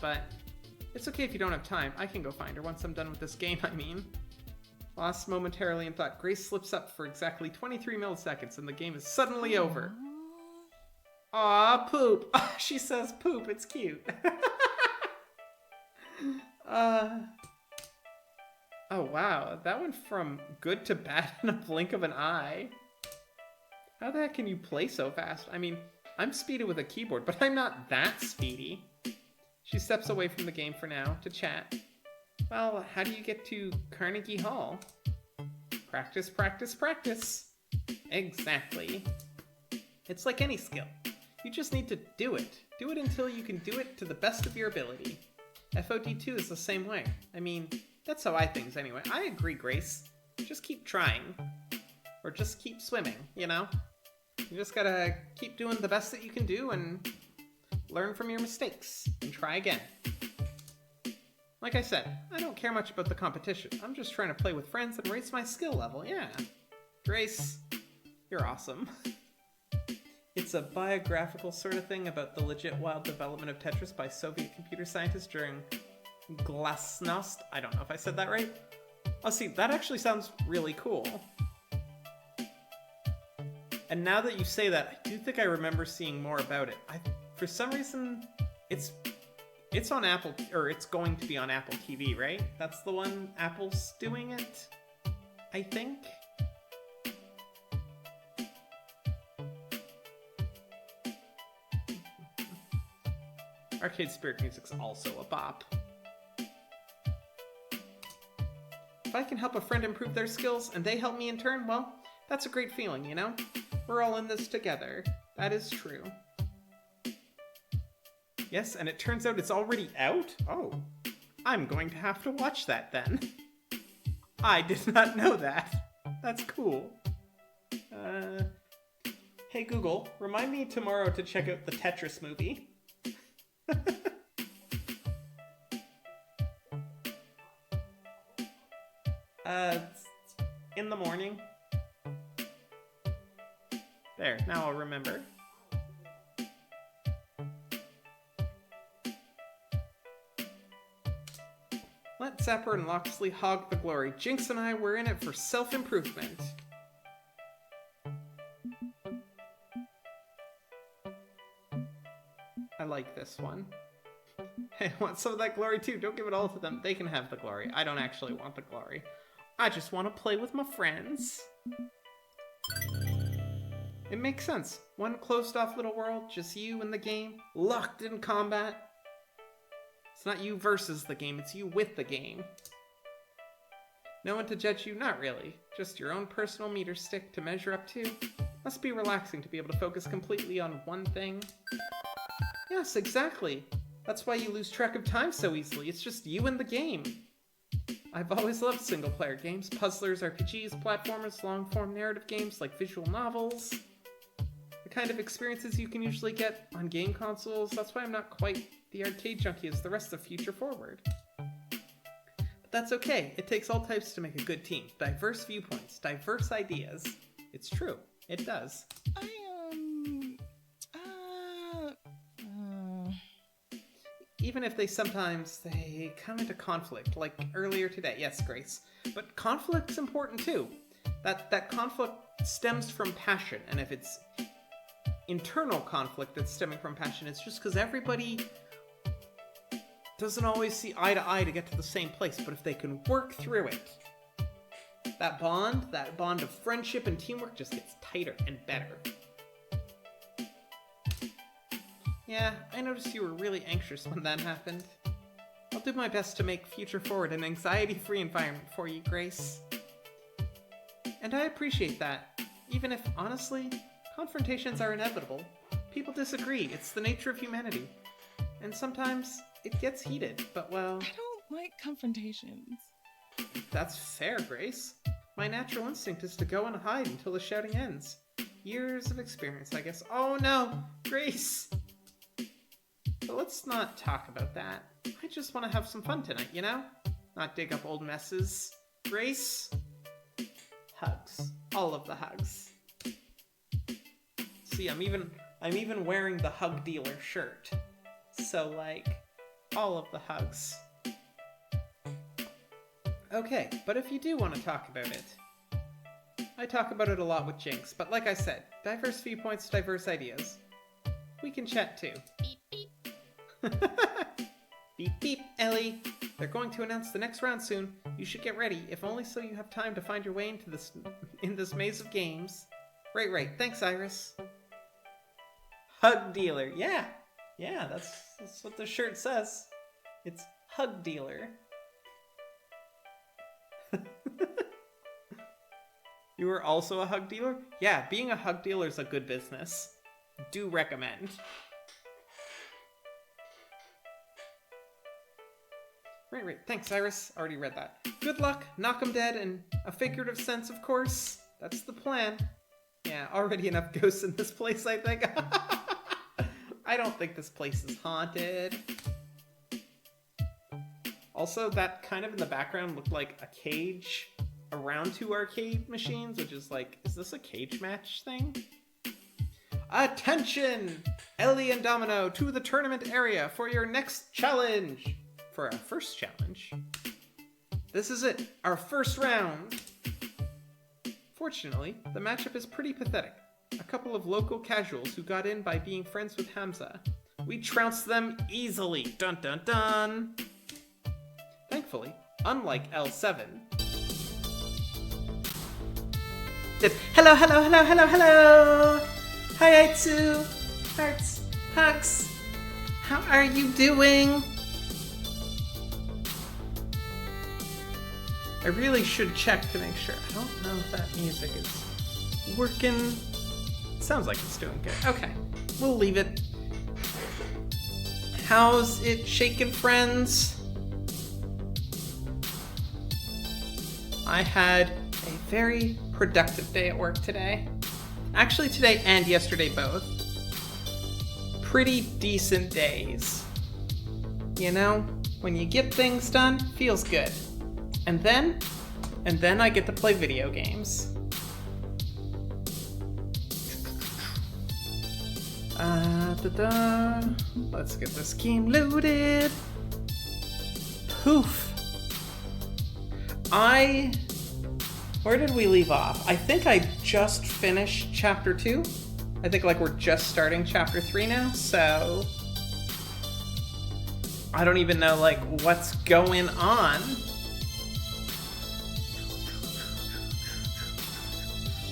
but it's okay if you don't have time. I can go find her once I'm done with this game, I mean. Lost momentarily in thought, Grace slips up for exactly 23 milliseconds and the game is suddenly over. Aw, poop. She says poop, it's cute. Oh wow, that went from good to bad in a blink of an eye. How the heck can you play so fast? I mean, I'm speedy with a keyboard, but I'm not that speedy. She steps away from the game for now to chat. Well, how do you get to Carnegie Hall? Practice, practice, practice. Exactly. It's like any skill. You just need to do it. Do it until you can do it to the best of your ability. FOD2 is the same way. I mean, that's how I think anyway. I agree, Grace. Just keep trying. Or just keep swimming, you know? You just gotta keep doing the best that you can do and learn from your mistakes and try again. Like I said, I don't care much about the competition. I'm just trying to play with friends and raise my skill level, yeah. Grace, you're awesome. It's a biographical sort of thing about the legit wild development of Tetris by Soviet computer scientists during Glasnost. I don't know if I said that right. Oh, see, that actually sounds really cool. And now that you say that, I do think I remember seeing more about it. For some reason, it's on Apple, or it's going to be on Apple TV, right? That's the one Apple's doing it, I think. Arcade Spirit Music's also a bop. If I can help a friend improve their skills and they help me in turn, well, that's a great feeling, you know? We're all in this together. That is true. Yes, and it turns out it's already out? Oh, I'm going to have to watch that then. I did not know that. That's cool. Hey Google, remind me tomorrow to check out the Tetris movie. In the morning. There, now I'll remember. Let Zapper and Loxley hog the glory. Jinx and I were in it for self-improvement. I like this one. Hey, I want some of that glory too. Don't give it all to them. They can have the glory. I don't actually want the glory. I just want to play with my friends. It makes sense. One closed-off little world, just you and the game, locked in combat. It's not you versus the game, it's you with the game. No one to judge you? Not really. Just your own personal meter stick to measure up to. Must be relaxing to be able to focus completely on one thing. Yes, exactly. That's why you lose track of time so easily. It's just you and the game. I've always loved single-player games, puzzlers, RPGs, platformers, long-form narrative games like visual novels. The kind of experiences you can usually get on game consoles. That's why I'm not quite the arcade junkie as the rest of Future Forward. But that's okay. It takes all types to make a good team. Diverse viewpoints, diverse ideas. It's true. It does. Even if they come into conflict, like earlier today. Yes, Grace. But conflict's important too. That conflict stems from passion, and if it's internal conflict that's stemming from passion, it's just because everybody doesn't always see eye to eye to get to the same place, but if they can work through it, that bond of friendship and teamwork just gets tighter and better. Yeah, I noticed you were really anxious when that happened. I'll do my best to make Future Forward an anxiety-free environment for you, Grace. And I appreciate that, even if, honestly, confrontations are inevitable. People disagree, it's the nature of humanity. And sometimes it gets heated, but well... I don't like confrontations. That's fair, Grace. My natural instinct is to go and hide until the shouting ends. Years of experience, I guess. Oh no, Grace! But let's not talk about that. I just want to have some fun tonight, you know? Not dig up old messes. Grace? Hugs. All of the hugs. See, I'm even wearing the Hug Dealer shirt. So, like, All of the hugs. Okay, but if you do want to talk about it, I talk about it a lot with Jinx, but like I said, diverse viewpoints, diverse ideas. We can chat too. Beep, beep. Beep beep, Ellie. They're going to announce the next round soon. You should get ready, if only so you have time to find your way into this maze of games. Right. Thanks, Iris. Hug dealer. Yeah, that's what the shirt says. It's hug dealer. You were also a hug dealer? Yeah, being a hug dealer is a good business. Do recommend. Right. Thanks, Iris. Already read that. Good luck, knock 'em dead, in a figurative sense, of course. That's the plan. Yeah, already enough ghosts in this place, I think. I don't think this place is haunted. Also, that kind of in the background looked like a cage around two arcade machines, which is like, is this a cage match thing? Attention! Ellie and Domino to the tournament area for your next challenge! For our first challenge. This is it, our first round. Fortunately, the matchup is pretty pathetic. A couple of local casuals who got in by being friends with Hamza. We trounced them easily. Dun dun dun! Thankfully, unlike L7. Hello! Hi, Aitsu! Hearts, hugs! How are you doing? I really should check to make sure. I don't know if that music is working. Sounds like it's doing good. Okay, we'll leave it. How's it shaking, friends? I had a very productive day at work today. Actually, today and yesterday both. Pretty decent days. You know, when you get things done, feels good. And then I get to play video games. Let's get this game loaded. Poof. Where did we leave off? I think I just finished chapter 2. I think like we're just starting chapter 3 now, so I don't even know like what's going on.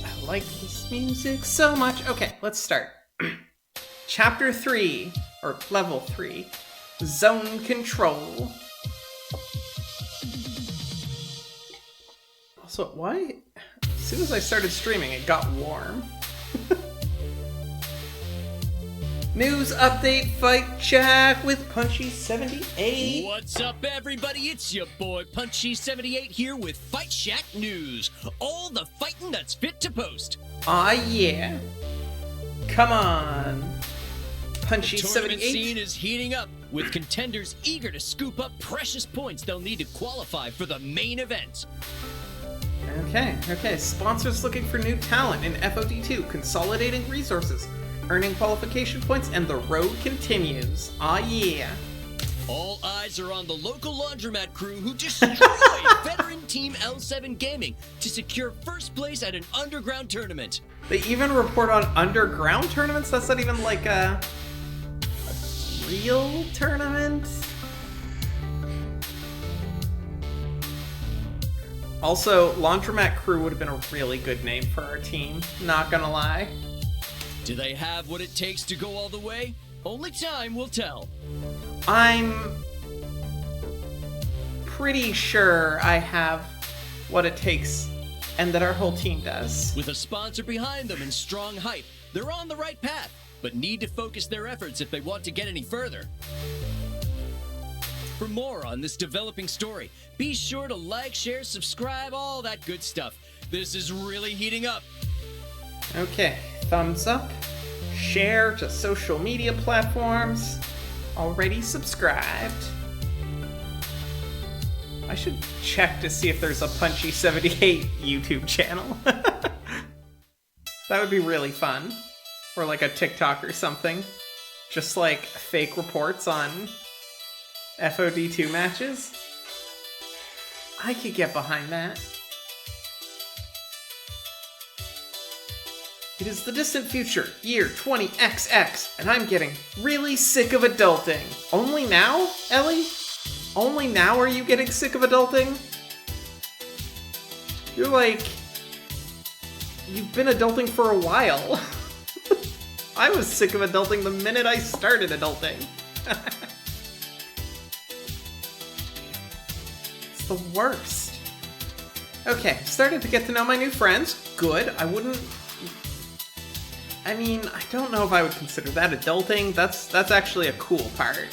I like this music so much. Okay, let's start. Chapter 3, or level 3, Zone Control. Also, why? As soon as I started streaming, it got warm. News update, fight check with Punchy78. What's up, everybody? It's your boy Punchy78 here with Fight Shack News. All the fighting that's fit to post. Aw, yeah. Come on. The tournament Punchy78. scene is heating up, with contenders eager to scoop up precious points they'll need to qualify for the main event. Okay. Sponsors looking for new talent in FOD2, consolidating resources, earning qualification points, and the road continues. Aw, yeah. All eyes are on the local laundromat crew who destroyed veteran Team L7 Gaming to secure first place at an underground tournament. They even report on underground tournaments? That's not even like a real tournament? Also, Laundromat Crew would have been a really good name for our team, not gonna lie. Do they have what it takes to go all the way? Only time will tell. I'm pretty sure I have what it takes, and that our whole team does. With a sponsor behind them and strong hype, they're on the right path, but need to focus their efforts if they want to get any further. For more on this developing story, be sure to like, share, subscribe, all that good stuff. This is really heating up. Okay, thumbs up, share to social media platforms, already subscribed. I should check to see if there's a Punchy78 YouTube channel. That would be really fun. Or like a TikTok or something. Just like fake reports on FOD2 matches? I could get behind that. It is the distant future, year 20XX, and I'm getting really sick of adulting. Only now, Ellie? Only now are you getting sick of adulting? You're like... You've been adulting for a while. I was sick of adulting the minute I started adulting. It's the worst. Okay, starting to get to know my new friends. Good. I don't know if I would consider that adulting. That's actually a cool part.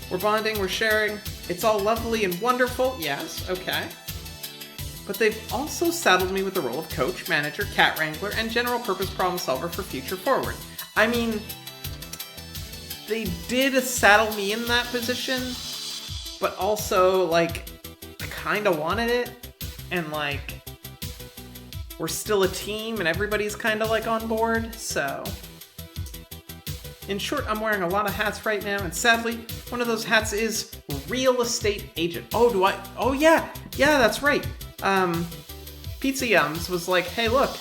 We're bonding, we're sharing. It's all lovely and wonderful. Yes, okay. But they've also saddled me with the role of coach, manager, cat wrangler, and general purpose problem solver for Future Forward. I mean, they did saddle me in that position, but also, like, I kinda wanted it, and, like, we're still a team, and everybody's kinda, like, on board, so... In short, I'm wearing a lot of hats right now, and sadly, one of those hats is real estate agent. Oh, yeah, that's right. Pizza Yums was like, hey look,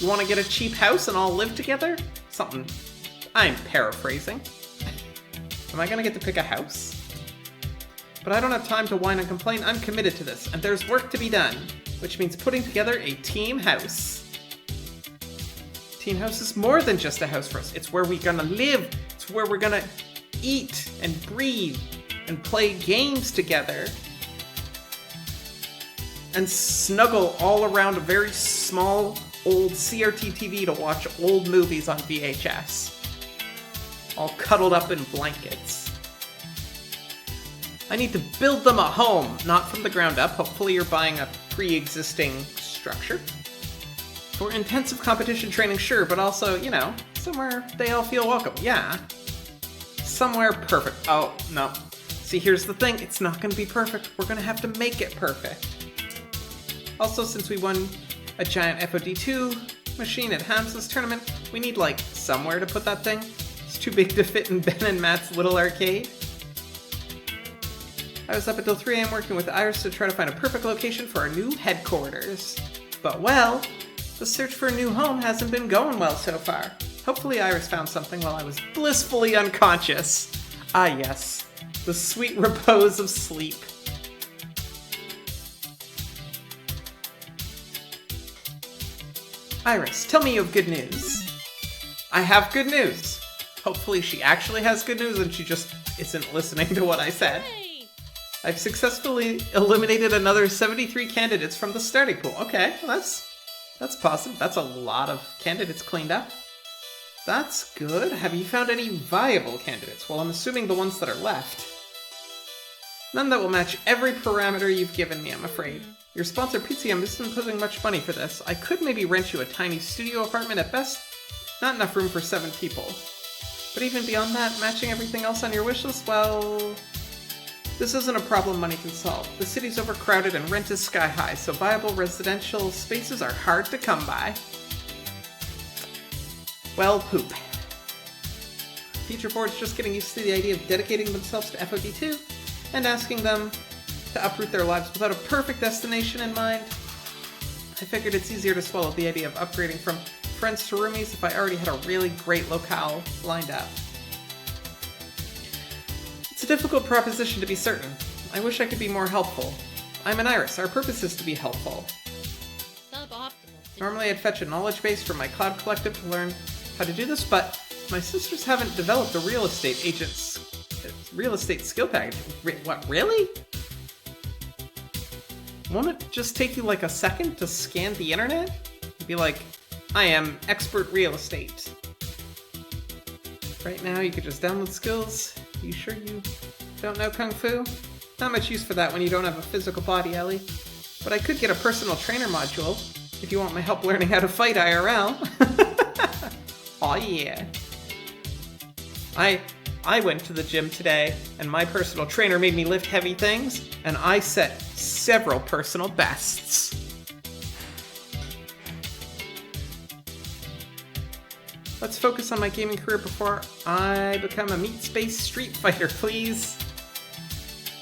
you want to get a cheap house and all live together? Something. I'm paraphrasing. Am I gonna get to pick a house? But I don't have time to whine and complain. I'm committed to this, and there's work to be done, which means putting together a team house. Team house is more than just a house for us. It's where we're gonna live. It's where we're gonna eat and breathe and play games together. And snuggle all around a very small old CRT TV to watch old movies on VHS. All cuddled up in blankets. I need to build them a home, not from the ground up. Hopefully you're buying a pre-existing structure. For intensive competition training, sure, but also, you know, somewhere they all feel welcome. Yeah. Somewhere perfect. Oh, no. See, here's the thing. It's not gonna be perfect. We're gonna have to make it perfect. Also, since we won a giant FOD2 machine at Hamsa's tournament, we need, like, somewhere to put that thing. It's too big to fit in Ben and Matt's little arcade. I was up until 3 AM working with Iris to try to find a perfect location for our new headquarters. But, well, the search for a new home hasn't been going well so far. Hopefully Iris found something while I was blissfully unconscious. Ah yes, the sweet repose of sleep. Iris, tell me you have good news. I have good news. Hopefully she actually has good news and she just isn't listening to what I said. Hey! I've successfully eliminated another 73 candidates from the starting pool. Okay, well that's positive. That's a lot of candidates cleaned up. That's good. Have you found any viable candidates? Well, I'm assuming the ones that are left. None that will match every parameter you've given me, I'm afraid. Your sponsor, Pizza Yum, isn't putting much money for this. I could maybe rent you a tiny studio apartment at best. Not enough room for 7 people. But even beyond that, matching everything else on your wish list, well... This isn't a problem money can solve. The city's overcrowded and rent is sky high, so viable residential spaces are hard to come by. Well, poop. Future Forward's just getting used to the idea of dedicating themselves to FOD2 and asking them to uproot their lives without a perfect destination in mind. I figured it's easier to swallow the idea of upgrading from friends to roomies if I already had a really great locale lined up. It's a difficult proposition to be certain. I wish I could be more helpful. I'm an Iris. Our purpose is to be helpful. Suboptimal. Normally I'd fetch a knowledge base from my cloud collective to learn how to do this, but my sisters haven't developed a real estate skill package. What, really? Won't it just take you like a second to scan the internet? You'd be like, I am expert real estate. Right now you could just download skills. You sure you don't know Kung Fu? Not much use for that when you don't have a physical body, Ellie. But I could get a personal trainer module if you want my help learning how to fight IRL. Aw yeah. I went to the gym today, and my personal trainer made me lift heavy things, and I set several personal bests. Let's focus on my gaming career before I become a meat space street fighter, please.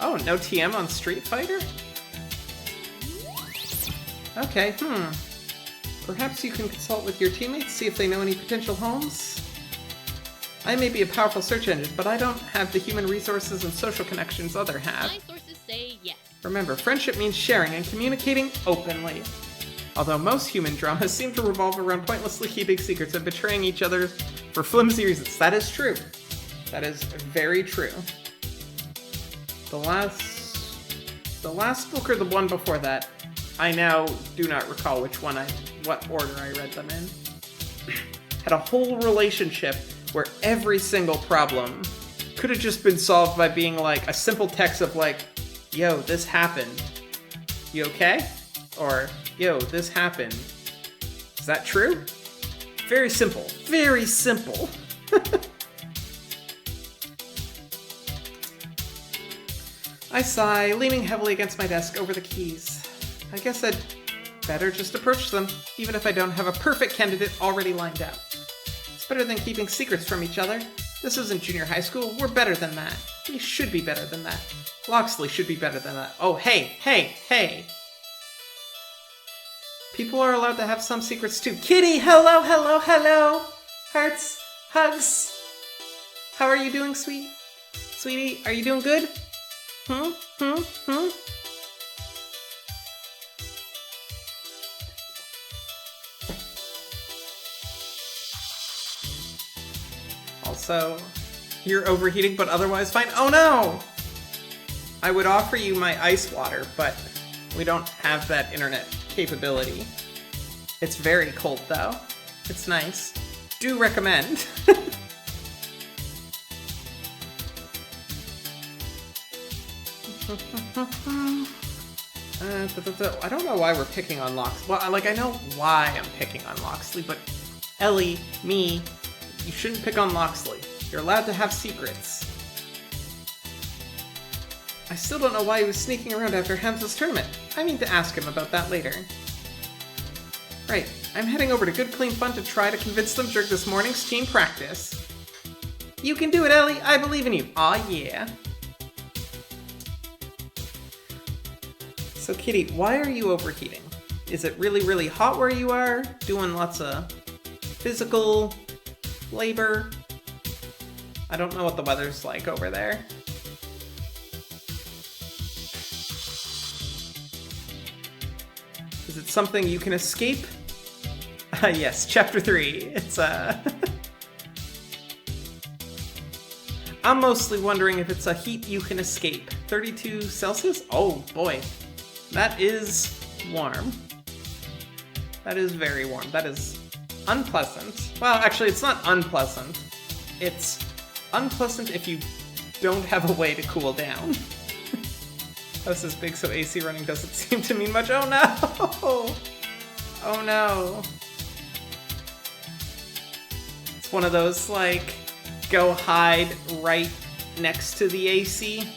Oh, no TM on Street Fighter? Okay, Perhaps you can consult with your teammates, see if they know any potential homes? I may be a powerful search engine, but I don't have the human resources and social connections other have. My sources say yes. Remember, friendship means sharing and communicating openly. Although most human dramas seem to revolve around pointlessly keeping secrets and betraying each other for flimsy reasons. That is true. That is very true. The last book or the one before that, I now do not recall what order I read them in, had a whole relationship where every single problem could have just been solved by being like a simple text of like, yo, this happened. You okay? Or, yo, this happened. Is that true? Very simple. Very simple. I sigh, leaning heavily against my desk over the keys. I guess I'd better just approach them, even if I don't have a perfect candidate already lined up. It's better than keeping secrets from each other. This isn't junior high school. We're better than that. We should be better than that. Locksley should be better than that. Oh, hey. People are allowed to have some secrets too. Kitty, hello. Hearts, hugs. How are you doing, sweetie? Are you doing good? Also, you're overheating, but otherwise fine. Oh no! I would offer you my ice water, but we don't have that internet capability. It's very cold though. It's nice. Do recommend. I don't know why we're picking on Loxley. Well, I know why I'm picking on Loxley, but Ellie, me, you shouldn't pick on Loxley. You're allowed to have secrets. I still don't know why he was sneaking around after Hamza's tournament. I need to ask him about that later. Right, I'm heading over to Good Clean Fun to try to convince them during this morning's team practice. You can do it, Ellie. I believe in you. Aw, yeah. So, Kitty, why are you overheating? Is it really, really hot where you are? Doing lots of physical labor? I don't know what the weather's like over there. Is it something you can escape? Yes, chapter 3. It's, I'm mostly wondering if it's a heat you can escape. 32 Celsius? Oh, boy. That is warm. That is very warm. That is unpleasant. Well, actually, it's not unpleasant. It's unpleasant if you don't have a way to cool down. House is big, so AC running doesn't seem to mean much. Oh no! Oh no. It's one of those, like, go hide right next to the AC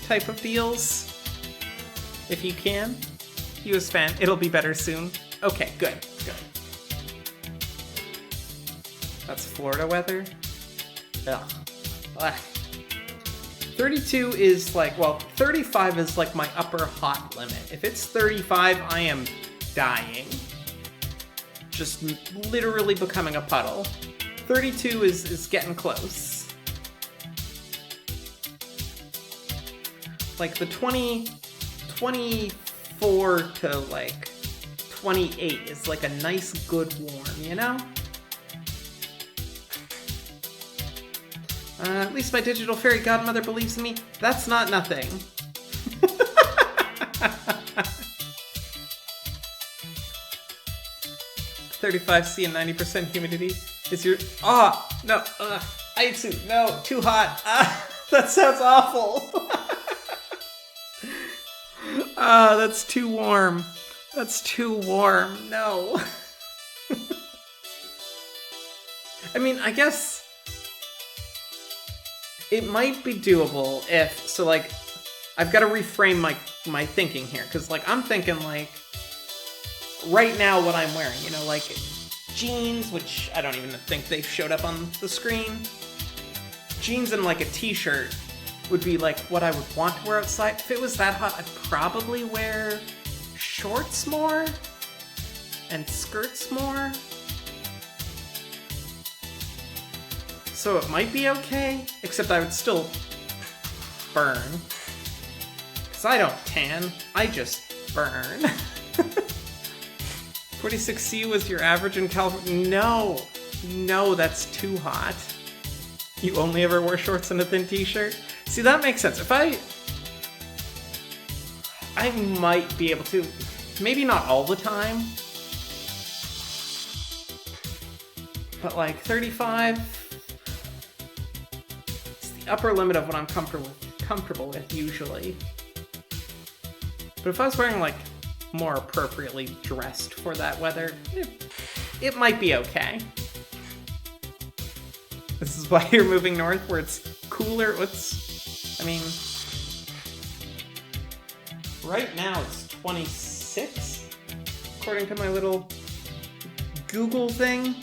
type of deals. If you can. US fan, it'll be better soon. Okay, good. That's Florida weather? Ugh. 32 is like, well, 35 is like my upper hot limit. If it's 35, I am dying. Just literally becoming a puddle. 32 is getting close. Like the 24 to like 28 is like a nice good warm, you know? At least my digital fairy godmother believes in me. That's not nothing. $35C and 90% humidity is your... Oh, no. Aitsu, no. Too hot. That sounds awful. That's too warm. That's too warm. No. I mean, I guess... it might be doable if, so like, I've got to reframe my thinking here, because like, I'm thinking like, right now what I'm wearing, you know, like, jeans, which I don't even think they showed up on the screen, jeans and like a t-shirt, would be like what I would want to wear outside. If it was that hot, I'd probably wear shorts more and skirts more. So it might be okay, except I would still burn. Because I don't tan, I just burn. 46C was your average in California? No, that's too hot. You only ever wear shorts and a thin t-shirt? See, that makes sense. If I might be able to, maybe not all the time, but like 35, it's the upper limit of what I'm comfortable with usually. But if I was wearing like more appropriately dressed for that weather, it might be okay. This is why you're moving north, where it's cooler. I mean, right now it's 26, according to my little Google thing.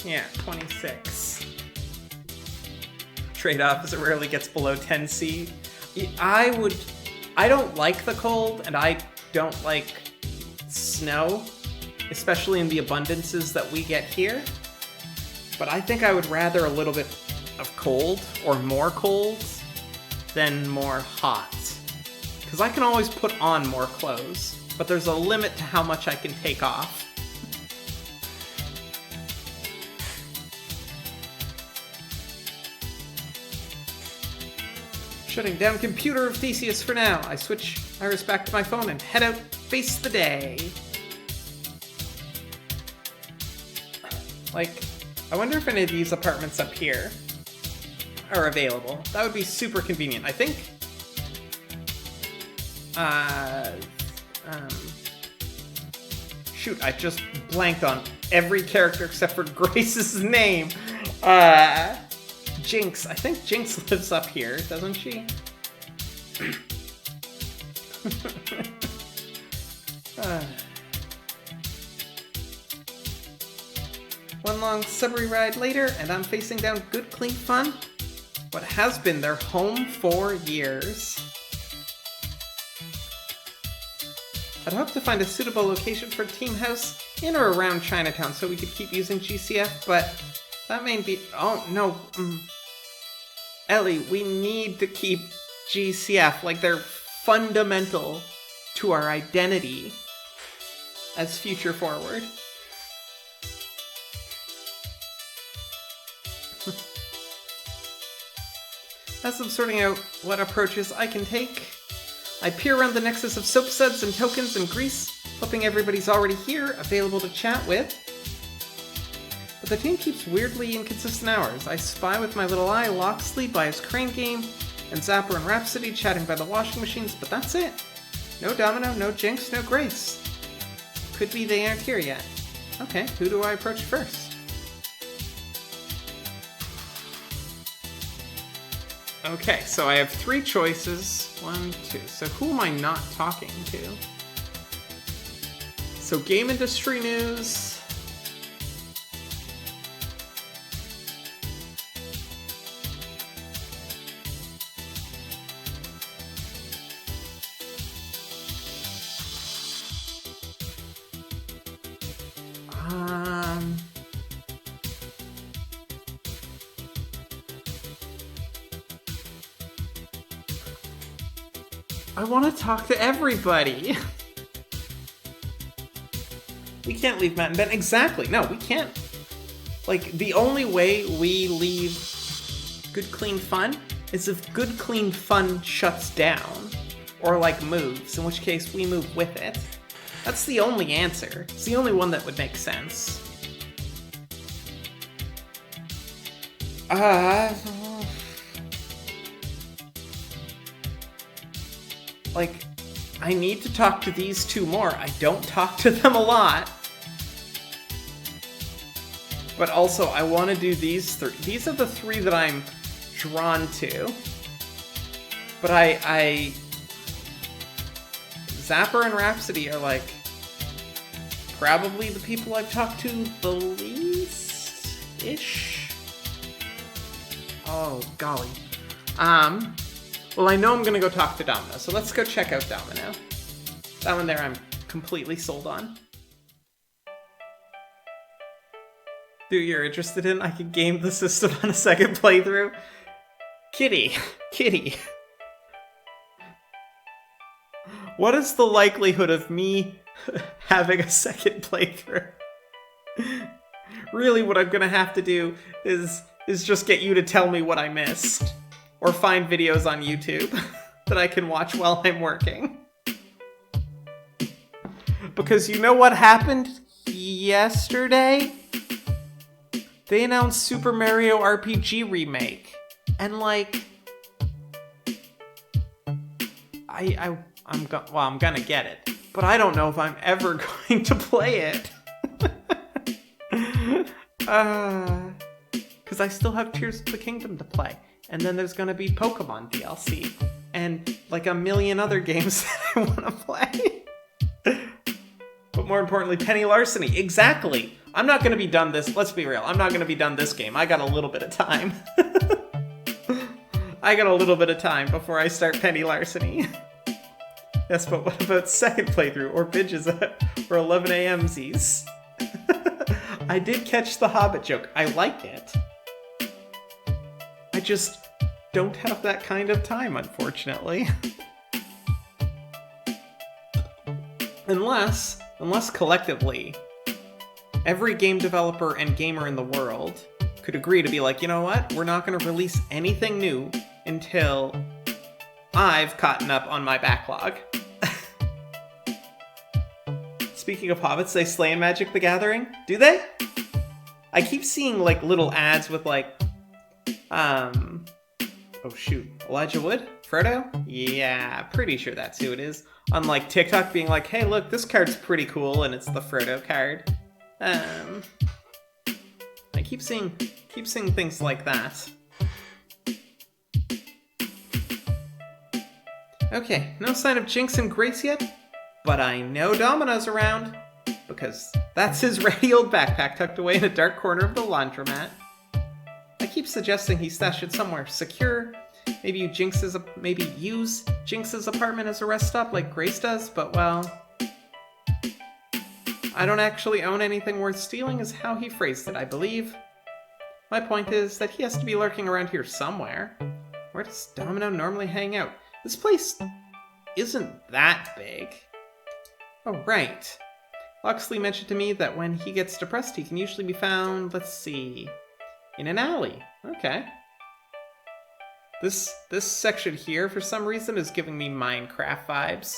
Yeah, 26. Trade-off is it rarely gets below 10C. I don't like the cold, and I don't like snow, especially in the abundances that we get here. But I think I would rather a little bit of cold, or more cold, than more hot. Because I can always put on more clothes, but there's a limit to how much I can take off. Shutting down computer of Theseus for now. I switch Iris back to my phone and head out, face the day. Like, I wonder if any of these apartments up here are available. That would be super convenient. I think, shoot, I just blanked on every character except for Grace's name. Jinx. I think Jinx lives up here, doesn't she? One long subway ride later, and I'm facing down Good Clean Fun, what has been their home for years. I'd hope to find a suitable location for Team House in or around Chinatown so we could keep using GCF, but that may be... Oh, no. Ellie, we need to keep GCF. Like, they're fundamental to our identity as Future Forward. As I'm sorting out what approaches I can take, I peer around the nexus of soap suds and tokens in Greece, hoping everybody's already here, available to chat with. But the team keeps weirdly inconsistent hours. I spy with my little eye Locksley by his crane game, and Zapper and Rhapsody chatting by the washing machines, but that's it. No Domino, no Jinx, no Grace. Could be they aren't here yet. Okay, who do I approach first? Okay, so I have 3 choices. 1, 2. So who am I not talking to? So game industry news. I want to talk to everybody. We can't leave Matt and Ben. Exactly. No, we can't. Like, the only way we leave Good Clean Fun is if Good Clean Fun shuts down or, like, moves, in which case we move with it. That's the only answer. It's the only one that would make sense. Like, I need to talk to these 2 more. I don't talk to them a lot. But also, I want to do these 3. These are the 3 that I'm drawn to. But Zapper and Rhapsody are, like, probably the people I've talked to the least-ish. Oh, golly. Well, I know I'm gonna go talk to Domino, so let's go check out Domino. That one there I'm completely sold on. Dude, you're interested in? I could game the system on a second playthrough. Kitty. What is the likelihood of me having a second playthrough? Really, what I'm gonna have to do is just get you to tell me what I missed. Or find videos on YouTube that I can watch while I'm working. Because you know what happened yesterday? They announced Super Mario RPG Remake. And like... I'm gonna get it. But I don't know if I'm ever going to play it. Because I still have Tears of the Kingdom to play. And then there's gonna be Pokemon DLC. And like a million other games that I wanna play. But more importantly, Penny Larceny. Exactly! I'm not gonna be done this, let's be real, I'm not gonna be done this game. I got a little bit of time. I got a little bit of time before I start Penny Larceny. Yes, but what about second playthrough, or binges, or 11 AMZs? I did catch the Hobbit joke. I like it. I just don't have that kind of time, unfortunately. Unless collectively, every game developer and gamer in the world could agree to be like, you know what? We're not going to release anything new until I've caught up on my backlog. Speaking of hobbits, they slay in Magic the Gathering? Do they? I keep seeing like little ads with like, oh shoot, Elijah Wood? Frodo? Yeah, pretty sure that's who it is. On like TikTok being like, hey look, this card's pretty cool, and it's the Frodo card. I keep seeing things like that. Okay, no sign of Jinx and Grace yet, but I know Domino's around, because that's his ratty old backpack tucked away in a dark corner of the laundromat. I keep suggesting he stash it somewhere secure. Maybe use Jinx's apartment as a rest stop like Grace does, but well... I don't actually own anything worth stealing is how he phrased it, I believe. My point is that he has to be lurking around here somewhere. Where does Domino normally hang out? This place isn't that big. Oh, right. Loxley mentioned to me that when he gets depressed, he can usually be found, let's see, in an alley. Okay. This section here, for some reason, is giving me Minecraft vibes.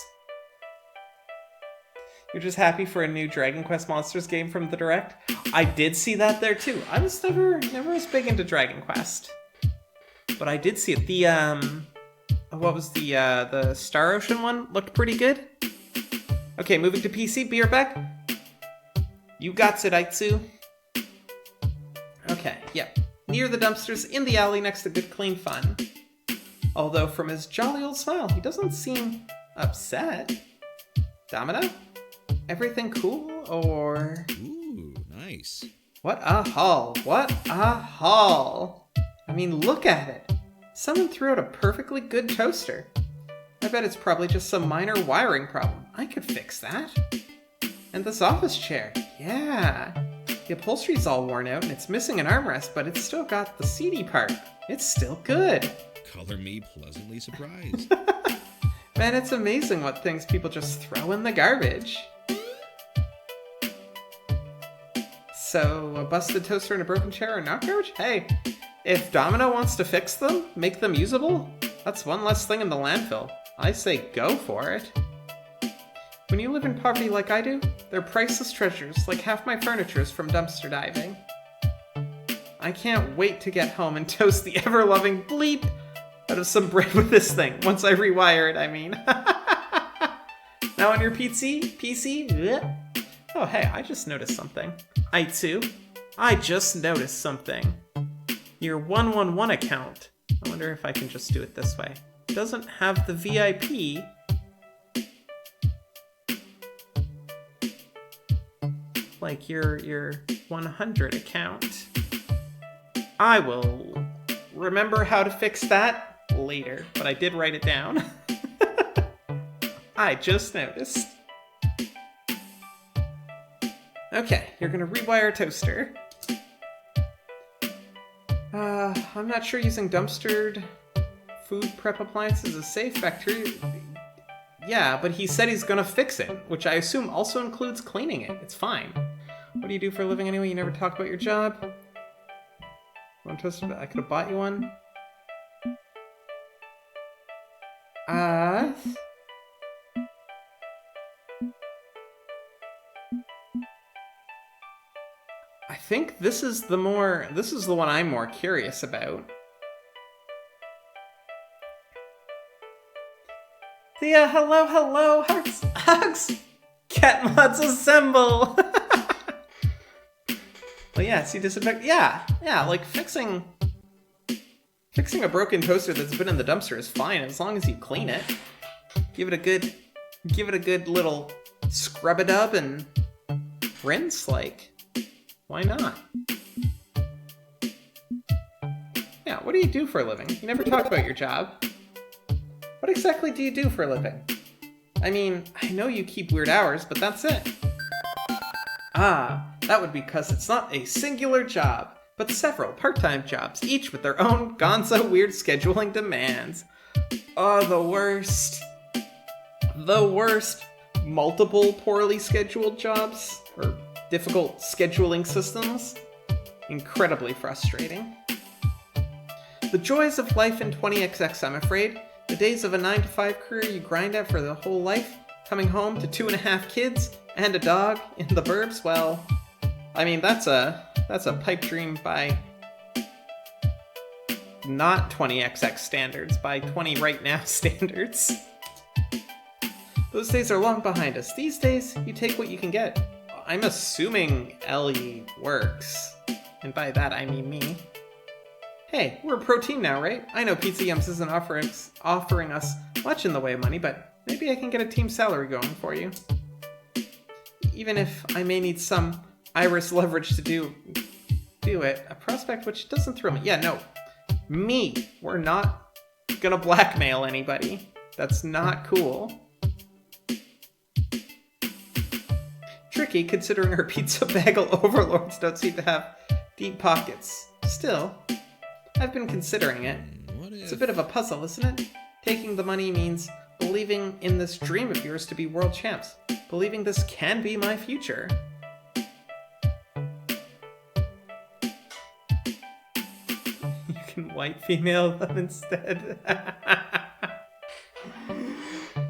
You're just happy for a new Dragon Quest Monsters game from the Direct? I did see that there too. I was never as big into Dragon Quest. But I did see it. The, what was the Star Ocean one? Looked pretty good. Okay, moving to PC. Be right back. You got it, Aitsu. Okay, yep. Near the dumpsters, in the alley next to Good Clean Fun. Although from his jolly old smile, he doesn't seem upset. Domino? Everything cool, or... Ooh, nice. What a haul. What a haul. I mean, look at it. Someone threw out a perfectly good toaster. I bet it's probably just some minor wiring problem. I could fix that. And this office chair. Yeah. The upholstery's all worn out and it's missing an armrest, but it's still got the seedy part. It's still good. Color me pleasantly surprised. Man, it's amazing what things people just throw in the garbage. So, a busted toaster and a broken chair are not garbage? Hey, if Domino wants to fix them, make them usable, that's one less thing in the landfill. I say go for it. When you live in poverty like I do, they're priceless treasures, like half my furniture is from dumpster diving. I can't wait to get home and toast the ever-loving bleep out of some bread with this thing, once I rewire it, I mean. Now on your PC? Blech. Oh hey, I just noticed something. Aitsu, I just noticed something. Your 111 account. I wonder if I can just do it this way. Doesn't have the VIP. Like your 100 account. I will remember how to fix that later, but I did write it down. I just noticed. Okay, you're gonna rewire a toaster. I'm not sure using dumpstered food prep appliances is safe. Bacteria... Yeah, but he said he's gonna fix it, which I assume also includes cleaning it. It's fine. What do you do for a living anyway? You never talk about your job? One toaster? I could have bought you one. I think this is the one I'm more curious about. Thea, hello, hugs, cat mods assemble. Well, yeah, see disinfect. Yeah, like fixing a broken toaster that's been in the dumpster is fine as long as you clean it. Give it a good little scrub a dub and rinse. Like, why not? Yeah, what do you do for a living? You never talk about your job. What exactly do you do for a living? I mean, I know you keep weird hours, but that's it. That would be because it's not a singular job, but several part-time jobs, each with their own gonzo weird scheduling demands. Oh, the worst. The worst. Multiple poorly scheduled jobs, or difficult scheduling systems. Incredibly frustrating. The joys of life in 20XX, I'm afraid. The days of a 9-to-5 career you grind at for the whole life, coming home to 2.5 kids and a dog in the burbs, well, I mean, that's a pipe dream by not 20XX standards, by 20 right now standards. Those days are long behind us. These days, you take what you can get. I'm assuming Ellie works, and by that I mean me. Hey, we're a pro team now, right? I know Pizza Yums isn't offering us much in the way of money, but maybe I can get a team salary going for you. Even if I may need some Iris leverage to do it, a prospect which doesn't thrill me. Yeah, no. Me. We're not gonna blackmail anybody. That's not cool. Tricky, considering our pizza bagel overlords don't seem to have deep pockets. Still, I've been considering it. It's a bit of a puzzle, isn't it? Taking the money means believing in this dream of yours to be world champs. Believing this can be my future. You can white female them instead.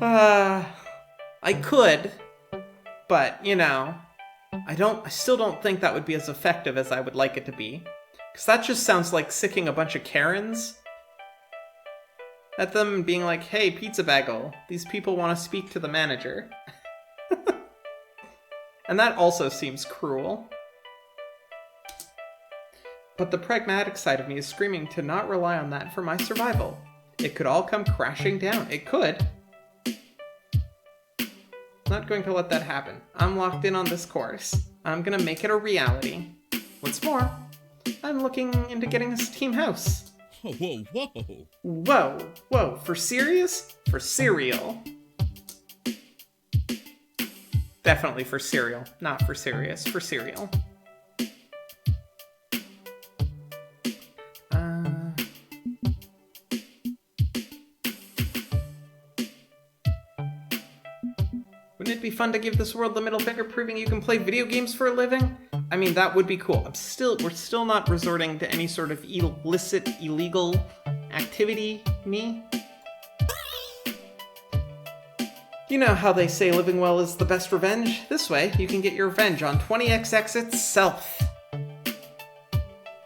I could, but, you know, I still don't think that would be as effective as I would like it to be. Because that just sounds like sicking a bunch of Karens at them and being like, hey, Pizza Bagel, these people want to speak to the manager. And that also seems cruel. But the pragmatic side of me is screaming to not rely on that for my survival. It could all come crashing down. It could. Not going to let that happen. I'm locked in on this course. I'm gonna make it a reality. What's more, I'm looking into getting us a team house. Whoa. For serious? For cereal. Definitely for cereal, not for serious. For cereal. Wouldn't it be fun to give this world the middle finger, proving you can play video games for a living? I mean, that would be cool. We're still not resorting to any sort of illicit, illegal activity, me. You know how they say living well is the best revenge? This way, you can get your revenge on 20XX itself.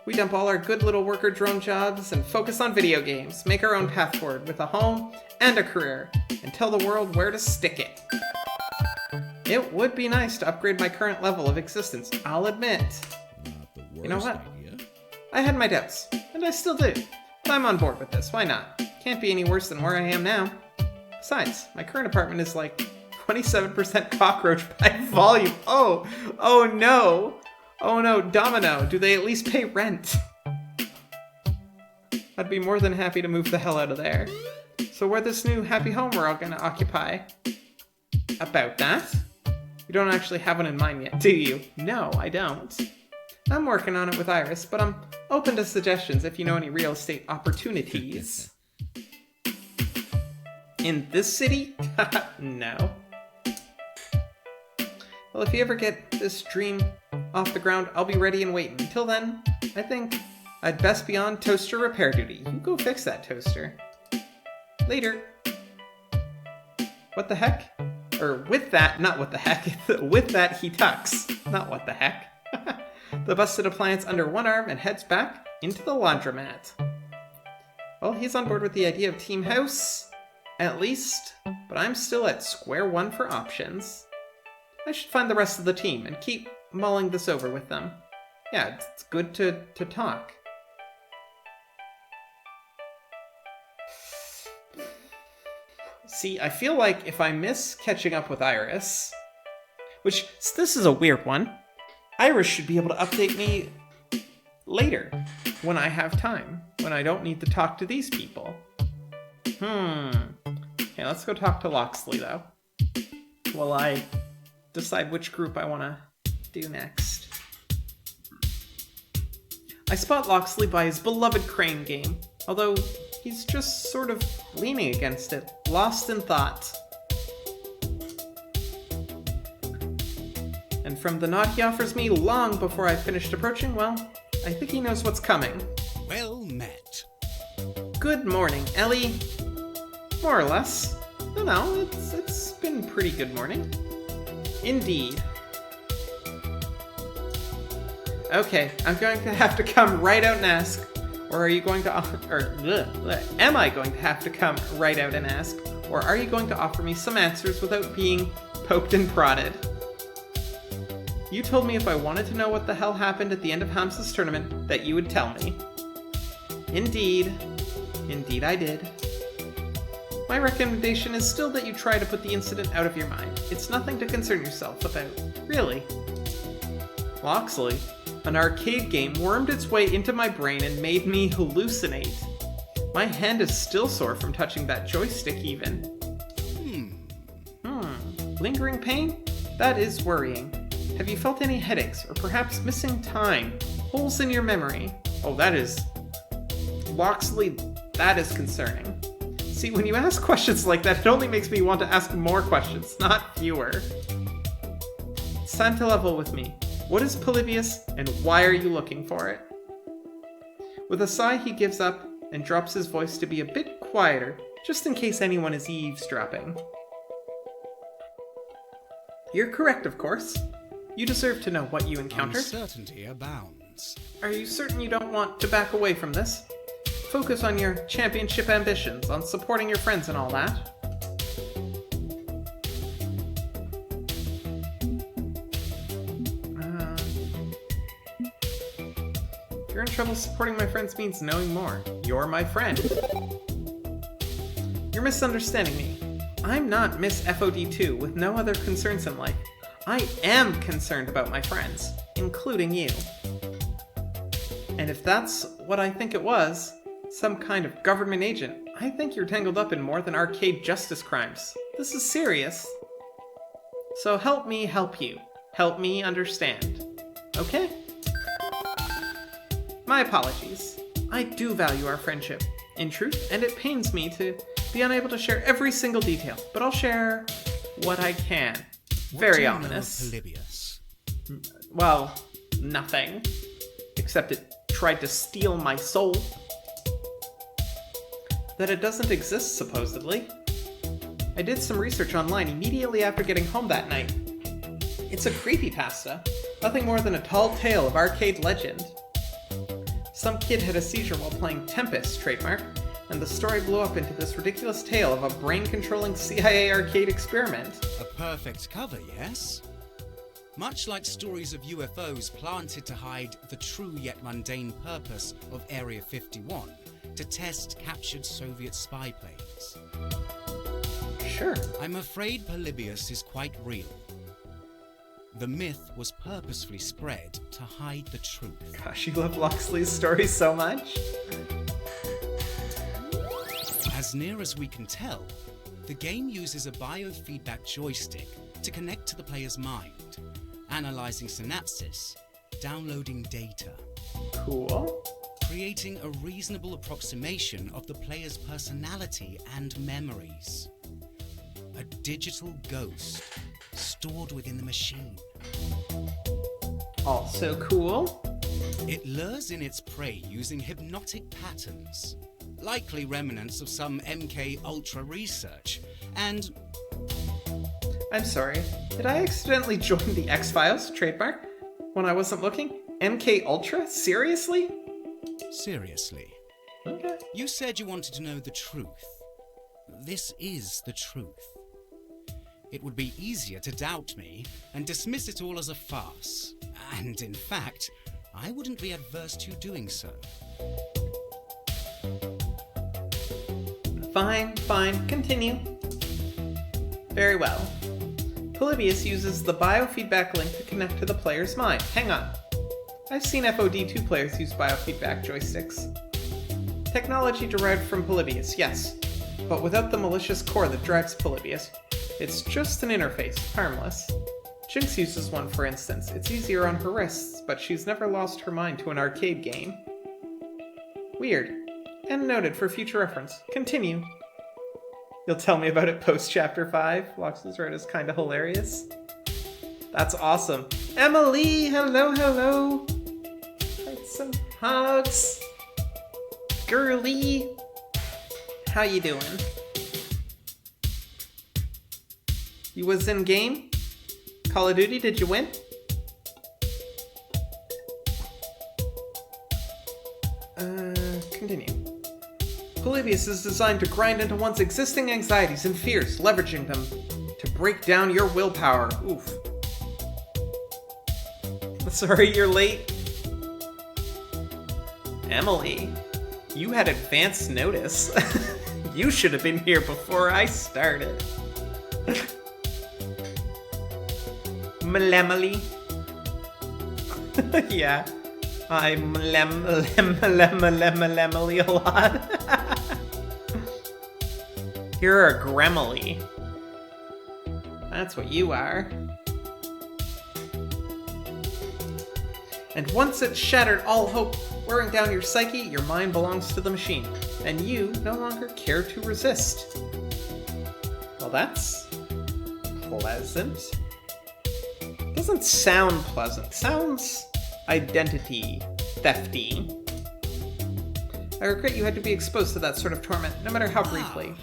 We dump all our good little worker drone jobs and focus on video games, make our own path forward with a home and a career, and tell the world where to stick it. It would be nice to upgrade my current level of existence, I'll admit. Not the worst You know what? idea. I had my doubts, and I still do. But I'm on board with this, why not? Can't be any worse than where I am now. Besides, my current apartment is like 27% cockroach by volume. Oh no, Domino, do they at least pay rent? I'd be more than happy to move the hell out of there. So where this new happy home we're all gonna occupy? About that? You don't actually have one in mind yet, do you? No, I don't. I'm working on it with Iris, but I'm open to suggestions if you know any real estate opportunities. In this city? No. Well, if you ever get this dream off the ground, I'll be ready and waiting. Until then, I think I'd best be on toaster repair duty. You go fix that toaster. Later. What the heck? Or with that, not what the heck. With that, he tucks. Not what the heck. The busted appliance under one arm and heads back into the laundromat. Well, he's on board with the idea of Team House, at least, but I'm still at square one for options. I should find the rest of the team and keep mulling this over with them. Yeah, it's good to talk. See, I feel like if I miss catching up with Iris, which, this is a weird one, Iris should be able to update me later, when I have time, when I don't need to talk to these people. Okay, let's go talk to Loxley, though. While I decide which group I want to do next. I spot Loxley by his beloved crane game, although he's just sort of leaning against it, lost in thought. And from the nod he offers me long before I finished approaching, well, I think he knows what's coming. Well met. Good morning, Ellie. More or less. No, it's been a pretty good morning. Indeed. Okay, I'm going to have to come right out and ask. Or are you going to am I going to have to come right out and ask? Or are you going to offer me some answers without being poked and prodded? You told me if I wanted to know what the hell happened at the end of Hamsa's tournament, that you would tell me. Indeed. Indeed I did. My recommendation is still that you try to put the incident out of your mind. It's nothing to concern yourself about. Really. Loxley, an arcade game wormed its way into my brain and made me hallucinate. My hand is still sore from touching that joystick even. Lingering pain? That is worrying. Have you felt any headaches, or perhaps missing time? Holes in your memory? Oh, that is... Loxley, that is concerning. See, when you ask questions like that, it only makes me want to ask more questions, not fewer. It's time to level with me. What is Polybius, and why are you looking for it? With a sigh, he gives up and drops his voice to be a bit quieter, just in case anyone is eavesdropping. You're correct, of course. You deserve to know what you encountered. Uncertainty abounds. Are you certain you don't want to back away from this? Focus on your championship ambitions, on supporting your friends and all that. If you're in trouble, supporting my friends means knowing more. You're my friend. You're misunderstanding me. I'm not Miss FOD2 with no other concerns in life. I am concerned about my friends, including you. And if that's what I think it was, some kind of government agent, I think you're tangled up in more than arcade justice crimes. This is serious. So help me help you. Help me understand. Okay? My apologies. I do value our friendship, in truth, and it pains me to be unable to share every single detail, but I'll share what I can. Very ominous. Polybius. Well, nothing. Except it tried to steal my soul. That it doesn't exist, supposedly. I did some research online immediately after getting home that night. It's a creepypasta. Nothing more than a tall tale of arcade legend. Some kid had a seizure while playing Tempest, trademark, and the story blew up into this ridiculous tale of a brain-controlling CIA arcade experiment. A perfect cover, yes? Much like stories of UFOs planted to hide the true yet mundane purpose of Area 51, to test captured Soviet spy planes. Sure. I'm afraid Polybius is quite real. The myth was purposefully spread to hide the truth. Gosh, you love Loxley's story so much. As near as we can tell, the game uses a biofeedback joystick to connect to the player's mind, analyzing synapses, downloading data, Cool. creating a reasonable approximation of the player's personality and memories. A digital ghost stored within the machine. Also cool. It lures in its prey using hypnotic patterns, likely remnants of some MK Ultra research, and I'm sorry. Did I accidentally join the X-Files trademark when I wasn't looking? MK Ultra? Seriously? seriously, Okay. you said you wanted to know the truth. This is the truth. It would be easier to doubt me and dismiss it all as a farce. And in fact, I wouldn't be adverse to you doing so. Fine. Continue. Very well. Polybius uses the biofeedback link to connect to the player's mind. Hang on. I've seen FOD2 players use biofeedback joysticks. Technology derived from Polybius, yes. But without the malicious core that drives Polybius. It's just an interface, harmless. Jinx uses one, for instance. It's easier on her wrists, but she's never lost her mind to an arcade game. Weird. And noted for future reference. Continue. You'll tell me about it post-Chapter 5? Lox's Red is kinda hilarious. That's awesome. Emily! Hello! Hearts and hugs! Girly! How you doing? You was in game? Call of Duty, did you win? Continue. Polybius is designed to grind into one's existing anxieties and fears, leveraging them to break down your willpower. Oof. Sorry you're late. Emily, you had advance notice. You should have been here before I started. Mlemily. Yeah, I mlemily a lot. You're a gremily. That's what you are. And once it's shattered all hope, wearing down your psyche, your mind belongs to the machine, and you no longer care to resist. Well, that's pleasant. Doesn't sound pleasant. Sounds identity thefty. I regret you had to be exposed to that sort of torment, no matter how briefly.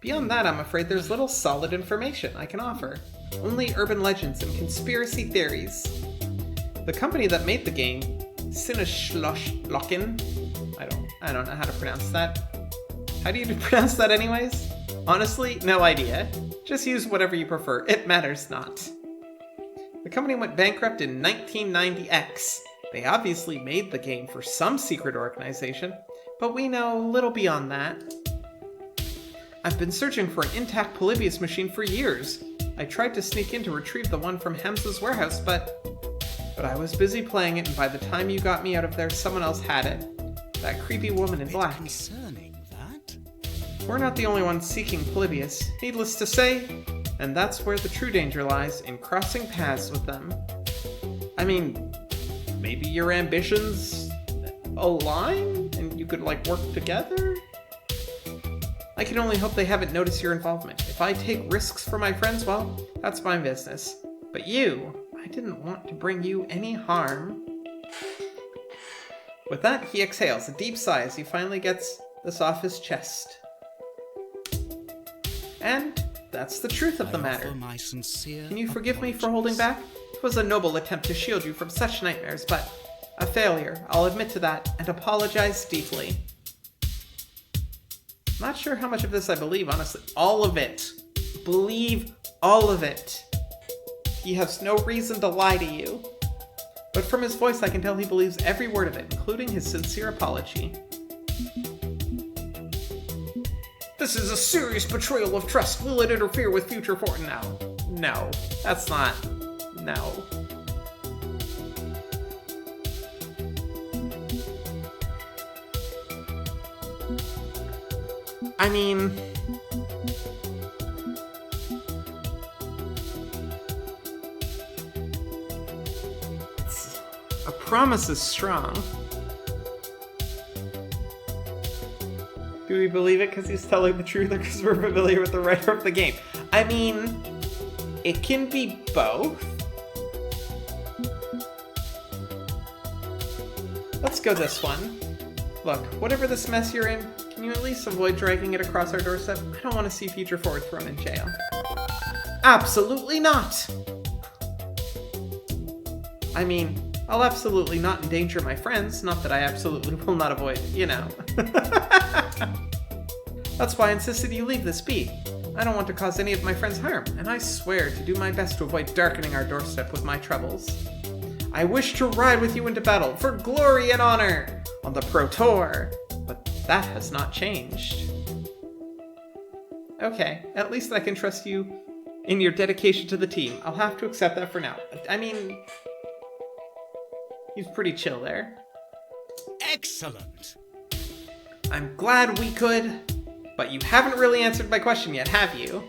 Beyond that, I'm afraid there's little solid information I can offer. Only urban legends and conspiracy theories. The company that made the game, Sinneschlocken, I don't know how to pronounce that. How do you pronounce that anyways? Honestly, no idea. Just use whatever you prefer. It matters not. The company went bankrupt in 1990X. They obviously made the game for some secret organization, but we know little beyond that. I've been searching for an intact Polybius machine for years. I tried to sneak in to retrieve the one from Hamza's warehouse, but I was busy playing it, and by the time you got me out of there, someone else had it. That creepy woman in black. Concerning that? We're not the only ones seeking Polybius, needless to say, and that's where the true danger lies, in crossing paths with them. I mean, maybe your ambitions align, and you could, work together? I can only hope they haven't noticed your involvement. If I take risks for my friends, well, that's my business. But you, I didn't want to bring you any harm. With that, he exhales a deep sigh as he finally gets this off his chest. And that's the truth of the matter. My sincere Can you forgive me for holding back? It was a noble attempt to shield you from such nightmares, but a failure. I'll admit to that, and apologize deeply. Not sure how much of this I believe, honestly. All of it. Believe all of it. He has no reason to lie to you. But from his voice, I can tell he believes every word of it, including his sincere apology. This is a serious betrayal of trust. Will it interfere with future No, that's not. No. I mean... A promise is strong. Do we believe it because he's telling the truth or because we're familiar with the writer of the game? I mean, it can be both. Let's go this one. Look, whatever this mess you're in, can you at least avoid dragging it across our doorstep? I don't want to see Future Forward thrown in jail. Absolutely not! I mean, I'll absolutely not endanger my friends, not that I absolutely will not avoid, you know. That's why I insisted you leave this be. I don't want to cause any of my friends harm, and I swear to do my best to avoid darkening our doorstep with my troubles. I wish to ride with you into battle for glory and honor on the Pro Tour, but that has not changed. Okay, at least I can trust you in your dedication to the team. I'll have to accept that for now. I mean, he's pretty chill there. Excellent. I'm glad we could, but you haven't really answered my question yet, have you?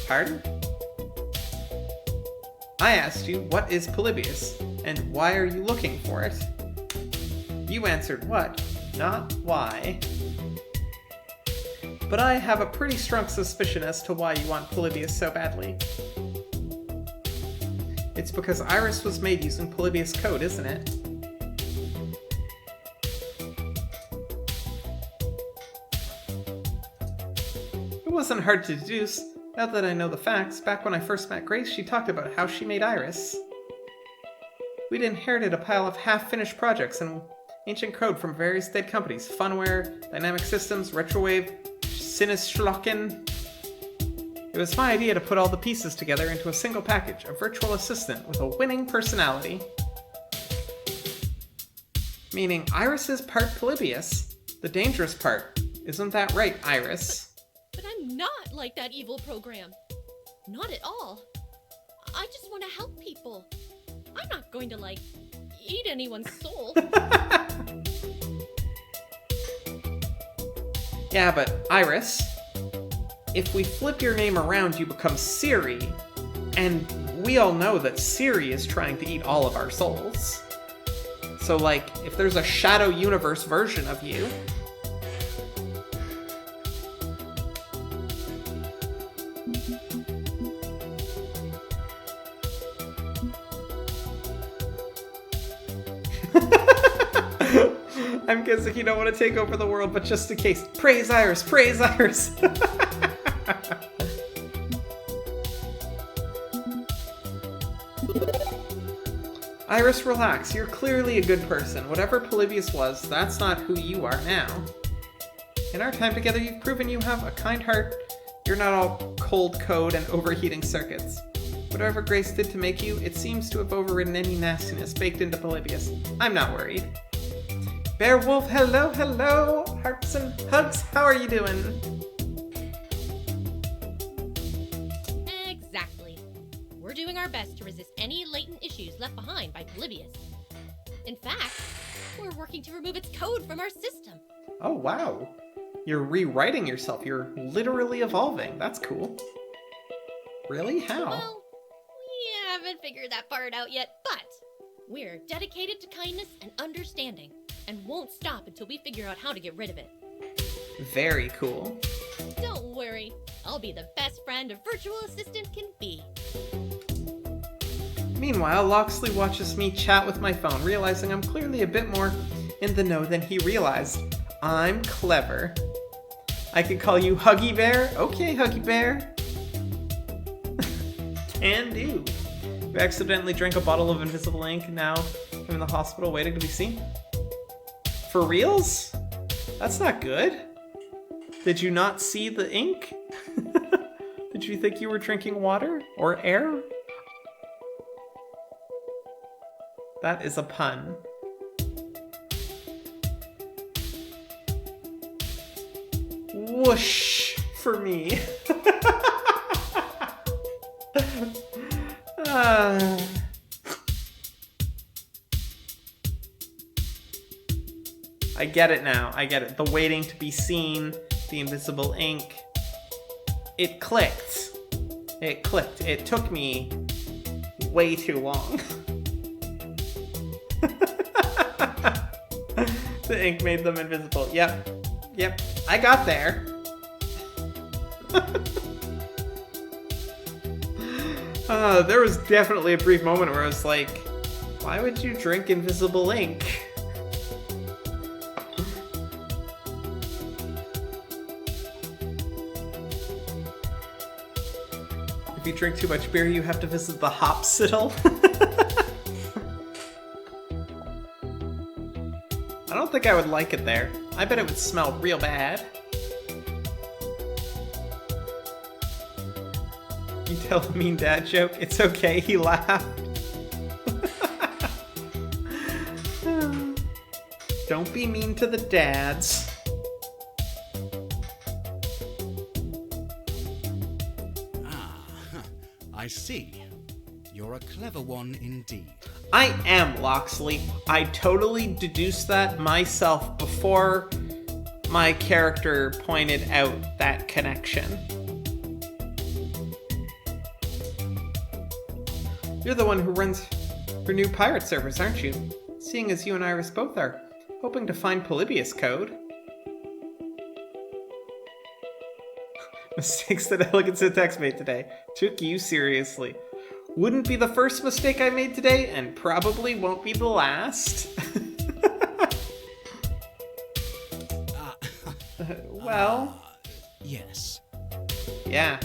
Pardon? I asked you, what is Polybius, and why are you looking for it? You answered what, not why. But I have a pretty strong suspicion as to why you want Polybius so badly. It's because Iris was made using Polybius code, isn't it? It wasn't hard to deduce. Now that I know the facts, back when I first met Grace, she talked about how she made Iris. We'd inherited a pile of half-finished projects and ancient code from various dead companies. Funware, Dynamic Systems, Retrowave, Sinnesschlocken. It was my idea to put all the pieces together into a single package, a virtual assistant with a winning personality. Meaning Iris is part Polybius, the dangerous part. Isn't that right, Iris? But I'm not like that evil program. Not at all. I just want to help people. I'm not going to, like, eat anyone's soul. Yeah, but Iris, if we flip your name around, you become Siri, and we all know that Siri is trying to eat all of our souls. So, like, if there's a Shadow Universe version of you... I'm guessing you don't want to take over the world, but just in case. Praise Iris! Praise Iris! Iris, relax. You're clearly a good person. Whatever Polybius was, that's not who you are now. In our time together, you've proven you have a kind heart. You're not all cold code and overheating circuits. Whatever Grace did to make you, it seems to have overridden any nastiness baked into Polybius. I'm not worried. Beowulf, hello, hello! Hearts and hugs, how are you doing? Exactly. We're doing our best to resist any latent issues left behind by Polybius. In fact, we're working to remove its code from our system. Oh, wow. You're rewriting yourself. You're literally evolving. That's cool. Really? How? Well, we haven't figured that part out yet, but we're dedicated to kindness and understanding, and won't stop until we figure out how to get rid of it. Very cool. Don't worry, I'll be the best friend a virtual assistant can be. Meanwhile, Loxley watches me chat with my phone, realizing I'm clearly a bit more in the know than he realized. I'm clever. I could call you Huggy Bear. Okay, Huggy Bear. Can do. You accidentally drank a bottle of invisible ink, now I'm in the hospital waiting to be seen. For reals? That's not good. Did you not see the ink? Did you think you were drinking water or air? That is a pun. Whoosh for me. I get it now. I get it. The waiting to be seen the invisible ink. It clicked. It clicked. It took me way too long. The ink made them invisible. Yep. I got there. There was definitely a brief moment where I was like, why would you drink invisible ink? If you drink too much beer, you have to visit the Hopsital. I don't think I would like it there. I bet it would smell real bad. You tell a mean dad joke, it's okay, he laughed. Don't be mean to the dads. I see. You're a clever one indeed. I am, Loxley. I totally deduced that myself before my character pointed out that connection. You're the one who runs her new pirate servers, aren't you? Seeing as you and Iris both are hoping to find Polybius code. Mistakes that Elegant Syntax made today. Took you seriously. Wouldn't be the first mistake I made today, and probably won't be the last. Well... Yes. Yeah.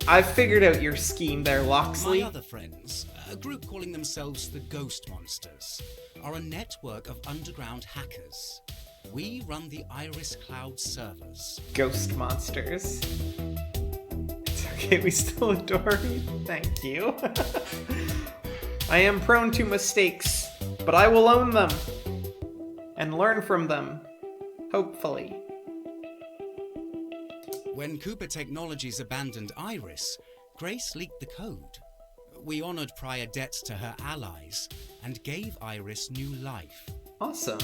I've figured out your scheme there, Loxley. My other friends, a group calling themselves the Ghost Monsters, are a network of underground hackers. We run the Iris Cloud servers. Ghost monsters. It's okay, we still adore you. Thank you. I am prone to mistakes, but I will own them. And learn from them. Hopefully. When Cooper Technologies abandoned Iris, Grace leaked the code. We honored prior debts to her allies and gave Iris new life. Awesome.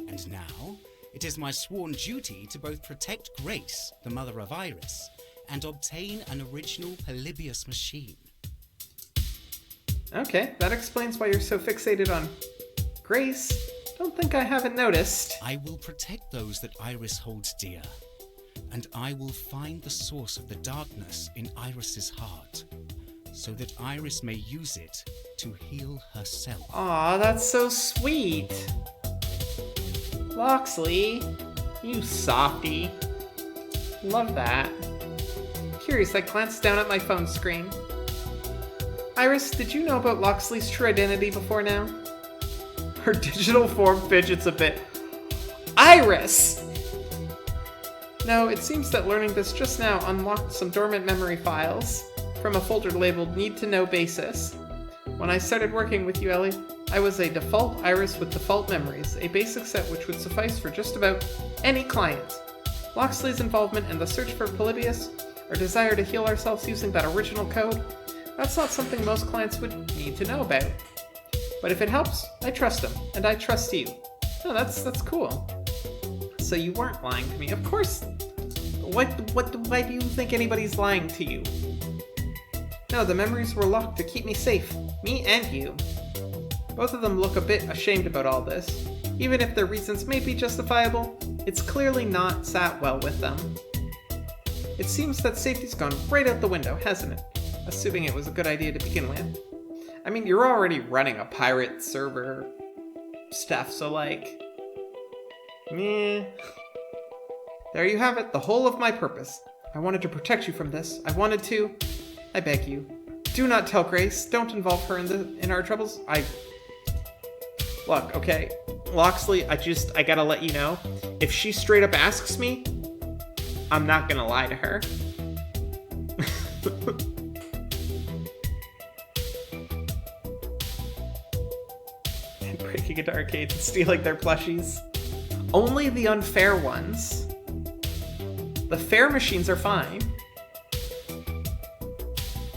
And now, it is my sworn duty to both protect Grace, the mother of Iris, and obtain an original Polybius machine. Okay, that explains why you're so fixated on Grace. Don't think I haven't noticed. I will protect those that Iris holds dear, and I will find the source of the darkness in Iris's heart, so that Iris may use it to heal herself. Aw, that's so sweet. Loxley, you softy. Love that. Curious, I glanced down at my phone screen. Iris, did you know about Loxley's true identity before now? Her digital form fidgets a bit. Iris! No, it seems that learning this just now unlocked some dormant memory files from a folder labeled Need to Know Basis. When I started working with you, Ellie, I was a default Iris with default memories, a basic set which would suffice for just about any client. Loxley's involvement in the search for Polybius, our desire to heal ourselves using that original code, that's not something most clients would need to know about. But if it helps, I trust him, and I trust you. Oh, that's cool. So you weren't lying to me, of course. Why do you think anybody's lying to you? No, the memories were locked to keep me safe, me and you. Both of them look a bit ashamed about all this. Even if their reasons may be justifiable, it's clearly not sat well with them. It seems that safety's gone right out the window, hasn't it? Assuming it was a good idea to begin with. I mean, you're already running a pirate server stuff, so like... meh. There you have it, the whole of my purpose. I wanted to protect you from this. I wanted to... I beg you. Do not tell Grace. Don't involve her in our troubles. Look, okay, Loxley, I gotta let you know, if she straight up asks me, I'm not gonna lie to her. And breaking into arcades and stealing their plushies. Only the unfair ones. The fair machines are fine.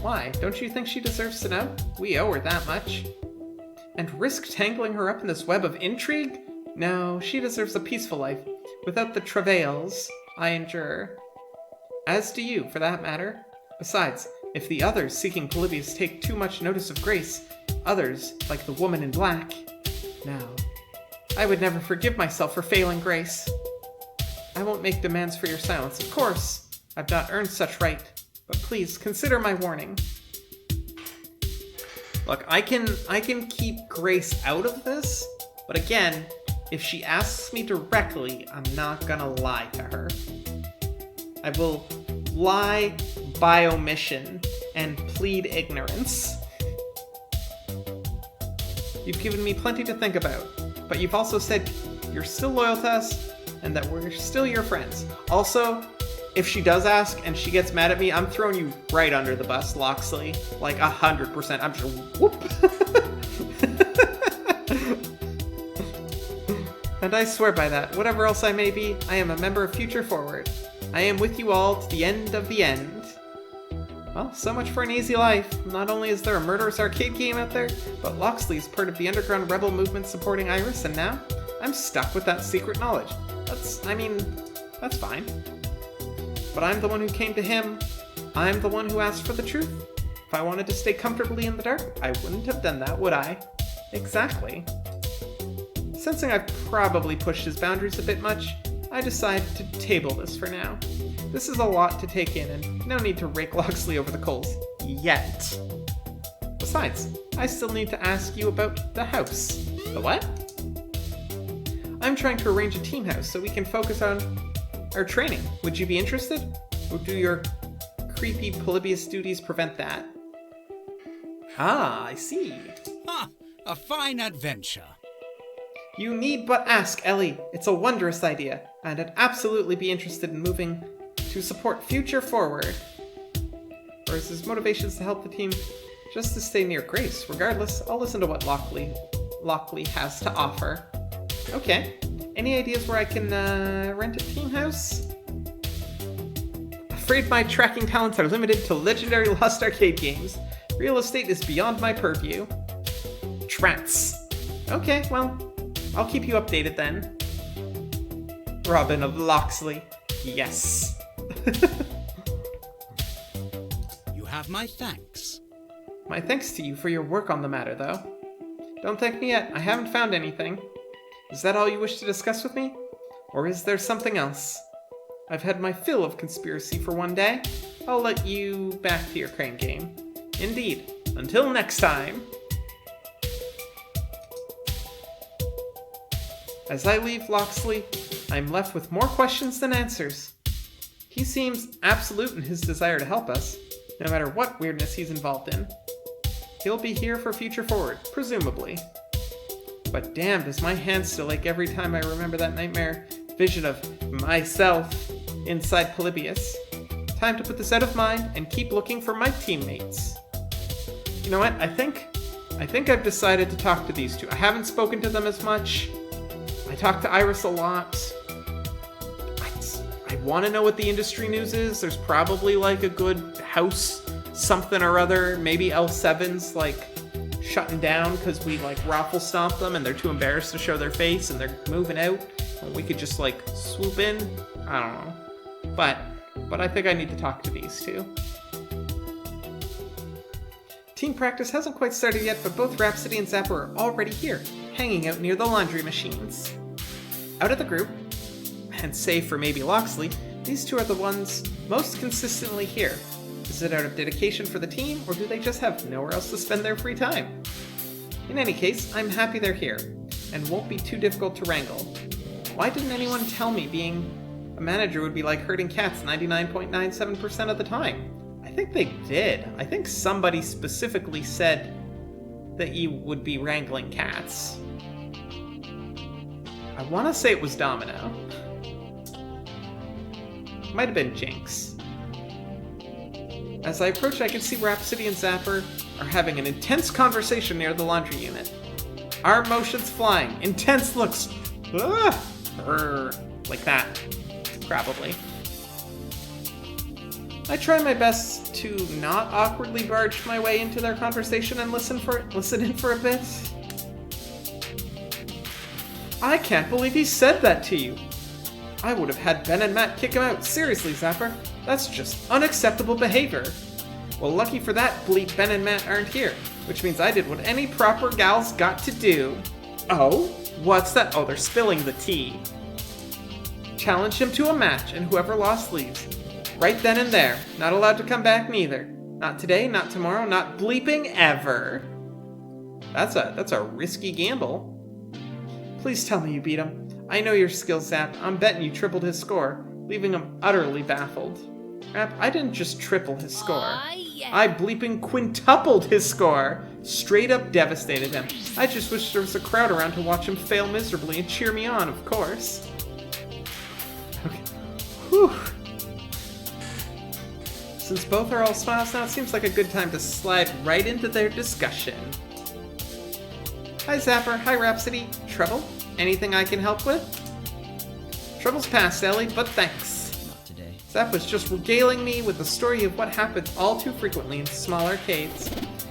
Why? Don't you think she deserves to know? We owe her that much. And risk tangling her up in this web of intrigue? No, she deserves a peaceful life, without the travails I endure. As do you, for that matter. Besides, if the others seeking Polybius take too much notice of Grace, others, like the woman in black... Now, I would never forgive myself for failing Grace. I won't make demands for your silence, of course. I've not earned such right. But please, consider my warning. Look, I can keep Grace out of this, but again, if she asks me directly, I'm not gonna lie to her. I will lie by omission and plead ignorance. You've given me plenty to think about, but you've also said you're still loyal to us and that we're still your friends. Also, if she does ask and she gets mad at me, I'm throwing you right under the bus, Loxley. Like 100%. I'm just whoop. And I swear by that, whatever else I may be, I am a member of Future Forward. I am with you all to the end of the end. Well, so much for an easy life. Not only is there a murderous arcade game out there, but Loxley is part of the underground rebel movement supporting Iris, and now I'm stuck with that secret knowledge. That's fine. But I'm the one who came to him. I'm the one who asked for the truth. If I wanted to stay comfortably in the dark, I wouldn't have done that, would I? Exactly. Sensing I've probably pushed his boundaries a bit much, I decided to table this for now. This is a lot to take in, and no need to rake Loxley over the coals. Yet. Besides, I still need to ask you about the house. The what? I'm trying to arrange a team house so we can focus on our training. Would you be interested? Or do your creepy Polybius duties prevent that? Ah, I see. Ah, a fine adventure. You need but ask, Ellie. It's a wondrous idea, and I'd absolutely be interested in moving to support Future Forward. Or is his motivations to help the team just to stay near Grace? Regardless, I'll listen to what Lockley has to offer. Okay. Any ideas where I can rent a team house? Afraid my tracking talents are limited to legendary Lost Arcade games. Real estate is beyond my purview. Trats. Okay, well, I'll keep you updated then. Robin of Loxley. Yes. You have my thanks. My thanks to you for your work on the matter, though. Don't thank me yet. I haven't found anything. Is that all you wish to discuss with me? Or is there something else? I've had my fill of conspiracy for one day. I'll let you back to your crane game. Indeed. Until next time. As I leave Loxley, I'm left with more questions than answers. He seems absolute in his desire to help us, no matter what weirdness he's involved in. He'll be here for Future Forward, presumably. But damn, does my hand still ache every time I remember that nightmare vision of myself inside Polybius. Time to put this out of mind and keep looking for my teammates. You know what? I think I've decided to talk to these two. I haven't spoken to them as much. I talk to Iris a lot. I want to know what the industry news is. There's probably like a good house something or other. Maybe L7's like shutting down because we like raffle stomp them and they're too embarrassed to show their face and they're moving out. And we could just like swoop in. I don't know. But I think I need to talk to these two. Team practice hasn't quite started yet, but both Rhapsody and Zapper are already here, hanging out near the laundry machines. Out of the group, and save for maybe Loxley, these two are the ones most consistently here. Is it out of dedication for the team, or do they just have nowhere else to spend their free time? In any case, I'm happy they're here, and won't be too difficult to wrangle. Why didn't anyone tell me being a manager would be like herding cats 99.97% of the time? I think they did. I think somebody specifically said that you would be wrangling cats. I want to say it was Domino. Might have been Jinx. As I approach, I can see Rhapsody and Zapper are having an intense conversation near the laundry unit. Arm motions flying, intense looks. Like that, probably. I try my best to not awkwardly barge my way into their conversation and listen in for a bit. I can't believe he said that to you. I would have had Ben and Matt kick him out. Seriously, Zapper. That's just unacceptable behavior. Well, lucky for that, bleep Ben and Matt aren't here, which means I did what any proper gal's got to do. Oh? What's that? Oh, they're spilling the tea. Challenged him to a match, and whoever lost leaves. Right then and there. Not allowed to come back neither. Not today, not tomorrow, not bleeping ever. That's a risky gamble. Please tell me you beat him. I know your skill, Zap. I'm betting you tripled his score, leaving him utterly baffled. Rap, I didn't just triple his score. Yeah. I bleeping quintupled his score. Straight up devastated him. I just wish there was a crowd around to watch him fail miserably and cheer me on, of course. Okay. Whew. Since both are all smiles now, it seems like a good time to slide right into their discussion. Hi Zapper, hi Rhapsody. Trouble? Anything I can help with? Trouble's past, Ellie, but thanks. Not today. Zap was just regaling me with the story of what happens all too frequently in small arcades.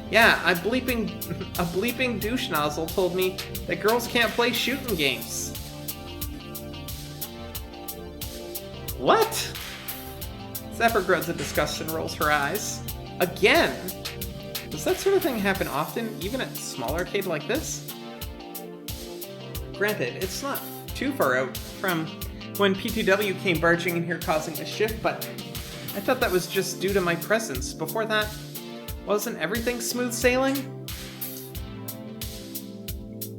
Yeah, a bleeping douche nozzle told me that girls can't play shooting games. What? Zapper grunts in disgust and rolls her eyes. Again? Does that sort of thing happen often, even at a small arcade like this? Granted, it's not too far out from when P2W came barging in here causing mischief, but I thought that was just due to my presence. Before that, wasn't everything smooth sailing?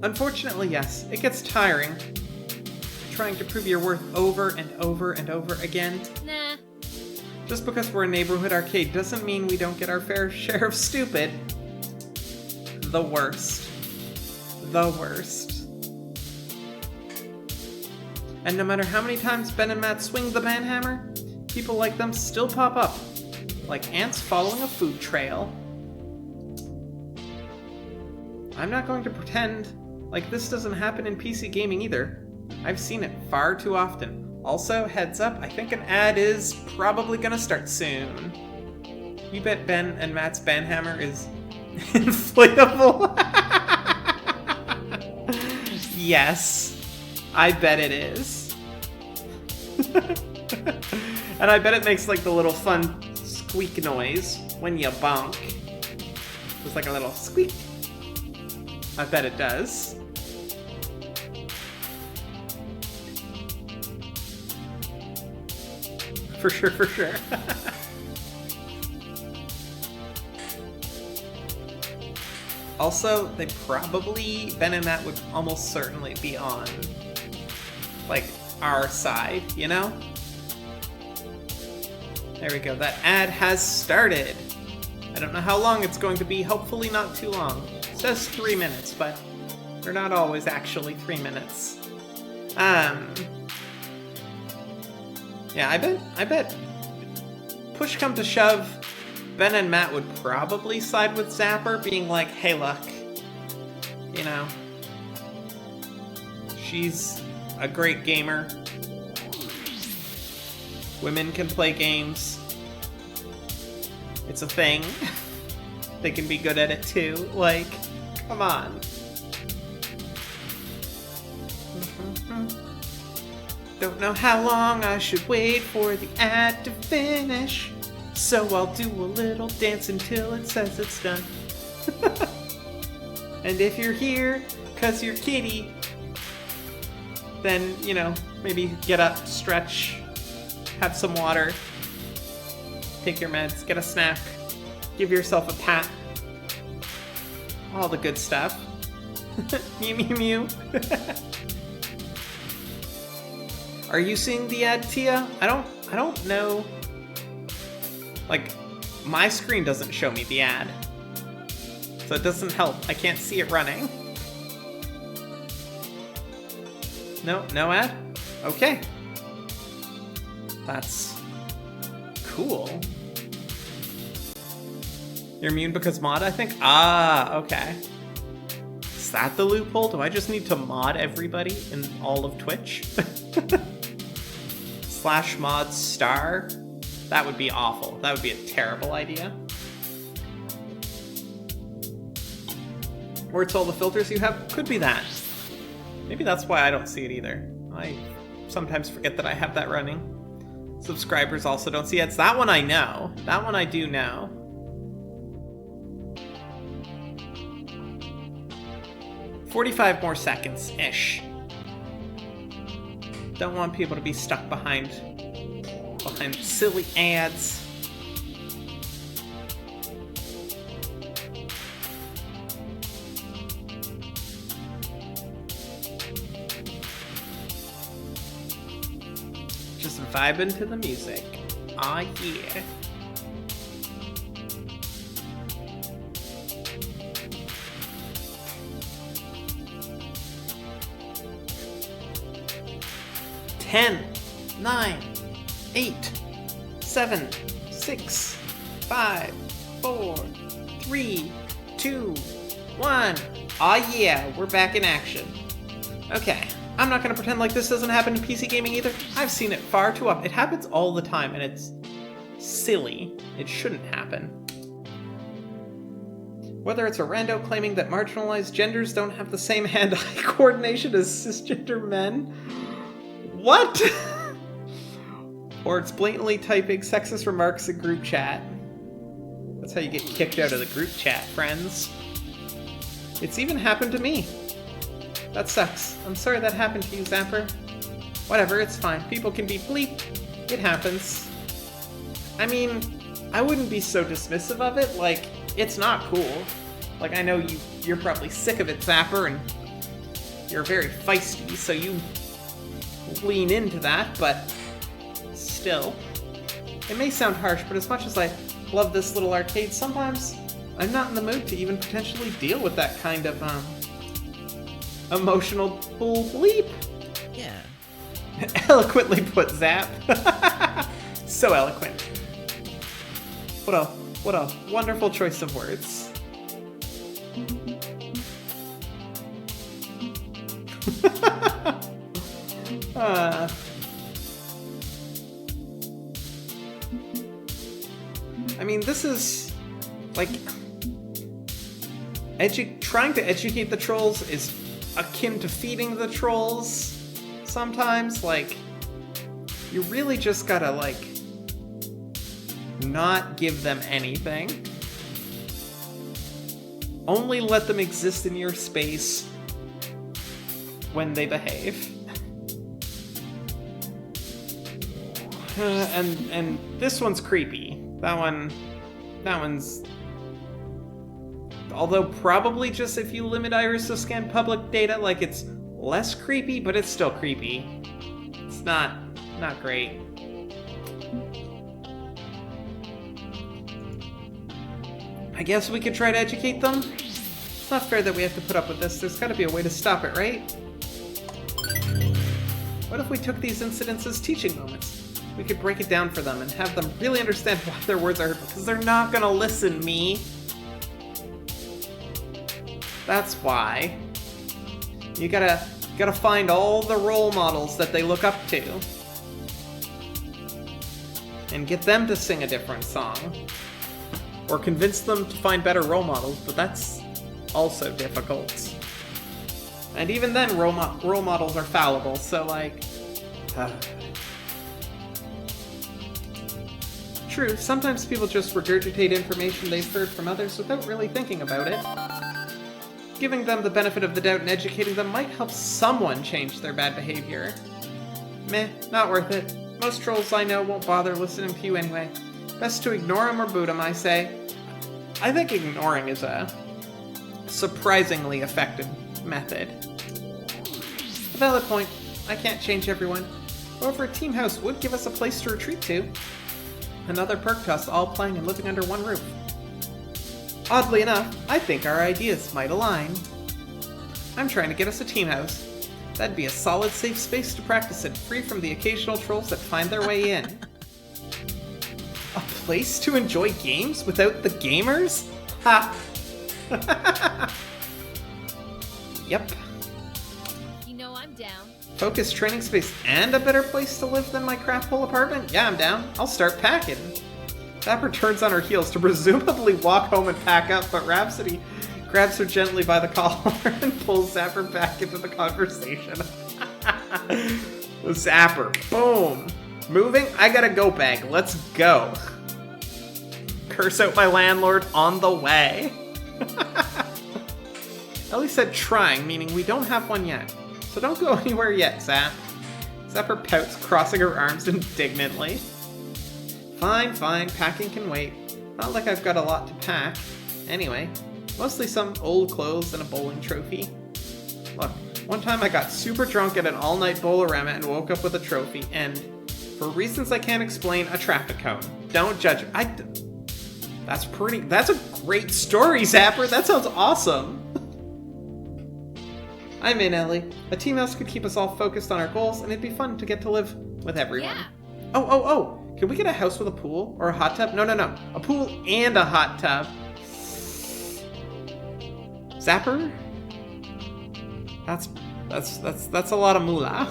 Unfortunately, yes. It gets tiring. Trying to prove your worth over and over and over again. Nah. Just because we're a neighborhood arcade doesn't mean we don't get our fair share of stupid. The worst. The worst. And no matter how many times Ben and Matt swing the banhammer, people like them still pop up, like ants following a food trail. I'm not going to pretend like this doesn't happen in PC gaming either. I've seen it far too often. Also, heads up, I think an ad is probably gonna start soon. You bet Ben and Matt's banhammer is inflatable? Yes, I bet it is. And I bet it makes like the little fun squeak noise when you bonk. Just like a little squeak. I bet it does. For sure, for sure. Also, they probably, Ben and Matt would almost certainly be on, like, our side, you know? There we go, that ad has started. I don't know how long it's going to be, hopefully not too long. It says 3 minutes, but they're not always actually 3 minutes. Yeah, I bet push come to shove, Ben and Matt would probably side with Zapper, being like, hey look, you know, she's a great gamer. Women can play games. It's a thing. They can be good at it too. Like, come on. Don't know how long I should wait for the ad to finish, so I'll do a little dance until it says it's done. And if you're here 'cause you're kitty, then, you know, maybe get up, stretch, have some water, take your meds, get a snack, give yourself a pat. All the good stuff. Mew mew mew. Are you seeing the ad, Tia? I don't know. Like, my screen doesn't show me the ad. So it doesn't help. I can't see it running. No ad? Okay. That's cool. You're immune because mod, I think? Ah, okay. Is that the loophole? Do I just need to mod everybody in all of Twitch? /mod star? That would be awful. That would be a terrible idea. Or it's all the filters you have? Could be that. Maybe that's why I don't see it either. I sometimes forget that I have that running. Subscribers also don't see ads. That one I know. That one I do know. $45 more seconds-ish. Don't want people to be stuck behind silly ads. Just vibing to the music. Aw, yeah. Ten, 9, 8, 7, 6, 5, 4, 3, 2, 1. Aw, yeah, we're back in action. Okay. I'm not gonna pretend like this doesn't happen in PC gaming either. I've seen it far too often. It happens all the time, and it's silly. It shouldn't happen. Whether it's a rando claiming that marginalized genders don't have the same hand-eye coordination as cisgender men. What? Or it's blatantly typing sexist remarks in group chat. That's how you get kicked out of the group chat, friends. It's even happened to me. That sucks. I'm sorry that happened to you, Zapper. Whatever, it's fine. People can be bleep. It happens. I mean, I wouldn't be so dismissive of it. Like, it's not cool. Like, I know you're probably sick of it, Zapper, and you're very feisty, so you lean into that, but still. It may sound harsh, but as much as I love this little arcade, sometimes I'm not in the mood to even potentially deal with that kind of, emotional bull bleep. Yeah. Eloquently put, Zap. So eloquent. What a wonderful choice of words. I mean, this is like trying to educate the trolls is akin to feeding the trolls sometimes. Like, you really just gotta, like, not give them anything. Only let them exist in your space when they behave. And this one's creepy. That one's... Although probably just if you limit iris to scan public data, like, it's less creepy, but it's still creepy. It's not great. I guess we could try to educate them. It's not fair that we have to put up with this. There's gotta be a way to stop it, right? What if we took these incidents as teaching moments? We could break it down for them and have them really understand why their words are hurtful, because they're not gonna listen, me. That's why. You gotta find all the role models that they look up to. And get them to sing a different song. Or convince them to find better role models, but that's also difficult. And even then, role models are fallible, so, like... True, sometimes people just regurgitate information they've heard from others without really thinking about it. Giving them the benefit of the doubt and educating them might help someone change their bad behavior. Meh, not worth it. Most trolls I know won't bother listening to you anyway. Best to ignore them or boot them, I say. I think ignoring is a surprisingly effective method. A valid point. I can't change everyone. However, a team house would give us a place to retreat to. Another perk to us all playing and living under one roof. Oddly enough, I think our ideas might align. I'm trying to get us a team house. That'd be a solid, safe space to practice in, free from the occasional trolls that find their way in. A place to enjoy games without the gamers? Ha! Yep. You know I'm down. Focused training space and a better place to live than my crap hole apartment? Yeah, I'm down. I'll start packing. Zapper turns on her heels to presumably walk home and pack up, but Rhapsody grabs her gently by the collar and pulls Zapper back into the conversation. The zapper. Boom. Moving? I got a go bag. Let's go. Curse out my landlord on the way. Ellie said trying, meaning we don't have one yet. So don't go anywhere yet, Zap. Zapper pouts, crossing her arms indignantly. Fine, packing can wait. Not like I've got a lot to pack. Anyway, mostly some old clothes and a bowling trophy. Look, one time I got super drunk at an all-night bowl-orama and woke up with a trophy, and for reasons I can't explain, a traffic cone. Don't judge me. That's a great story, Zapper. That sounds awesome. I'm in, Ellie. A team house could keep us all focused on our goals, and it'd be fun to get to live with everyone. Yeah. Oh. Can we get a house with a pool? Or a hot tub? No. A pool and a hot tub. Zapper? That's a lot of moolah.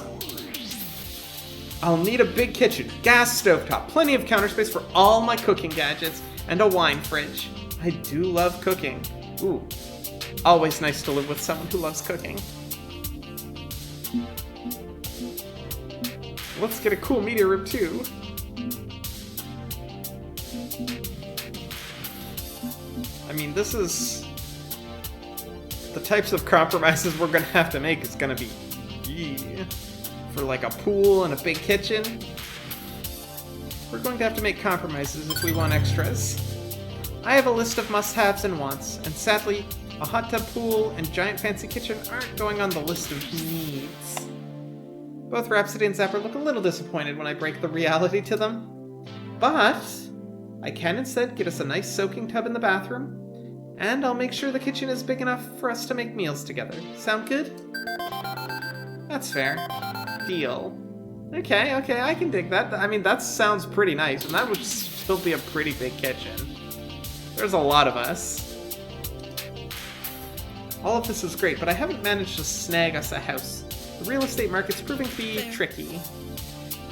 I'll need a big kitchen, gas stovetop, plenty of counter space for all my cooking gadgets, and a wine fridge. I do love cooking. Ooh. Always nice to live with someone who loves cooking. Let's get a cool media room too. I mean, this is... the types of compromises we're gonna have to make is gonna be... For like a pool and a big kitchen. We're going to have to make compromises if we want extras. I have a list of must-haves and wants, and sadly, a hot tub, pool, and giant fancy kitchen aren't going on the list of needs. Both Rhapsody and Zapper look a little disappointed when I break the reality to them. But I can instead get us a nice soaking tub in the bathroom, and I'll make sure the kitchen is big enough for us to make meals together. Sound good? That's fair. Deal. Okay, I can dig that. I mean, that sounds pretty nice, and that would still be a pretty big kitchen. There's a lot of us. All of this is great, but I haven't managed to snag us a house. The real estate market's proving to be tricky.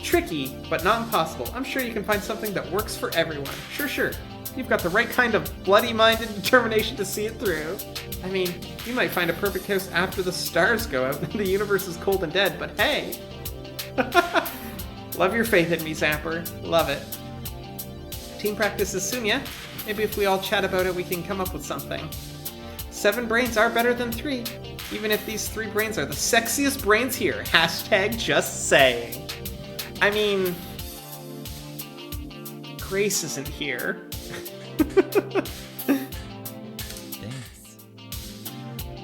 Tricky, but not impossible. I'm sure you can find something that works for everyone. Sure. You've got the right kind of bloody-minded determination to see it through. I mean, you might find a perfect house after the stars go out and the universe is cold and dead, but hey! Love your faith in me, Zapper. Love it. Team practice is soon, yeah? Maybe if we all chat about it, we can come up with something. 7 brains are better than 3, even if these 3 brains are the sexiest brains here. Hashtag just saying. I mean... Grace isn't here.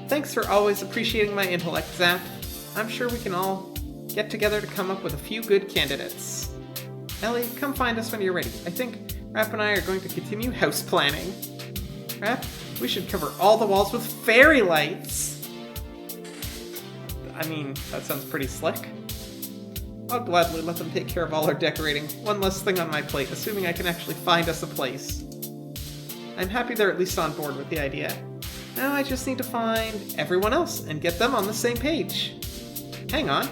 Thanks for always appreciating my intellect, Zap. I'm sure we can all get together to come up with a few good candidates. Ellie, come find us when you're ready. I think Rap and I are going to continue house planning. Rap, we should cover all the walls with fairy lights. I mean, that sounds pretty slick. I'll gladly let them take care of all our decorating. One less thing on my plate, assuming I can actually find us a place. I'm happy they're at least on board with the idea. Now I just need to find everyone else and get them on the same page. Hang on.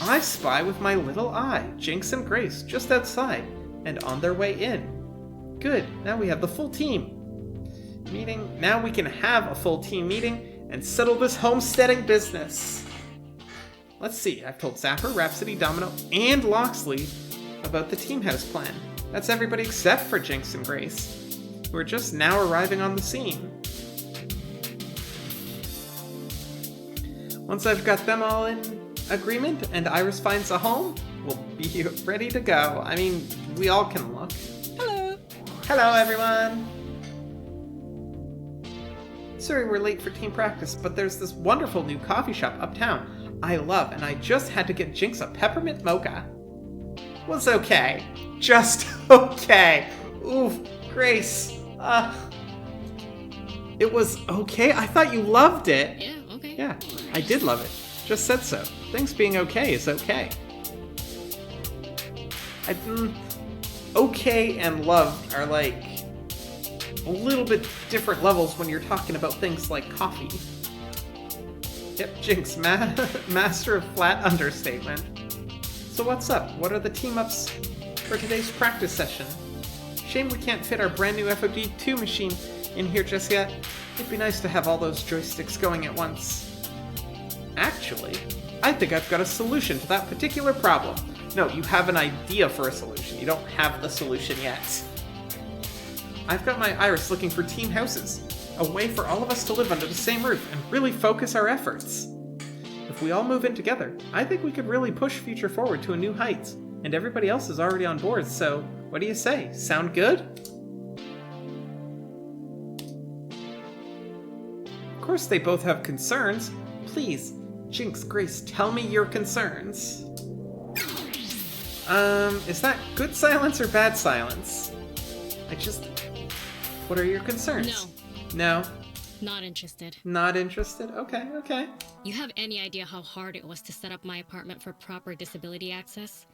I spy with my little eye Jinx and Grace just outside and on their way in. Good, now we have the full team. Now we can have a full team meeting and settle this homesteading business. Let's see, I've told Zapper, Rhapsody, Domino, and Loxley about the team house plan. That's everybody except for Jinx and Grace, who are just now arriving on the scene. Once I've got them all in agreement and Iris finds a home, we'll be ready to go. I mean, we all can look. Hello. Hello, everyone. Sorry we're late for team practice, but there's this wonderful new coffee shop uptown I love, and I just had to get Jinx a peppermint mocha. Was okay. Just okay. Oof, Grace. It was okay? I thought you loved it. Yeah, okay. Yeah, I did love it. Just said so. Things being okay is okay. Okay and love are like a little bit different levels when you're talking about things like coffee. Yep, Jinx, master of flat understatement. So what's up? What are the team-ups for today's practice session? Shame we can't fit our brand new FOD2 machine in here just yet. It'd be nice to have all those joysticks going at once. Actually, I think I've got a solution to that particular problem. No, you have an idea for a solution. You don't have the solution yet. I've got my Iris looking for team houses. A way for all of us to live under the same roof and really focus our efforts. If we all move in together, I think we could really push Future forward to a new heights. And everybody else is already on board, so what do you say? Sound good? Of course they both have concerns. Please, Jinx, Grace, tell me your concerns. Is that good silence or bad silence? What are your concerns? No? Not interested. Not interested? Okay. You have any idea how hard it was to set up my apartment for proper disability access?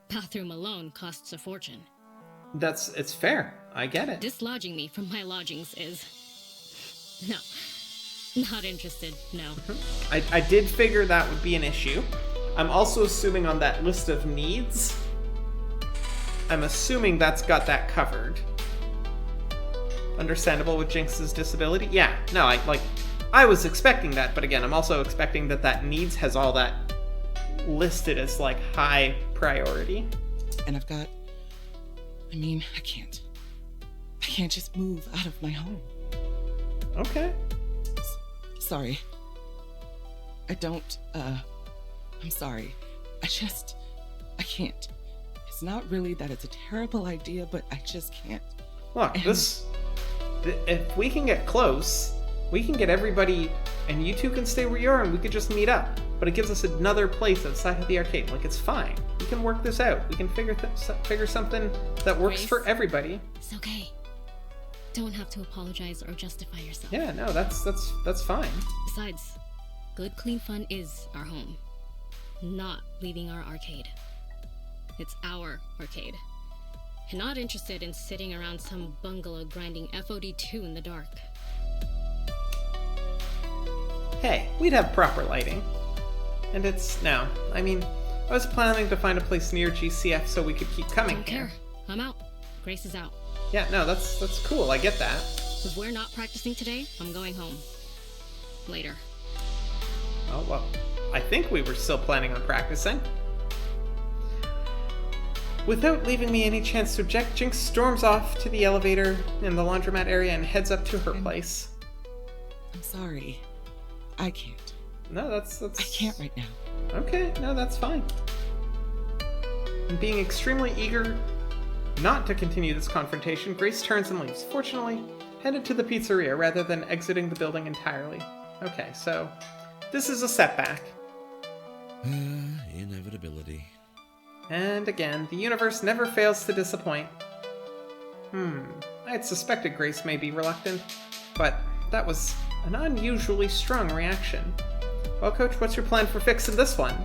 Bathroom alone costs a fortune. It's fair. I get it. Dislodging me from my lodgings is... No. Not interested, no. I did figure that would be an issue. I'm also assuming on that list of needs, I'm assuming that's got that covered. Understandable with Jinx's disability? Yeah, no, I was expecting that, but again, I'm also expecting that needs has all that listed as, like, high priority. And I can't just move out of my home. Okay. Sorry. I'm sorry. I can't. It's not really that it's a terrible idea, but I just can't. Look, if we can get close, we can get everybody, and you two can stay where you are, and we could just meet up. But it gives us another place outside of the arcade. Like, it's fine. We can work this out. We can figure something that works Grace, for everybody. It's okay. Don't have to apologize or justify yourself. Yeah, no, that's fine. Besides, Good Clean Fun is our home. Not leaving our arcade. It's our arcade. And not interested in sitting around some bungalow grinding FOD2 in the dark. Hey, we'd have proper lighting. And I was planning to find a place near GCF so we could keep coming Don't here. care. I'm out. Grace is out. Yeah, no, that's cool. I get that. If we're not practicing today, I'm going home. Later. Oh, well, I think we were still planning on practicing. Without leaving me any chance to object, Jinx storms off to the elevator in the laundromat area and heads up to her place. I'm sorry. I can't. No, that's... I can't right now. Okay, no, that's fine. And being extremely eager not to continue this confrontation, Grace turns and leaves, fortunately headed to the pizzeria rather than exiting the building entirely. Okay, so this is a setback. Inevitability. And again, the universe never fails to disappoint. I had suspected Grace may be reluctant, but that was an unusually strong reaction. Well, Coach, what's your plan for fixing this one?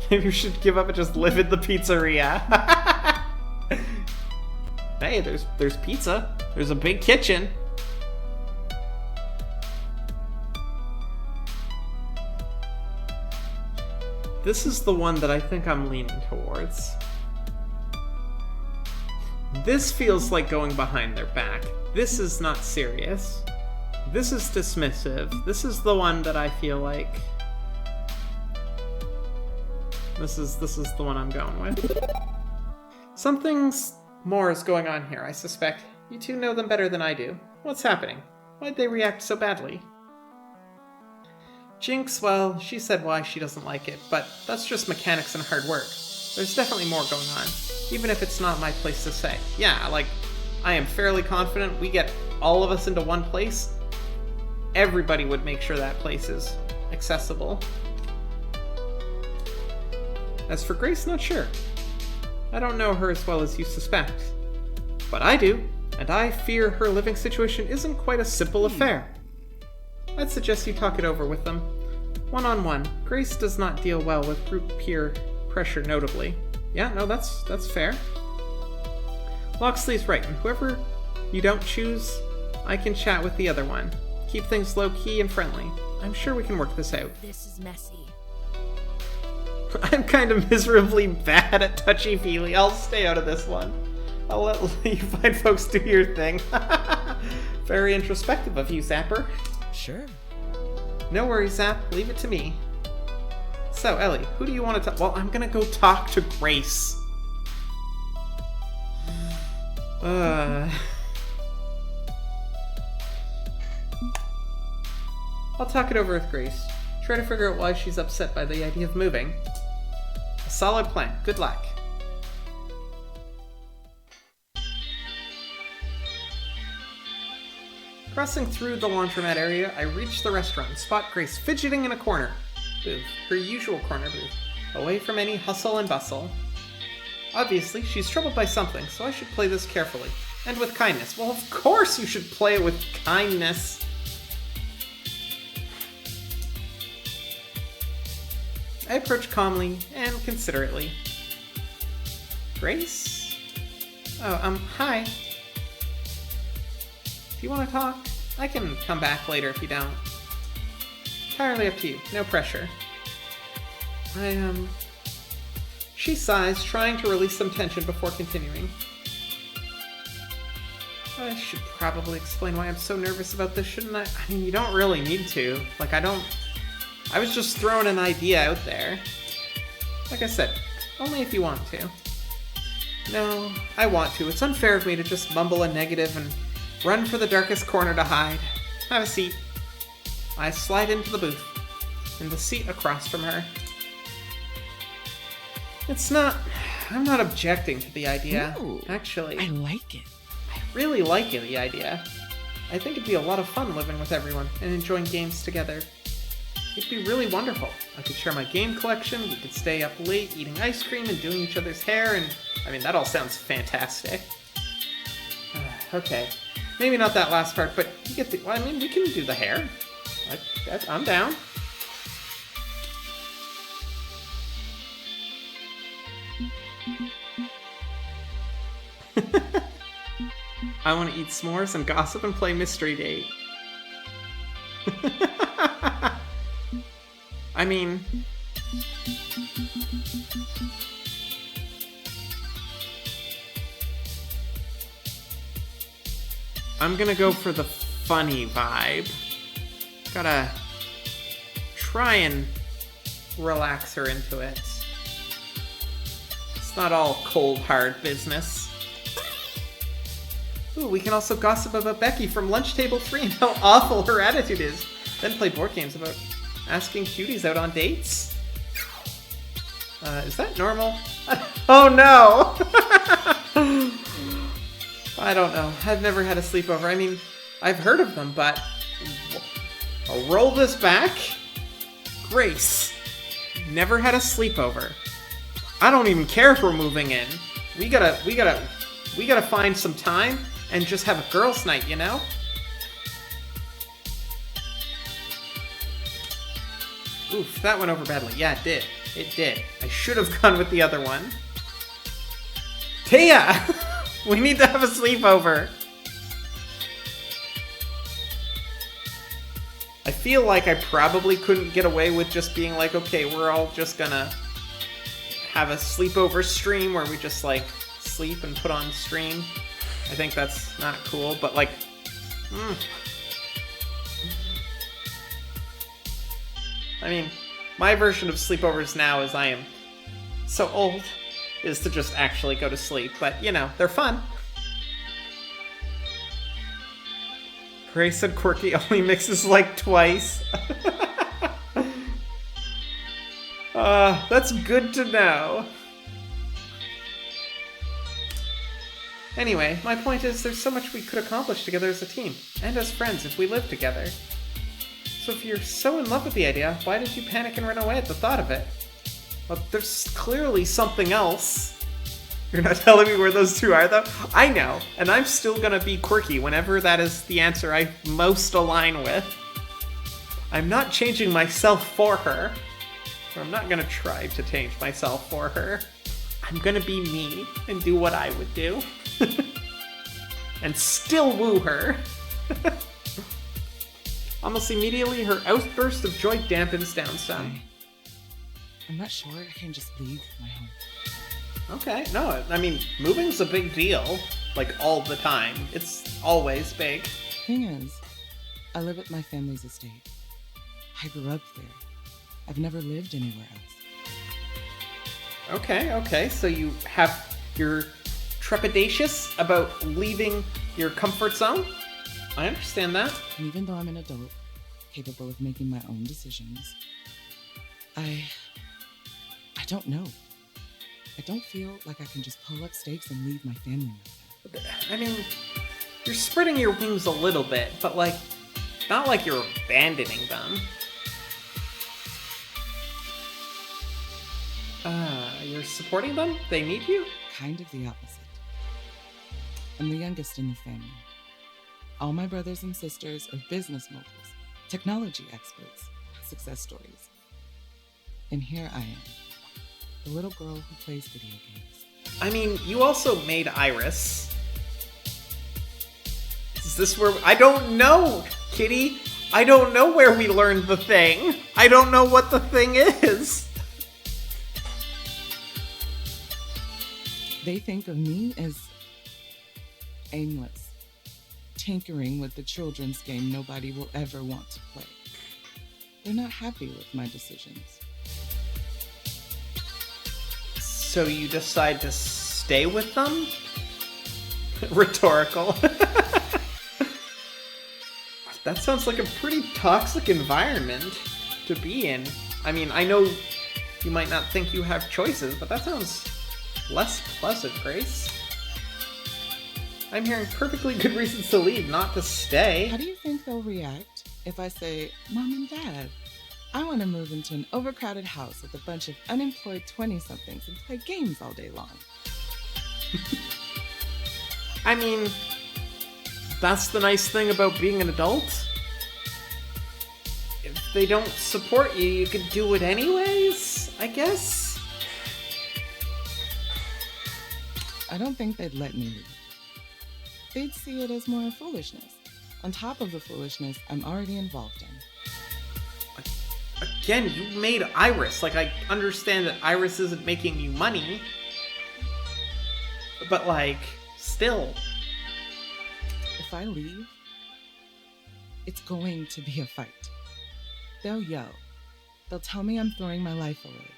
Maybe you should give up and just live in the pizzeria. Hey, there's pizza. There's a big kitchen. This is the one that I think I'm leaning towards. This feels like going behind their back. This is not serious. This is dismissive. This is the one that I feel like... This is the one I'm going with. Something more is going on here, I suspect. You two know them better than I do. What's happening? Why'd they react so badly? Jinx, well, she said why she doesn't like it, but that's just mechanics and hard work. There's definitely more going on, even if it's not my place to say. Yeah, I am fairly confident we get all of us into one place, everybody would make sure that place is accessible. As for Grace, not sure. I don't know her as well as you suspect. But I do, and I fear her living situation isn't quite a simple affair. I'd suggest you talk it over with them. One-on-one. Grace does not deal well with group peer pressure, notably. Yeah, no, that's fair. Loxley's right, and whoever you don't choose, I can chat with the other one. Keep things low-key and friendly. I'm sure we can work this out. This is messy. I'm kind of miserably bad at touchy-feely. I'll stay out of this one. I'll let you fine folks do your thing. Very introspective of you, Zapper. Sure. No worries, Zap. Leave it to me. So, Ellie, who do you want to talk? Well, I'm gonna go talk to Grace. I'll talk it over with Grace. Try to figure out why she's upset by the idea of moving. A solid plan. Good luck. Crossing through the laundromat area, I reach the restaurant and spot Grace fidgeting in a corner booth, her usual corner booth, away from any hustle and bustle. Obviously, she's troubled by something, so I should play this carefully. And with kindness. Well, of course you should play it with kindness. I approach calmly and considerately. Grace? Oh, hi. Do you want to talk? I can come back later if you don't. Entirely up to you. No pressure. She sighs, trying to release some tension before continuing. I should probably explain why I'm so nervous about this, shouldn't I? I mean, you don't really need to. Like, I was just throwing an idea out there. Like I said, only if you want to. No, I want to. It's unfair of me to just mumble a negative and run for the darkest corner to hide. Have a seat. I slide into the booth, in the seat across from her. I'm not objecting to the idea, Ooh, actually. I like it. I really like the idea. I think it'd be a lot of fun living with everyone and enjoying games together. It'd be really wonderful. I could share my game collection, we could stay up late eating ice cream and doing each other's hair, and I mean, that all sounds fantastic. Okay, maybe not that last part, but you get the, well, I mean, we can do the hair. I'm down. I want to eat s'mores and gossip and play Mystery Date. I mean... I'm gonna go for the funny vibe. Gotta try and relax her into it. It's not all cold, hard business. Ooh, we can also gossip about Becky from Lunch Table 3 and how awful her attitude is. Then play board games about asking cuties out on dates. Is that normal? Oh no! I don't know. I've never had a sleepover. I mean, I've heard of them, but... I'll roll this back. Grace. Never had a sleepover. I don't even care if we're moving in. We gotta find some time and just have a girls' night, you know? Oof, that went over badly. Yeah, it did. It did. I should have gone with the other one. Taya! We need to have a sleepover. I feel like I probably couldn't get away with just being like, okay, we're all just gonna have a sleepover stream where we just like sleep and put on stream. I think that's not cool, but like, I mean, my version of sleepovers now as I am so old is to just actually go to sleep, but you know, they're fun. Grace and Quirky only mixes like twice. That's good to know. Anyway, my point is there's so much we could accomplish together as a team, and as friends if we lived together. So if you're so in love with the idea, why did you panic and run away at the thought of it? Well, there's clearly something else. You're not telling me where those two are, though? I know, and I'm still gonna be quirky whenever that is the answer I most align with. I'm not changing myself for her. Or I'm not gonna try to change myself for her. I'm gonna be me and do what I would do. And still woo her. Almost immediately, her outburst of joy dampens down some. I'm not sure I can just leave my home. Okay, no, I mean, moving's a big deal. Like, all the time. It's always big. thing is, I live at my family's estate. I grew up there. I've never lived anywhere else. Okay, so you're trepidatious about leaving your comfort zone? I understand that. And even though I'm an adult, capable of making my own decisions, I don't know. I don't feel like I can just pull up stakes and leave my family like that. I mean, you're spreading your wings a little bit, but like, not like you're abandoning them. You're supporting them? They need you? Kind of the opposite. I'm the youngest in the family. All my brothers and sisters are business moguls, technology experts, success stories. And here I am, the little girl who plays video games. I mean, you also made Iris. Is this where... I don't know, Kitty. I don't know where we learned the thing. I don't know what the thing is. They think of me as aimless, tinkering with the children's game nobody will ever want to play. They're not happy with my decisions. So you decide to stay with them? Rhetorical. That sounds like a pretty toxic environment to be in. I mean, I know you might not think you have choices, but that sounds less pleasant, Grace. I'm hearing perfectly good reasons to leave, not to stay. How do you think they'll react if I say, Mom and Dad, I want to move into an overcrowded house with a bunch of unemployed 20-somethings and play games all day long? I mean, that's the nice thing about being an adult. If they don't support you, you could do it anyways, I guess? I don't think they'd let me leave. They'd see it as more foolishness, on top of the foolishness I'm already involved in. Again, you made Iris. Like, I understand that Iris isn't making you money. But, like, still. If I leave, it's going to be a fight. They'll yell. They'll tell me I'm throwing my life away.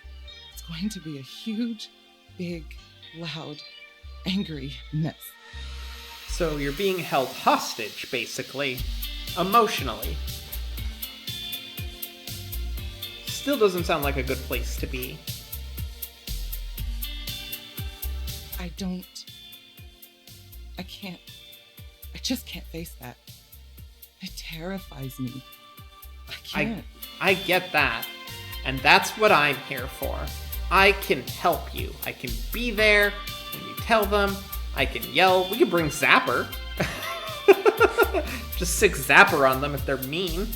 It's going to be a huge, big, loud, angry mess. So you're being held hostage, basically. Emotionally. Still doesn't sound like a good place to be. I just can't face that. It terrifies me. I can't. I get that. And that's what I'm here for. I can help you. I can be there when you tell them. I can yell. We can bring Zapper. Just stick Zapper on them if they're mean.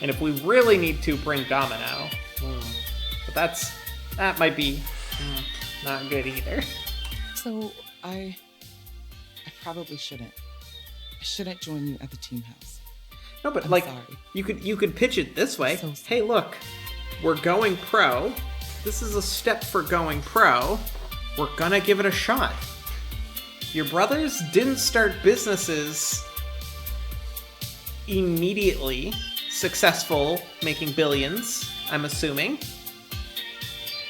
And if we really need to, bring Domino. But that might be not good either. So I probably shouldn't. I shouldn't join you at the team house. No, but I'm like sorry. you could pitch it this way. So sorry. Hey, look, we're going pro. This is a step for going pro. We're gonna give it a shot. Your brothers didn't start businesses immediately successful, making billions, I'm assuming.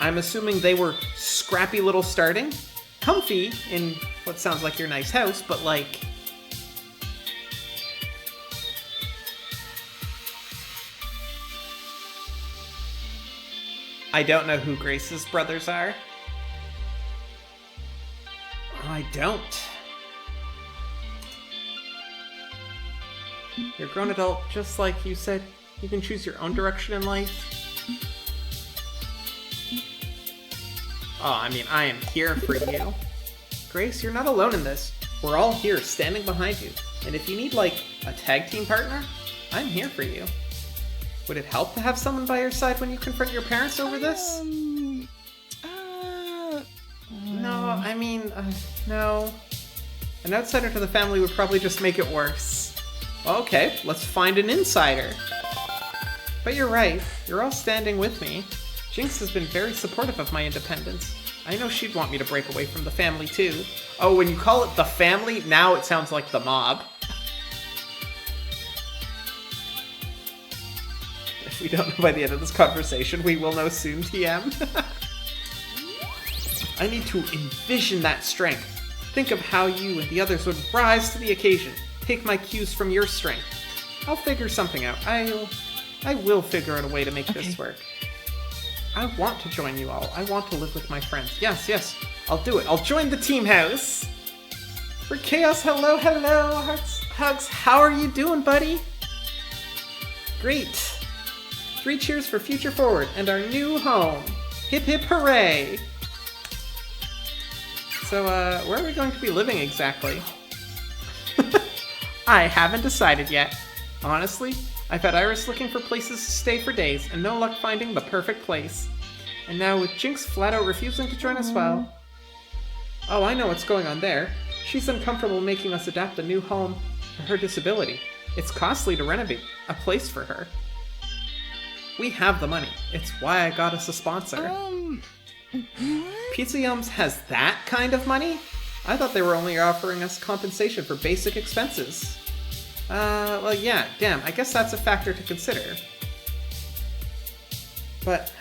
I'm assuming they were scrappy little starting. Comfy in what sounds like your nice house, but like... I don't know who Grace's brothers are. I don't. You're a grown adult, just like you said. You can choose your own direction in life. Oh, I mean, I am here for you. Grace, you're not alone in this. We're all here, standing behind you. And if you need, like, a tag team partner, I'm here for you. Would it help to have someone by your side when you confront your parents over this? No, I mean, no. An outsider to the family would probably just make it worse. Okay, let's find an insider. But you're right, you're all standing with me. Jinx has been very supportive of my independence. I know she'd want me to break away from the family too. Oh, when you call it the family, now it sounds like the mob. If we don't know by the end of this conversation, we will know soon, TM. I need to envision that strength. Think of how you and the others would rise to the occasion. Take my cues from your strength. I'll figure something out. I will figure out a way to make this work. I want to join you all. I want to live with my friends. Yes, I'll do it. I'll join the team house. For Chaos, hello, hearts, hugs. How are you doing, buddy? Great. 3 cheers for Future Forward and our new home. Hip hip hooray. So, where are we going to be living exactly? I haven't decided yet. Honestly, I've had Iris looking for places to stay for days and no luck finding the perfect place. And now with Jinx flat out refusing to join us, well... Oh, I know what's going on there. She's uncomfortable making us adapt a new home for her disability. It's costly to renovate a place for her. We have the money. It's why I got us a sponsor. Pizza Yums has that kind of money? I thought they were only offering us compensation for basic expenses. Well, yeah, damn, I guess that's a factor to consider. But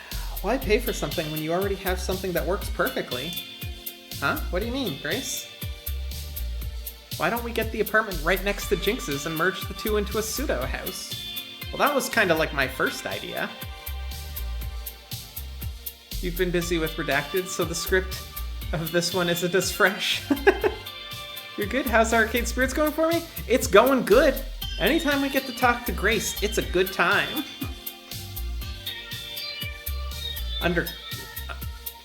why pay for something when you already have something that works perfectly? Huh? What do you mean, Grace? Why don't we get the apartment right next to Jinx's and merge the two into a pseudo house? Well, that was kind of like my first idea. You've been busy with Redacted, so the script of this one isn't as fresh. You're good? How's Arcade Spirits going for me? It's going good. Anytime we get to talk to Grace, it's a good time.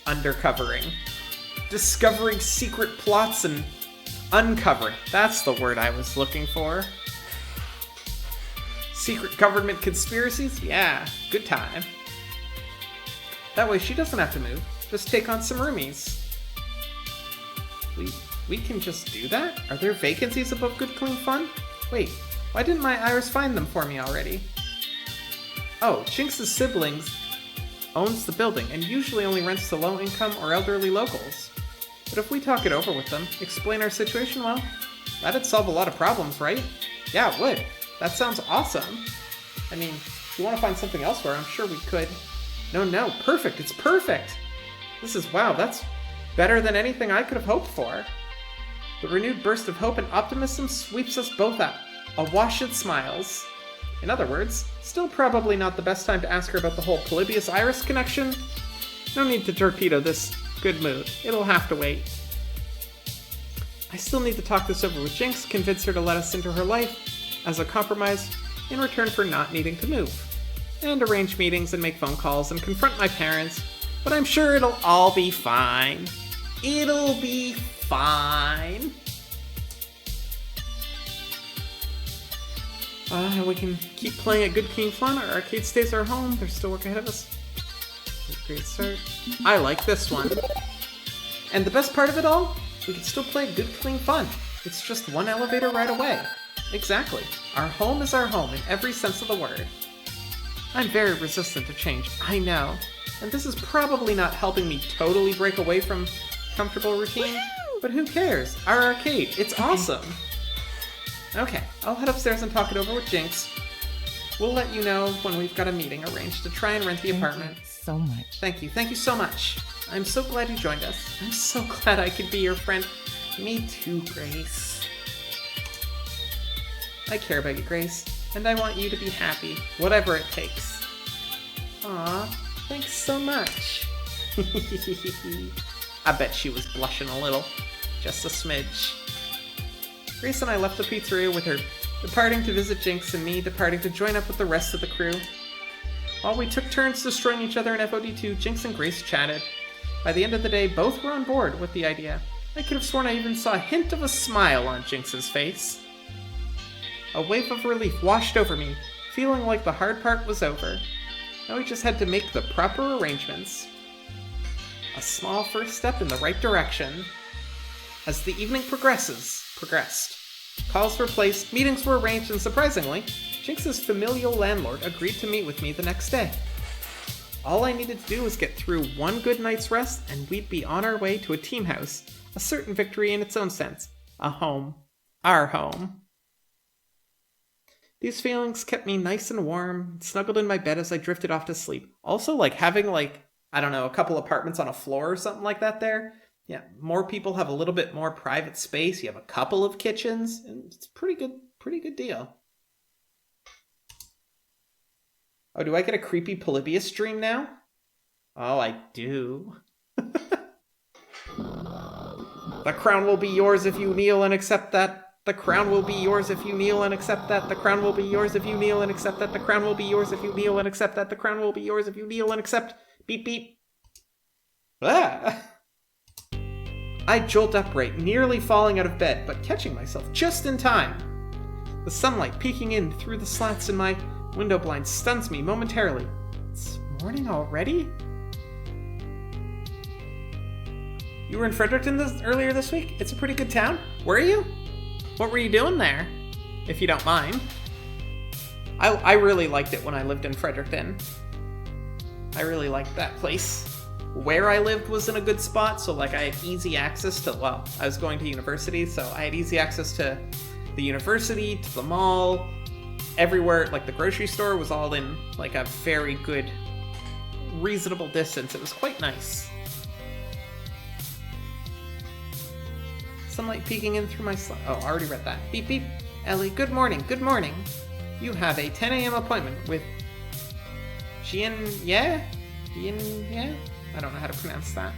Undercovering. Discovering secret plots and uncovering. That's the word I was looking for. Secret government conspiracies? Yeah, good time. That way she doesn't have to move. Just take on some roomies. We can just do that? Are there vacancies above Good Clean Fun? Wait, why didn't my Iris find them for me already? Oh, Jinx's siblings owns the building and usually only rents to low-income or elderly locals. But if we talk it over with them, explain our situation, well, that'd solve a lot of problems, right? Yeah, it would. That sounds awesome. I mean, if you want to find something elsewhere, I'm sure we could. No, perfect, it's perfect! This is, wow, that's better than anything I could have hoped for. The renewed burst of hope and optimism sweeps us both up, awash in smiles. In other words, still probably not the best time to ask her about the whole Polybius Iris connection. No need to torpedo this good mood. It'll have to wait. I still need to talk this over with Jinx, convince her to let us into her life as a compromise in return for not needing to move. And arrange meetings and make phone calls and confront my parents, but I'm sure it'll all be fine. It'll be fine. And we can keep playing at Good Clean Fun. Our arcade stays our home. There's still work ahead of us. Great start. I like this one. And the best part of it all, we can still play Good Clean Fun. It's just one elevator ride away. Exactly. Our home is our home in every sense of the word. I'm very resistant to change, I know. And this is probably not helping me totally break away from comfortable routine, but who cares? Our arcade, it's awesome. Okay, I'll head upstairs and talk it over with Jinx. We'll let you know when we've got a meeting arranged to try and rent the apartment. So much. Thank you so much. I'm so glad you joined us. I'm so glad I could be your friend. Me too, Grace. I care about you, Grace, and I want you to be happy, whatever it takes. Aw, thanks so much. I bet she was blushing a little. Just a smidge. Grace and I left the pizzeria with her departing to visit Jinx and me departing to join up with the rest of the crew. While we took turns destroying each other in FOD2, Jinx and Grace chatted. By the end of the day, both were on board with the idea. I could have sworn I even saw a hint of a smile on Jinx's face. A wave of relief washed over me, feeling like the hard part was over. Now we just had to make the proper arrangements. A small first step in the right direction. As the evening progressed. Calls were placed, meetings were arranged, and surprisingly, Jinx's familial landlord agreed to meet with me the next day. All I needed to do was get through one good night's rest, and we'd be on our way to a team house. A certain victory in its own sense. A home. Our home. These feelings kept me nice and warm, snuggled in my bed as I drifted off to sleep. Also, like, having, like, I don't know, a couple apartments on a floor or something like that there. Yeah, more people have a little bit more private space. You have a couple of kitchens, and it's a pretty good deal. Oh, do I get a creepy Polybius dream now? Oh, I do. The crown will be yours if you kneel and accept that. The crown will be yours if you kneel and accept that. The crown will be yours if you kneel and accept that. The crown will be yours if you kneel and accept that. The crown will be yours if you kneel and accept. Beep, beep. Ah! I jolt upright, nearly falling out of bed, but catching myself just in time. The sunlight peeking in through the slats in my window blind stuns me momentarily. It's morning already? You were in Fredericton earlier this week? It's a pretty good town. Were you? What were you doing there? If you don't mind. I really liked it when I lived in Fredericton. I really liked that place. Where I lived was in a good spot, so like I had easy access to, well, I was going to university, so I had easy access to the university, to the mall, everywhere. Like the grocery store was all in like a very good, reasonable distance. It was quite nice. Sunlight peeking in through my oh, I already read that. Beep beep. Ellie, good morning, good morning. You have a 10 a.m. appointment with Jian Ye? I don't know how to pronounce that.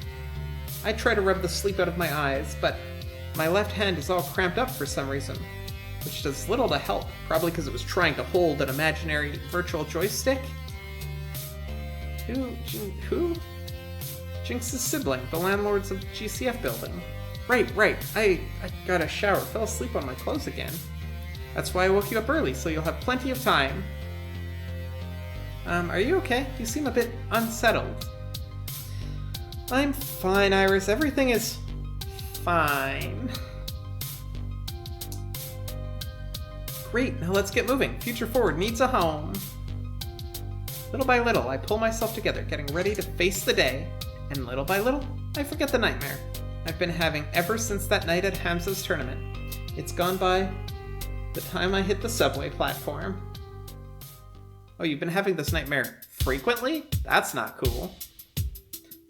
I try to rub the sleep out of my eyes, but my left hand is all cramped up for some reason, which does little to help, probably because it was trying to hold an imaginary virtual joystick. Who? Jinx's sibling, the landlords of GCF building. Right. I got a shower, fell asleep on my clothes again. That's why I woke you up early, so you'll have plenty of time. Are you okay? You seem a bit unsettled. I'm fine, Iris. Everything is fine. Great, now let's get moving. Future Forward needs a home. Little by little, I pull myself together, getting ready to face the day. And little by little, I forget the nightmare I've been having ever since that night at Hamza's tournament. It's gone by the time I hit the subway platform. Oh, you've been having this nightmare frequently? That's not cool.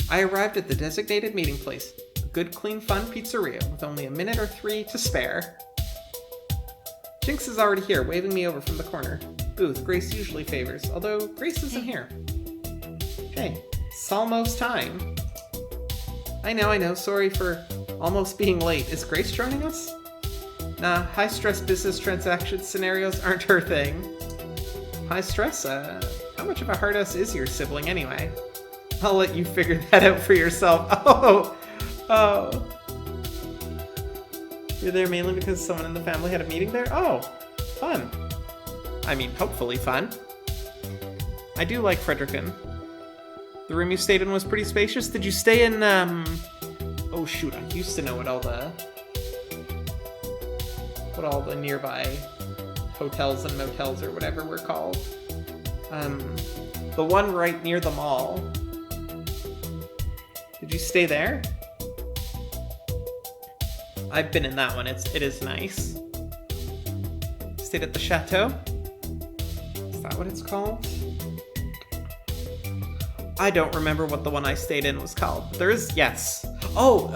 I arrived at the designated meeting place, a good, clean, fun pizzeria with only a minute or 3 to spare. Jinx is already here, waving me over from the corner. Booth Grace usually favors, although Grace isn't here. Hey, it's almost time. I know, sorry for almost being late. Is Grace joining us? Nah, high-stress business transaction scenarios aren't her thing. High stress? How much of a hard ass is your sibling anyway? I'll let you figure that out for yourself. Oh. You're there mainly because someone in the family had a meeting there? Oh, fun. I mean, hopefully fun. I do like Fredericton. The room you stayed in was pretty spacious. Did you stay in, oh shoot, I used to know what all the nearby hotels and motels or whatever were called. The one right near the mall. Did you stay there? I've been in that one. It is nice. Stayed at the chateau. Is that what it's called? I don't remember what the one I stayed in was called. There is, yes. Oh,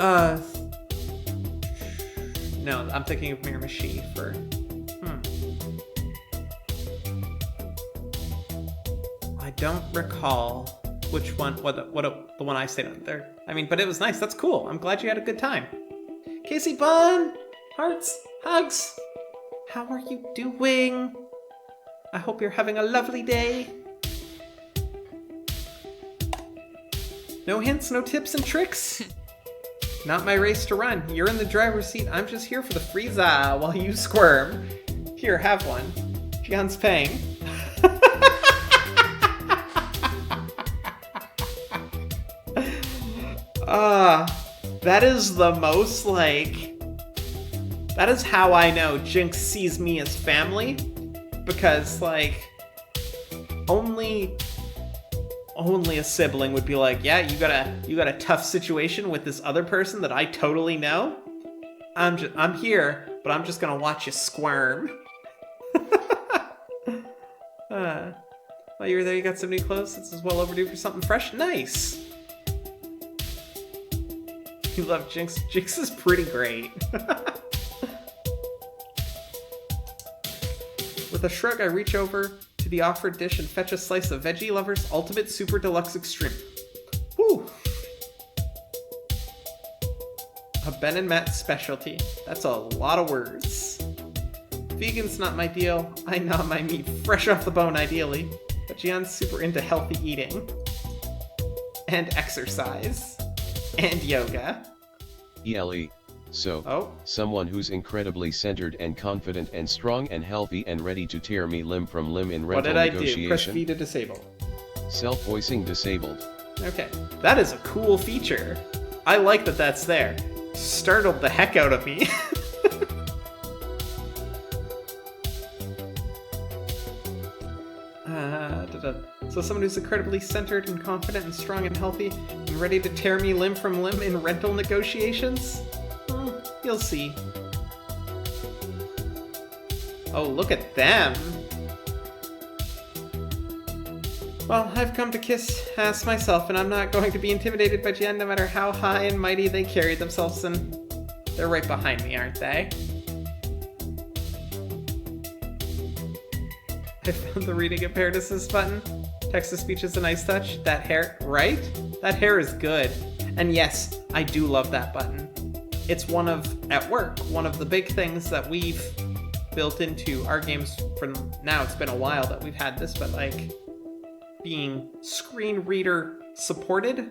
no, I'm thinking of Miramichi for. I don't recall which one, the one I stayed on there. I mean, but it was nice. That's cool. I'm glad you had a good time. Casey Bun! Hearts! Hugs! How are you doing? I hope you're having a lovely day. No hints, no tips and tricks? Not my race to run. You're in the driver's seat. I'm just here for the freeza while you squirm. Here, have one. Gian's paying. That is the most, like... That is how I know Jinx sees me as family. Because, like... Only only a sibling would be like, yeah, you got a tough situation with this other person that I totally know. I'm here, but I'm just gonna watch you squirm. While you were there, you got some new clothes. This is well overdue for something fresh. Nice. You love Jinx. Jinx is pretty great. With a shrug, I reach over to the offered dish and fetch a slice of Veggie Lover's Ultimate Super Deluxe Extreme. Woo! A Ben and Matt specialty. That's a lot of words. Vegan's not my deal. I gnaw my meat fresh off the bone, ideally. But Gian's super into healthy eating. And exercise. And yoga. ELE. So, Oh, someone who's incredibly centered and confident and strong and healthy and ready to tear me limb from limb in what rental did I do? Press negotiation. V to disable. Self-voicing disabled. Okay, that is a cool feature. I like that that's there. Startled the heck out of me. So someone who's incredibly centered and confident and strong and healthy and ready to tear me limb from limb in rental negotiations? You'll see. Oh, look at them. Well, I've come to kiss ass myself, and I'm not going to be intimidated by Gian no matter how high and mighty they carry themselves, and they're right behind me, aren't they? I found the reading impaired assist button. Text-to-speech is a nice touch. That hair, right? That hair is good. And yes, I do love that button. It's one of, at work, one of the big things that we've built into our games from now. It's been a while that we've had this, but like, being screen reader supported,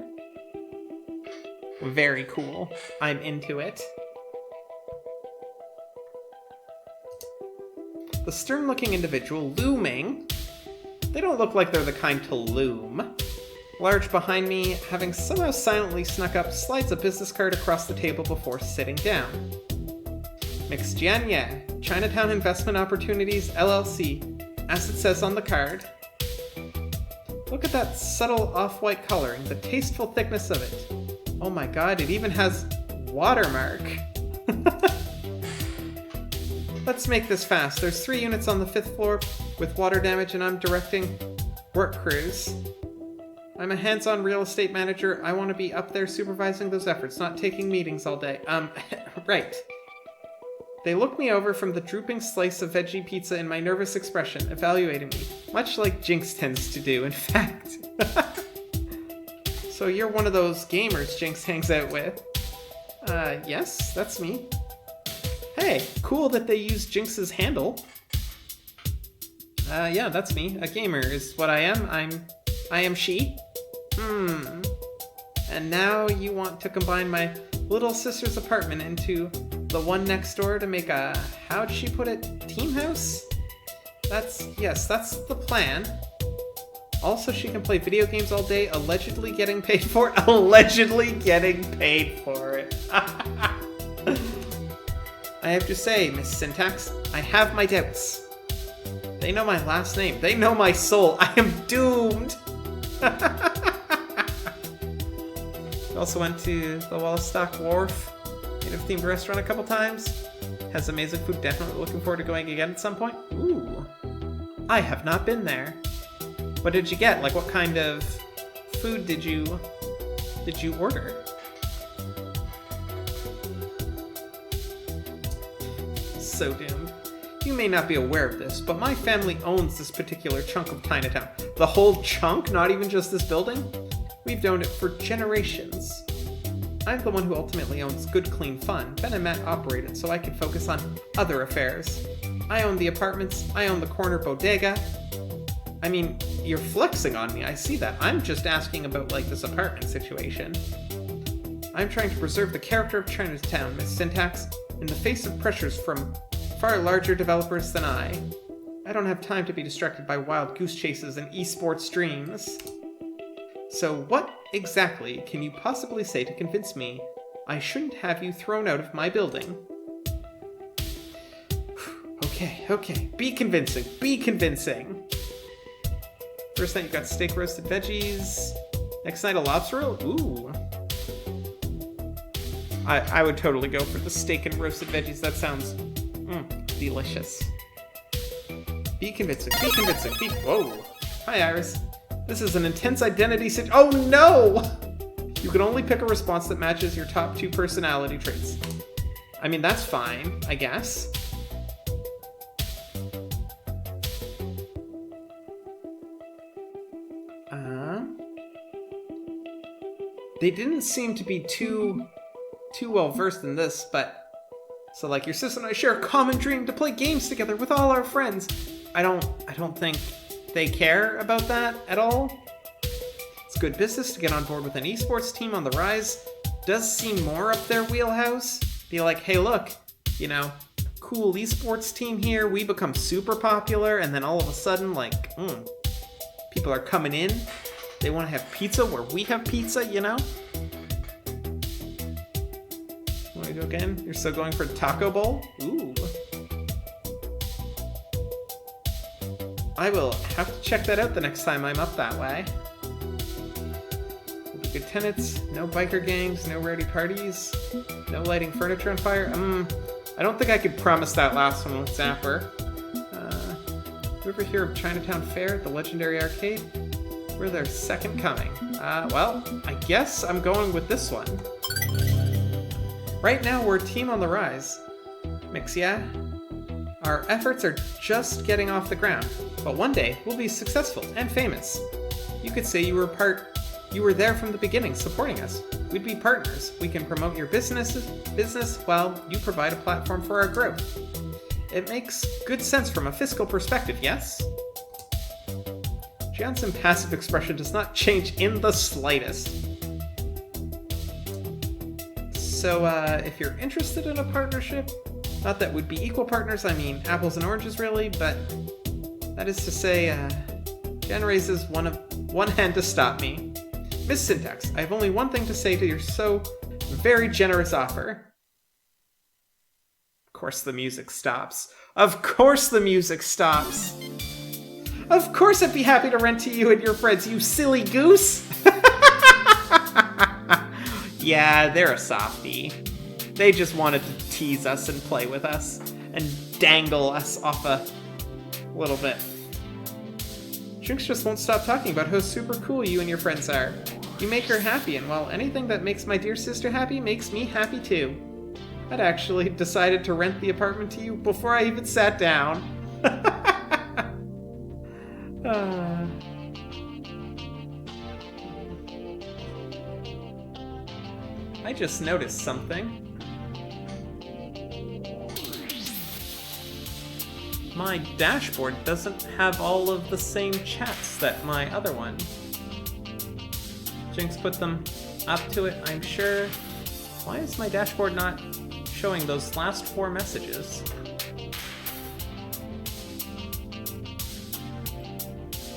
very cool. I'm into it. The stern-looking individual looming. They don't look like they're the kind to loom. Large behind me, having somehow silently snuck up, slides a business card across the table before sitting down. Mixed Jian Ye, Chinatown Investment Opportunities, LLC, as it says on the card. Look at that subtle off-white coloring, the tasteful thickness of it. Oh my god, it even has watermark. Let's make this fast. There's 3 units on the 5th floor with water damage, and I'm directing work crews. I'm a hands-on real estate manager. I want to be up there supervising those efforts, not taking meetings all day. Right. They look me over from the drooping slice of veggie pizza in my nervous expression, evaluating me, much like Jinx tends to do, in fact. So you're one of those gamers Jinx hangs out with? Yes, that's me. Hey, cool that they use Jinx's handle. Yeah, that's me. A gamer is what I am. I am she. And now you want to combine my little sister's apartment into the one next door to make a, how'd she put it, team house? Yes, that's the plan. Also, she can play video games all day, allegedly getting paid for it. Allegedly getting paid for it. I have to say, Miss Syntax, I have my doubts. They know my last name. They know my soul. I am doomed. Also went to the Wallastock Wharf native themed restaurant a couple times. Has amazing food. Definitely looking forward to going again at some point. Ooh. I have not been there. What did you get? Like, what kind of food did you order? So doomed. You may not be aware of this, but my family owns this particular chunk of Chinatown. The whole chunk, not even just this building? We've owned it for generations. I'm the one who ultimately owns Good Clean Fun. Ben and Matt operate it so I can focus on other affairs. I own the apartments, I own the corner bodega. I mean, you're flexing on me, I see that. I'm just asking about, like, this apartment situation. I'm trying to preserve the character of Chinatown, Miss Syntax, in the face of pressures from far larger developers than I. I don't have time to be distracted by wild goose chases and esports dreams. So what exactly can you possibly say to convince me I shouldn't have you thrown out of my building? Okay. Be convincing. First night you got steak, roasted veggies. Next night a lobster roll? Ooh. I would totally go for the steak and roasted veggies. That sounds delicious. Be convincing. Be convincing. Whoa. Hi, Iris. This is an intense identity Oh, no! You can only pick a response that matches your top 2 personality traits. I mean, that's fine, I guess. They didn't seem to be too well versed in this, but so like your sister and I share a common dream to play games together with all our friends. I don't think they care about that at all. It's good business to get on board with an esports team on the rise. Does seem more up their wheelhouse. Be like, hey, look, you know, cool esports team here. We become super popular, and then all of a sudden, like, people are coming in. They want to have pizza where we have pizza, you know? Want to go again? You're still going for Taco Bowl? Ooh. I will have to check that out the next time I'm up that way. Good tenants, no biker gangs, no rowdy parties, no lighting furniture on fire. I don't think I could promise that last one with Zapper. You ever hear of Chinatown Fair, the legendary arcade? We're their second coming. Well, I guess I'm going with this one. Right now, we're a team on the rise. Mixia. Our efforts are just getting off the ground, but one day we'll be successful and famous. You could say you were there from the beginning, supporting us. We'd be partners. We can promote your business while you provide a platform for our growth. It makes good sense from a fiscal perspective, yes? Jansen's passive expression does not change in the slightest. So, if you're interested in a partnership, not that we'd be equal partners, I mean apples and oranges really, but that is to say, Jan raises one hand to stop me. Miss Syntax, I have only one thing to say to your so very generous offer. Of course the music stops. Of course the music stops. Of course I'd be happy to rent to you and your friends, you silly goose! Yeah, they're a softie. They just wanted to tease us and play with us, and dangle us off a little bit. Jinx just won't stop talking about how super cool you and your friends are. You make her happy, and well, anything that makes my dear sister happy makes me happy too. I'd actually decided to rent the apartment to you before I even sat down. I just noticed something. My dashboard doesn't have all of the same chats that my other one. Jinx put them up to it, I'm sure. Why is my dashboard not showing those last 4 messages?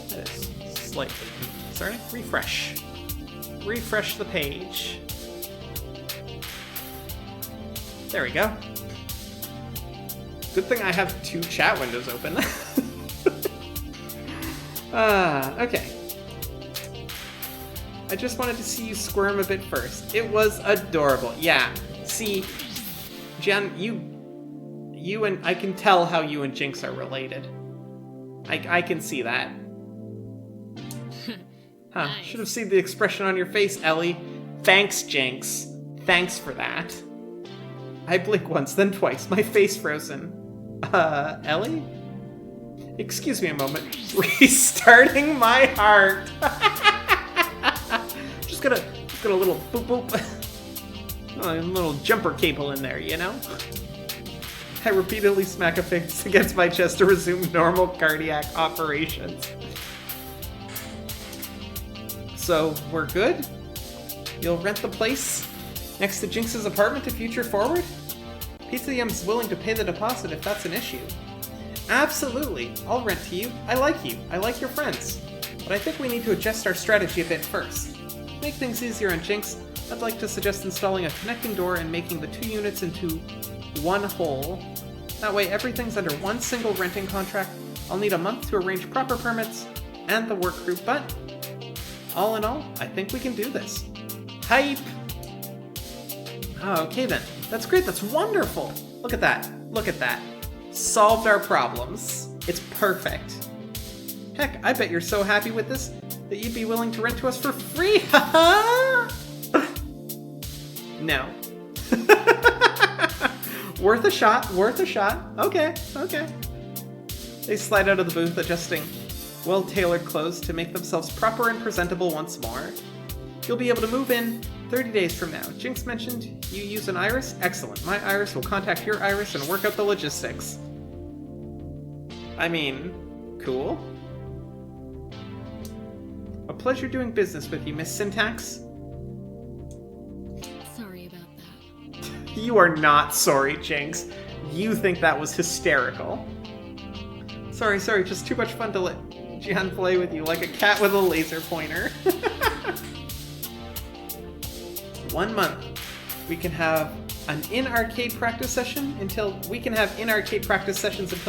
That is slightly concerning. Refresh. Refresh the page. There we go. Good thing I have 2 chat windows open. Okay. I just wanted to see you squirm a bit first. It was adorable. Yeah. See, Jen, you and I can tell how you and Jinx are related. I can see that. Huh. Nice. Should have seen the expression on your face, Ellie. Thanks, Jinx. Thanks for that. I blink once, then twice. My face frozen. Ellie? Excuse me a moment. Restarting my heart. Just got a little boop boop. A little jumper cable in there, you know? I repeatedly smack a face against my chest to resume normal cardiac operations. So, we're good? You'll rent the place next to Jinx's apartment to future forward? Pizza Yum's willing to pay the deposit if that's an issue. Absolutely. I'll rent to you. I like you. I like your friends. But I think we need to adjust our strategy a bit first. To make things easier on Jinx, I'd like to suggest installing a connecting door and making the 2 units into one whole. That way everything's under one single renting contract. I'll need a month to arrange proper permits, and the work group, but all in all, I think we can do this. Hype! Oh, okay then. That's great, that's wonderful! Look at that, look at that. Solved our problems. It's perfect. Heck, I bet you're so happy with this that you'd be willing to rent to us for free, haha! No. Worth a shot, worth a shot. Okay, okay. They slide out of the booth, adjusting well-tailored clothes to make themselves proper and presentable once more. You'll be able to move in 30 days from now. Jinx mentioned you use an iris? Excellent. My iris will contact your iris and work out the logistics. I mean, cool. A pleasure doing business with you, Miss Syntax. Sorry about that. You are not sorry, Jinx. You think that was hysterical. Sorry, just too much fun to let Gian play with you like a cat with a laser pointer. 1 month. We can have an in-arcade practice session until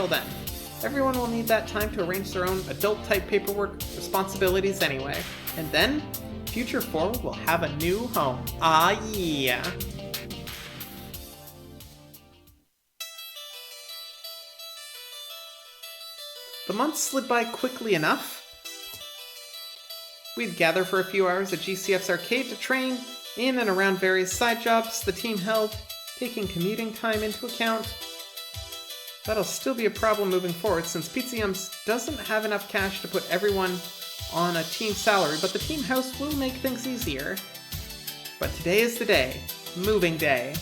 then. Everyone will need that time to arrange their own adult-type paperwork responsibilities anyway. And then, Future Forward will have a new home. Ah, yeah. The months slid by quickly enough. We'd gather for a few hours at GCF's arcade to train in and around various side jobs the team held, taking commuting time into account. That'll still be a problem moving forward since Pizza Yums doesn't have enough cash to put everyone on a team salary, but the team house will make things easier. But today is the day. Moving day.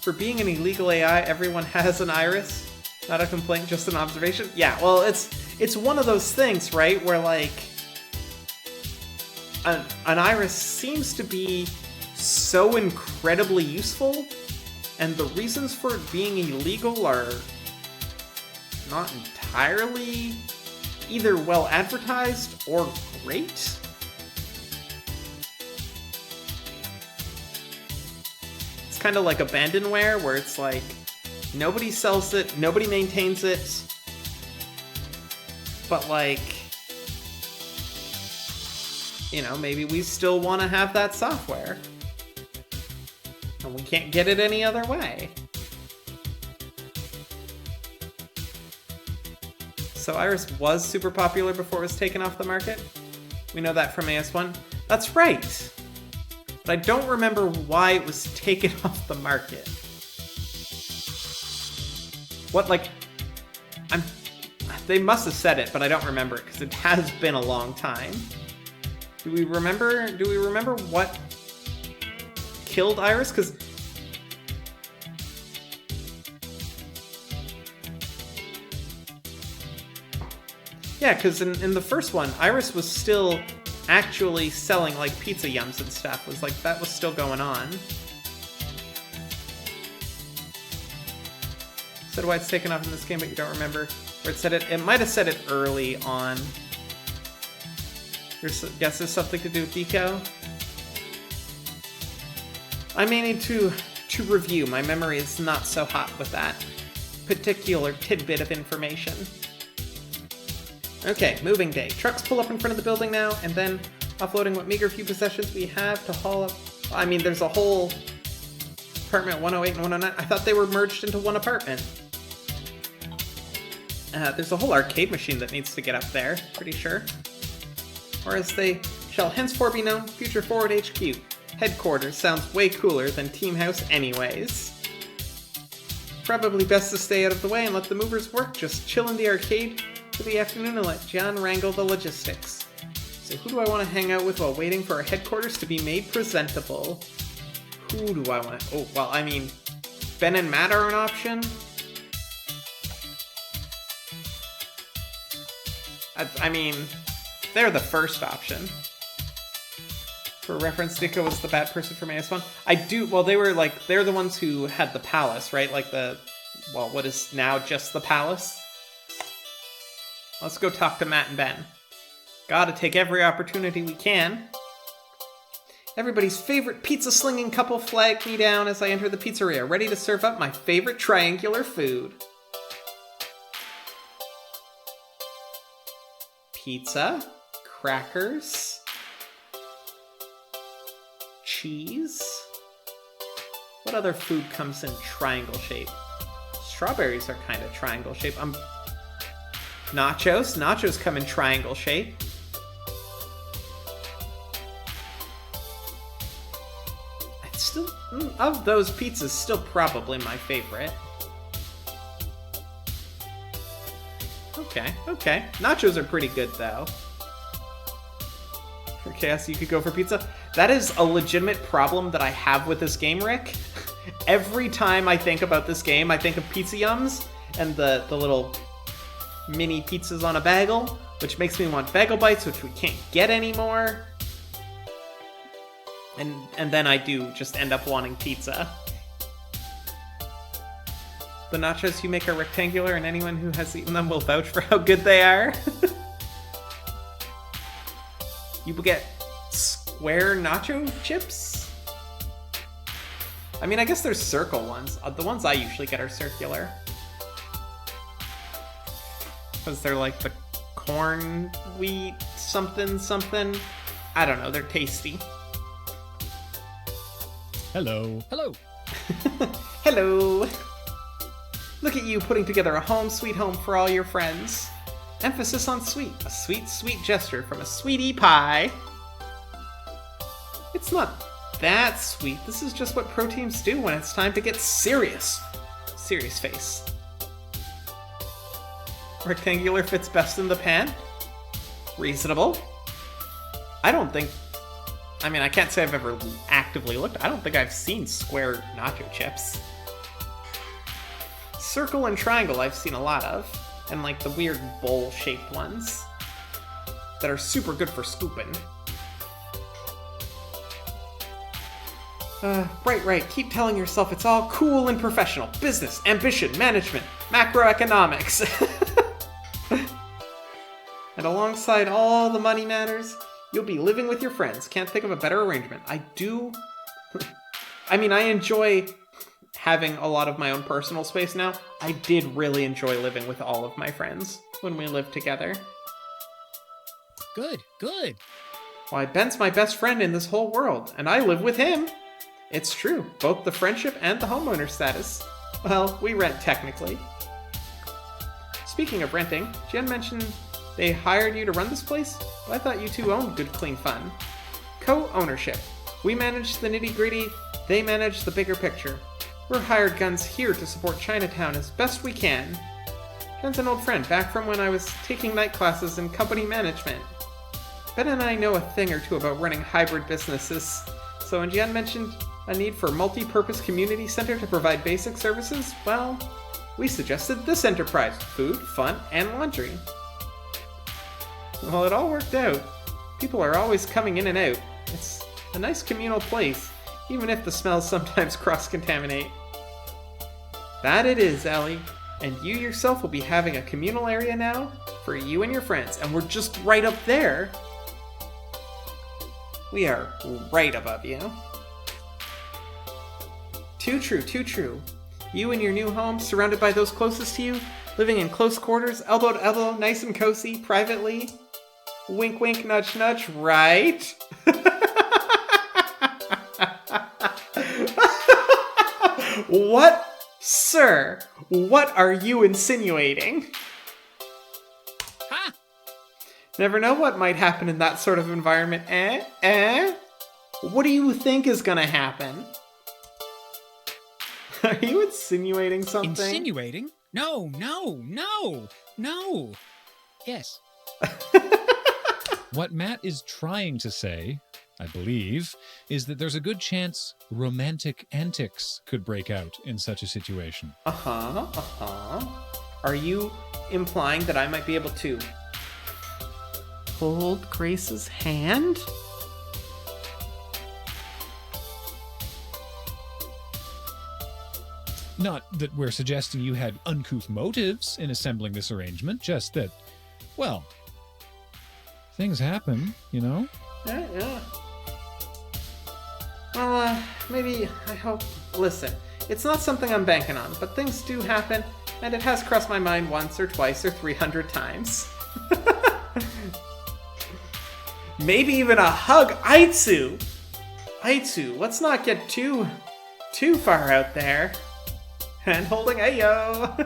For being an illegal AI, everyone has an iris. Not a complaint, just an observation. Yeah, well, it's one of those things, right, where, like, an iris seems to be so incredibly useful, and the reasons for it being illegal are not entirely either well advertised or great. It's kind of like abandonware, where it's like, nobody sells it, nobody maintains it, but like, you know, maybe we still want to have that software. And we can't get it any other way. So Iris was super popular before it was taken off the market. We know that from AS1. That's right! But I don't remember why it was taken off the market. What, like, they must have said it, but I don't remember it, because it has been a long time. Do we remember what killed Iris? Because yeah, because in the first one, Iris was still actually selling, like, Pizza Yums and stuff. It was like, that was still going on. Said why it's taken off in this game, but you don't remember where it said it. It might have said it early on. Guess there's something to do with Deco? I may need to review. My memory is not so hot with that particular tidbit of information. Okay, moving day. Trucks pull up in front of the building now, and then offloading what meager few possessions we have to haul up. I mean, there's a whole apartment 108 and 109. I thought they were merged into one apartment. There's a whole arcade machine that needs to get up there, pretty sure. Or as they shall henceforth be known, Future Forward HQ. Headquarters sounds way cooler than Team House anyways. Probably best to stay out of the way and let the movers work, just chill in the arcade for the afternoon and let John wrangle the logistics. So who do I want to hang out with while waiting for our headquarters to be made presentable? Who do I want to... Oh, well, I mean, Ben and Matt are an option. I mean, they're the first option. For reference, Deco was the bad person from AS1. I do, well, they were like, they're the ones who had the palace, right? Like the, well, what is now just the palace? Let's go talk to Matt and Ben. Gotta take every opportunity we can. Everybody's favorite pizza-slinging couple flag me down as I enter the pizzeria, ready to serve up my favorite triangular food. pizza, crackers, cheese. What other food comes in triangle shape? Strawberries are kind of triangle shape. Nachos. Nachos come in triangle shape. It's still, of those pizzas, still probably my favorite. Okay. Nachos are pretty good, though. Okay, so you could go for pizza. That is a legitimate problem that I have with this game, Rick. Every time I think about this game, I think of Pizza Yums and the little mini pizzas on a bagel, which makes me want bagel bites, which we can't get anymore. And then I do just end up wanting pizza. The nachos you make are rectangular, and anyone who has eaten them will vouch for how good they are. You get square nacho chips? I mean, I guess there's circle ones. The ones I usually get are circular. Because they're like the corn, wheat, something. I don't know, they're tasty. Hello. Hello. Hello. Look at you putting together a home sweet home for all your friends. Emphasis on sweet. A sweet, sweet gesture from a sweetie pie. It's not that sweet. This is just what pro teams do when it's time to get serious. Serious face. Rectangular fits best in the pan? Reasonable. I can't say I've ever actively looked. I don't think I've seen square nacho chips. Circle and triangle I've seen a lot of. And like the weird bowl-shaped ones that are super good for scooping. Right. Keep telling yourself it's all cool and professional. Business, ambition, management, macroeconomics. And alongside all the money matters, you'll be living with your friends. Can't think of a better arrangement. I enjoy having a lot of my own personal space now. I did really enjoy living with all of my friends when we lived together. Good. Why, Ben's my best friend in this whole world, and I live with him. It's true, both the friendship and the homeowner status. Well, we rent technically. Speaking of renting, Jen mentioned they hired you to run this place? Well, I thought you two owned Good Clean Fun. Co-ownership. We manage the nitty-gritty, they manage the bigger picture. We're hired guns here to support Chinatown as best we can. Ben's an old friend, back from when I was taking night classes in company management. Ben and I know a thing or two about running hybrid businesses. So when Jen mentioned a need for a multi-purpose community center to provide basic services, well, we suggested this enterprise: food, fun, and laundry. Well, it all worked out. People are always coming in and out. It's a nice communal place, even if the smells sometimes cross-contaminate. That it is, Ellie. And you yourself will be having a communal area now for you and your friends, and we're just right up there. We are right above you. Too true. You in your new home, surrounded by those closest to you, living in close quarters, elbow to elbow, nice and cozy, privately. Wink, wink, nudge, nudge, right? What? Sir, what are you insinuating? Ha! Never know what might happen in that sort of environment, eh? What do you think is gonna happen? Are you insinuating something? Insinuating? No. Yes. What Matt is trying to say, I believe, is that there's a good chance romantic antics could break out in such a situation. Are you implying that I might be able to hold Grace's hand? Not that we're suggesting you had uncouth motives in assembling this arrangement, just that, well, things happen, you know? Yeah. Well, maybe, I hope... Listen, it's not something I'm banking on, but things do happen, and it has crossed my mind once or twice or 300 times. Maybe even a hug. Aitsu! Aitsu, let's not get too far out there. Hand holding, ayo!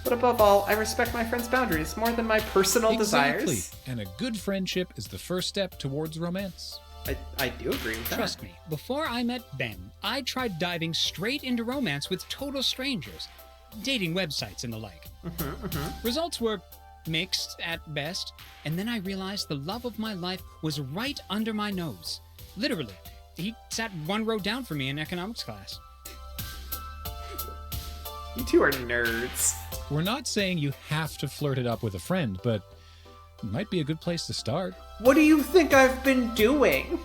But above all, I respect my friend's boundaries more than my personal desires. And a good friendship is the first step towards romance. I do agree with that. Trust me, before I met Ben, I tried diving straight into romance with total strangers, dating websites and the like. Results were mixed at best, and then I realized the love of my life was right under my nose. Literally, he sat one row down from me in economics class. You two are nerds. We're not saying you have to flirt it up with a friend, but it might be a good place to start. What do you think I've been doing?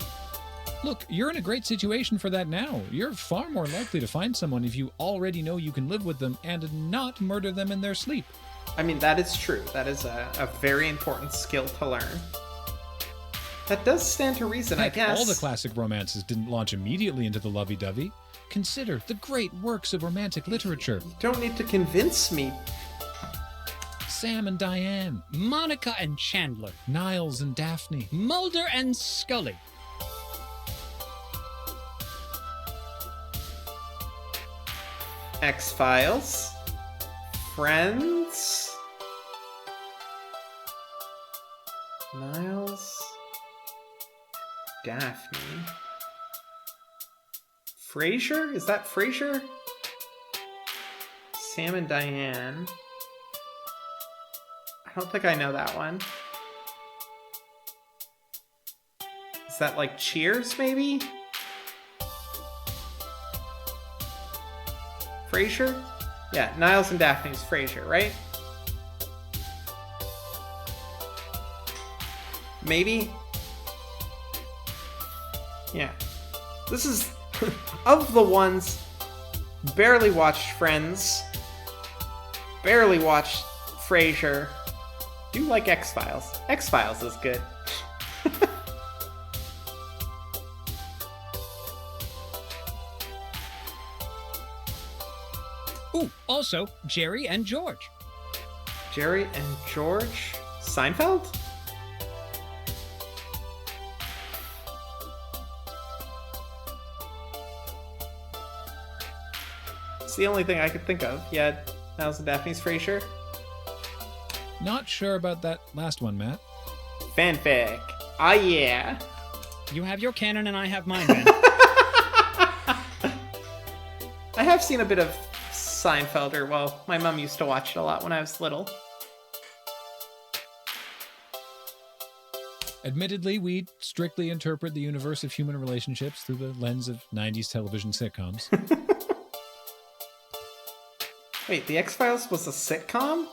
Look, you're in a great situation for that now. You're far more likely to find someone if you already know you can live with them and not murder them in their sleep. I mean, that is true. That is a very important skill to learn. That does stand to reason, Heck, I guess. all the classic romances didn't launch immediately into the lovey-dovey. Consider the great works of romantic literature. You don't need to convince me. Sam and Diane, Monica and Chandler, Niles and Daphne, Mulder and Scully. X-Files. Friends. Niles. Daphne. Frasier? Is that Frasier? Sam and Diane. I don't think I know that one. Is that like Cheers, maybe? Frasier? Yeah, Niles and Daphne's Frasier, right? Maybe? Yeah. This is... of the ones... barely watched Friends. Barely watched Frasier. Do like X-Files. X-Files is good. Ooh, also, Jerry and George. Jerry and George? Seinfeld? It's the only thing I could think of. Yeah, Niles and Daphne's Frasier. Not sure about that last one, Matt. Fanfic. Ah, yeah. You have your canon and I have mine, Ben. I have seen a bit of Seinfeld, or, well, my mom used to watch it a lot when I was little. Admittedly, we strictly interpret the universe of human relationships through the lens of 90s television sitcoms. Wait, The X-Files was a sitcom?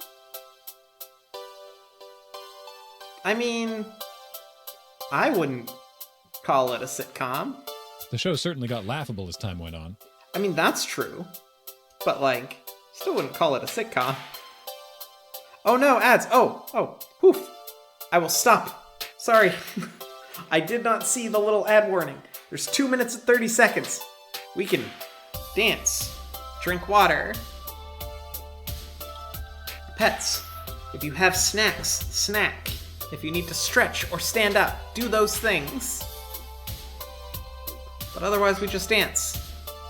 I mean, I wouldn't call it a sitcom. The show certainly got laughable as time went on. I mean, that's true. But, like, still wouldn't call it a sitcom. Oh no, ads! Oh, whew. I will stop. Sorry. I did not see the little ad warning. There's 2 minutes and 30 seconds. We can dance, drink water. Pets, if you have snacks, snack. If you need to stretch or stand up, do those things. But otherwise, we just dance.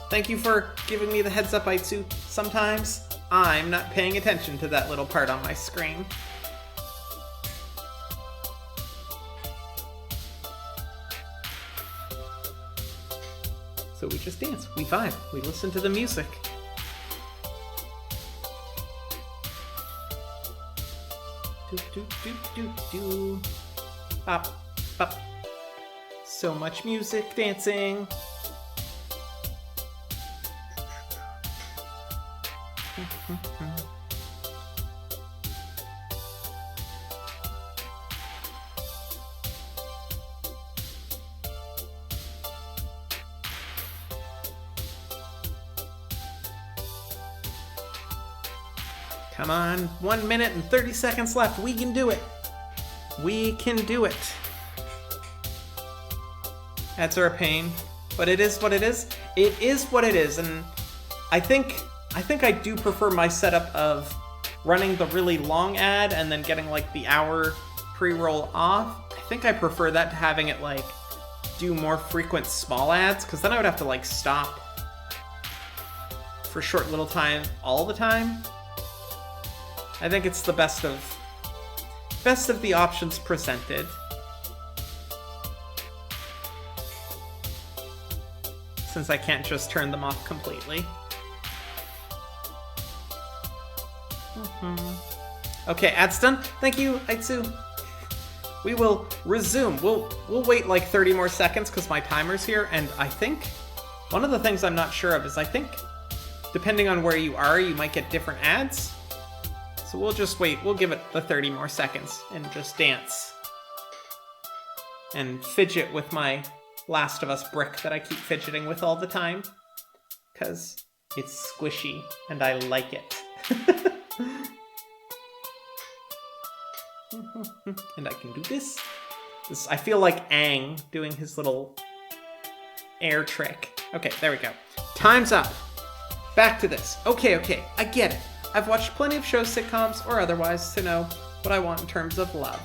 Thank you for giving me the heads up, Aitsu. Sometimes I'm not paying attention to that little part on my screen. So we just dance, we vibe, we listen to the music. Do do do do do. Bop, bop. So much music, dancing. Come on, 1 minute and 30 seconds left. We can do it. We can do it. Ads are a pain, but it is what it is. It is what it is, and I think I do prefer my setup of running the really long ad and then getting like the hour pre-roll off. I think I prefer that to having it like do more frequent small ads, because then I would have to like stop for short little time all the time. I think it's the best of the options presented. Since I can't just turn them off completely. Okay, ads done. Thank you, Aitsu. We will resume. We'll wait like 30 more seconds because my timer's here, and I think one of the things I'm not sure of is I think depending on where you are, you might get different ads. So we'll just wait. We'll give it the 30 more seconds and just dance and fidget with my Last of Us brick that I keep fidgeting with all the time because it's squishy and I like it. And I can do this. I feel like Aang doing his little air trick. Okay, there we go. Time's up. Back to this. Okay, I get it. I've watched plenty of shows, sitcoms, or otherwise to know what I want in terms of love.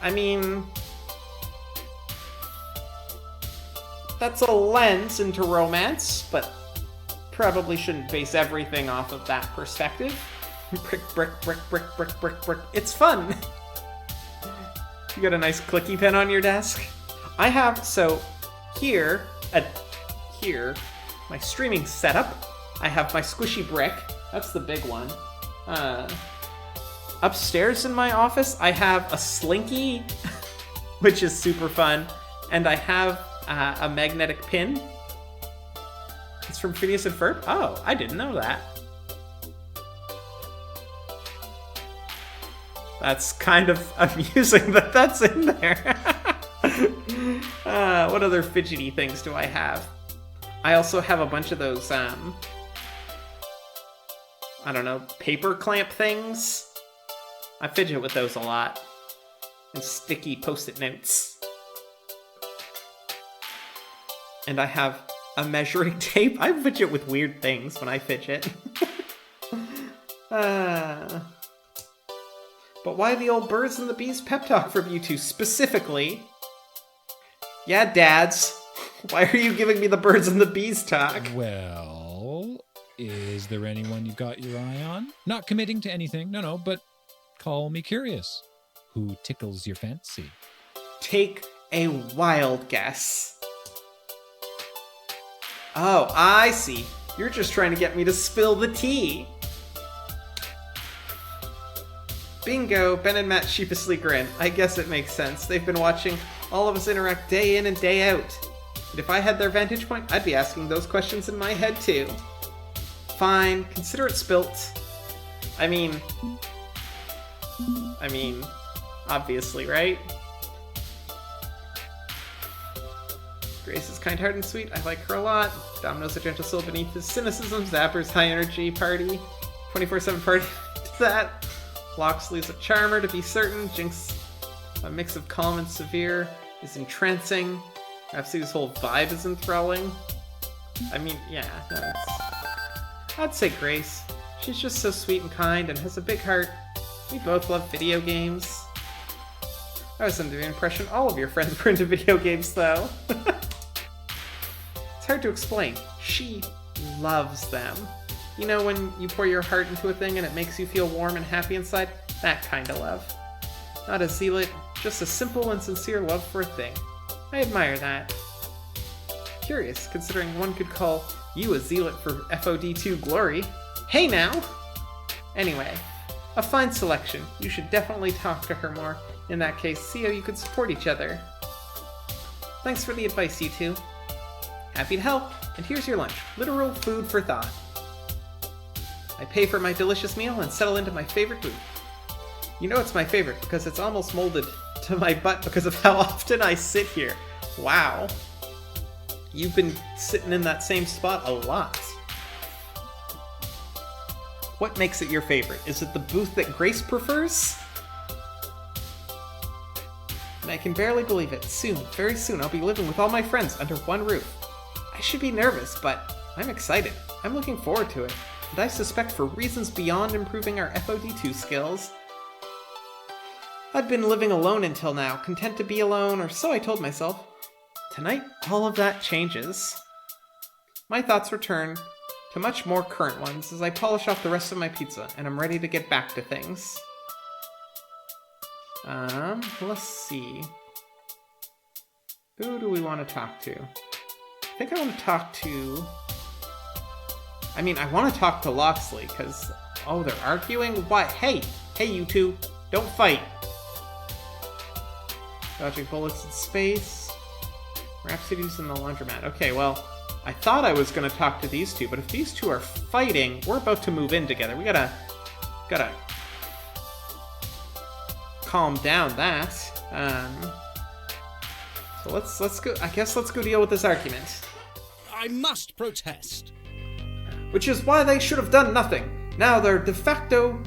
I mean, that's a lens into romance, but probably shouldn't base everything off of that perspective. Brick, brick, brick, brick, brick, brick, brick. It's fun. You got a nice clicky pen on your desk? I have, so here, my streaming setup, I have my squishy brick. That's the big one. Upstairs in my office, I have a slinky, which is super fun, and I have a magnetic pin. It's from Phineas and Ferb. Oh, I didn't know that. That's kind of amusing that that's in there. What other fidgety things do I have? I also have a bunch of those, I don't know, paper clamp things. I fidget with those a lot. And sticky Post-it notes. And I have a measuring tape. I fidget with weird things when I fidget. But why the old birds and the bees pep talk from you two specifically? Yeah, dads. Why are you giving me the birds and the bees talk? Well, is there anyone you've got your eye on? Not committing to anything, no, but call me curious. Who tickles your fancy? Take a wild guess. Oh, I see. You're just trying to get me to spill the tea. Bingo, Ben and Matt sheepishly grin. I guess it makes sense. They've been watching all of us interact day in and day out. And if I had their vantage point, I'd be asking those questions in my head too. Fine, consider it spilt. I mean, obviously, right? Grace is kind-hearted and sweet. I like her a lot. Domino's a gentle soul beneath his cynicism. Zapper's high energy party. 24/7 party to that. Loxley's a charmer, to be certain. Jinx, a mix of calm and severe, is entrancing. Rhapsody's whole vibe is enthralling. I mean, yeah, I'd say Grace. She's just so sweet and kind and has a big heart. We both love video games. I was under the impression all of your friends were into video games, though. It's hard to explain. She loves them. You know when you pour your heart into a thing and it makes you feel warm and happy inside? That kind of love. Not a zealot, just a simple and sincere love for a thing. I admire that. Curious, considering one could call you a zealot for FOD2 glory. Hey now! Anyway, a fine selection. You should definitely talk to her more. In that case, see how you could support each other. Thanks for the advice, you two. Happy to help, and here's your lunch. Literal food for thought. I pay for my delicious meal and settle into my favorite booth. You know it's my favorite because it's almost molded to my butt because of how often I sit here. Wow. You've been sitting in that same spot a lot. What makes it your favorite? Is it the booth that Grace prefers? And I can barely believe it. Soon, very soon, I'll be living with all my friends under one roof. I should be nervous, but I'm excited. I'm looking forward to it. and I suspect for reasons beyond improving our FOD2 skills. I'd been living alone until now, content to be alone, or so I told myself. Tonight, all of that changes. My thoughts return to much more current ones as I polish off the rest of my pizza, and I'm ready to get back to things. Let's see. Who do we want to talk to? I think I want to talk to... I want to talk to Locksley, because... Oh, they're arguing? Why? Hey, you two, don't fight. Dodging bullets in space. Rhapsody's in the laundromat. Okay, well, I thought I was going to talk to these two, but if these two are fighting, we're about to move in together. We gotta calm down that. So let's go. I guess let's go deal with this argument. I must protest. Which is why they should have done nothing. Now they're de facto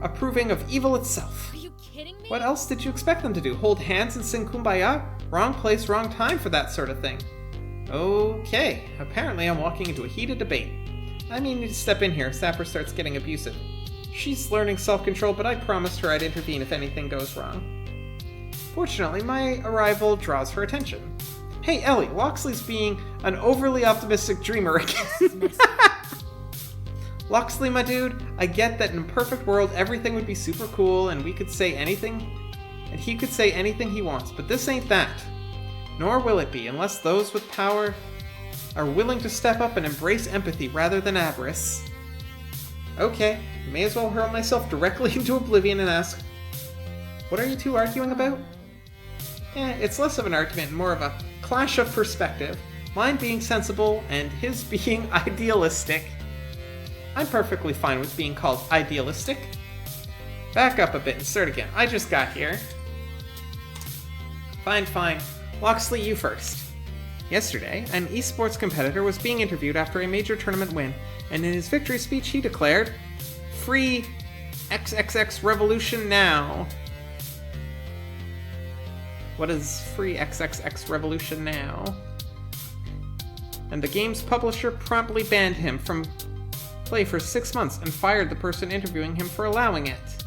approving of evil itself. Are you kidding me? What else did you expect them to do? Hold hands and sing Kumbaya? Wrong place, wrong time for that sort of thing. Okay, apparently I'm walking into a heated debate. I need to step in here if Sapper starts getting abusive. She's learning self-control, but I promised her I'd intervene if anything goes wrong. Fortunately, my arrival draws her attention. Hey, Ellie, Locksley's being an overly optimistic dreamer again. Locksley, my dude, I get that in a perfect world, everything would be super cool and we could say anything, and he could say anything he wants, but this ain't that. Nor will it be, unless those with power are willing to step up and embrace empathy rather than avarice. Okay, may as well hurl myself directly into oblivion and ask, what are you two arguing about? It's less of an argument and more of a clash of perspective, mine being sensible and his being idealistic. I'm perfectly fine with being called idealistic. Back up a bit and start again. I just got here. Fine. Locksley, you first. Yesterday, an esports competitor was being interviewed after a major tournament win, and in his victory speech he declared, "Free XXX Revolution now." What is Free XXX Revolution now? And the game's publisher promptly banned him from play for 6 months and fired the person interviewing him for allowing it.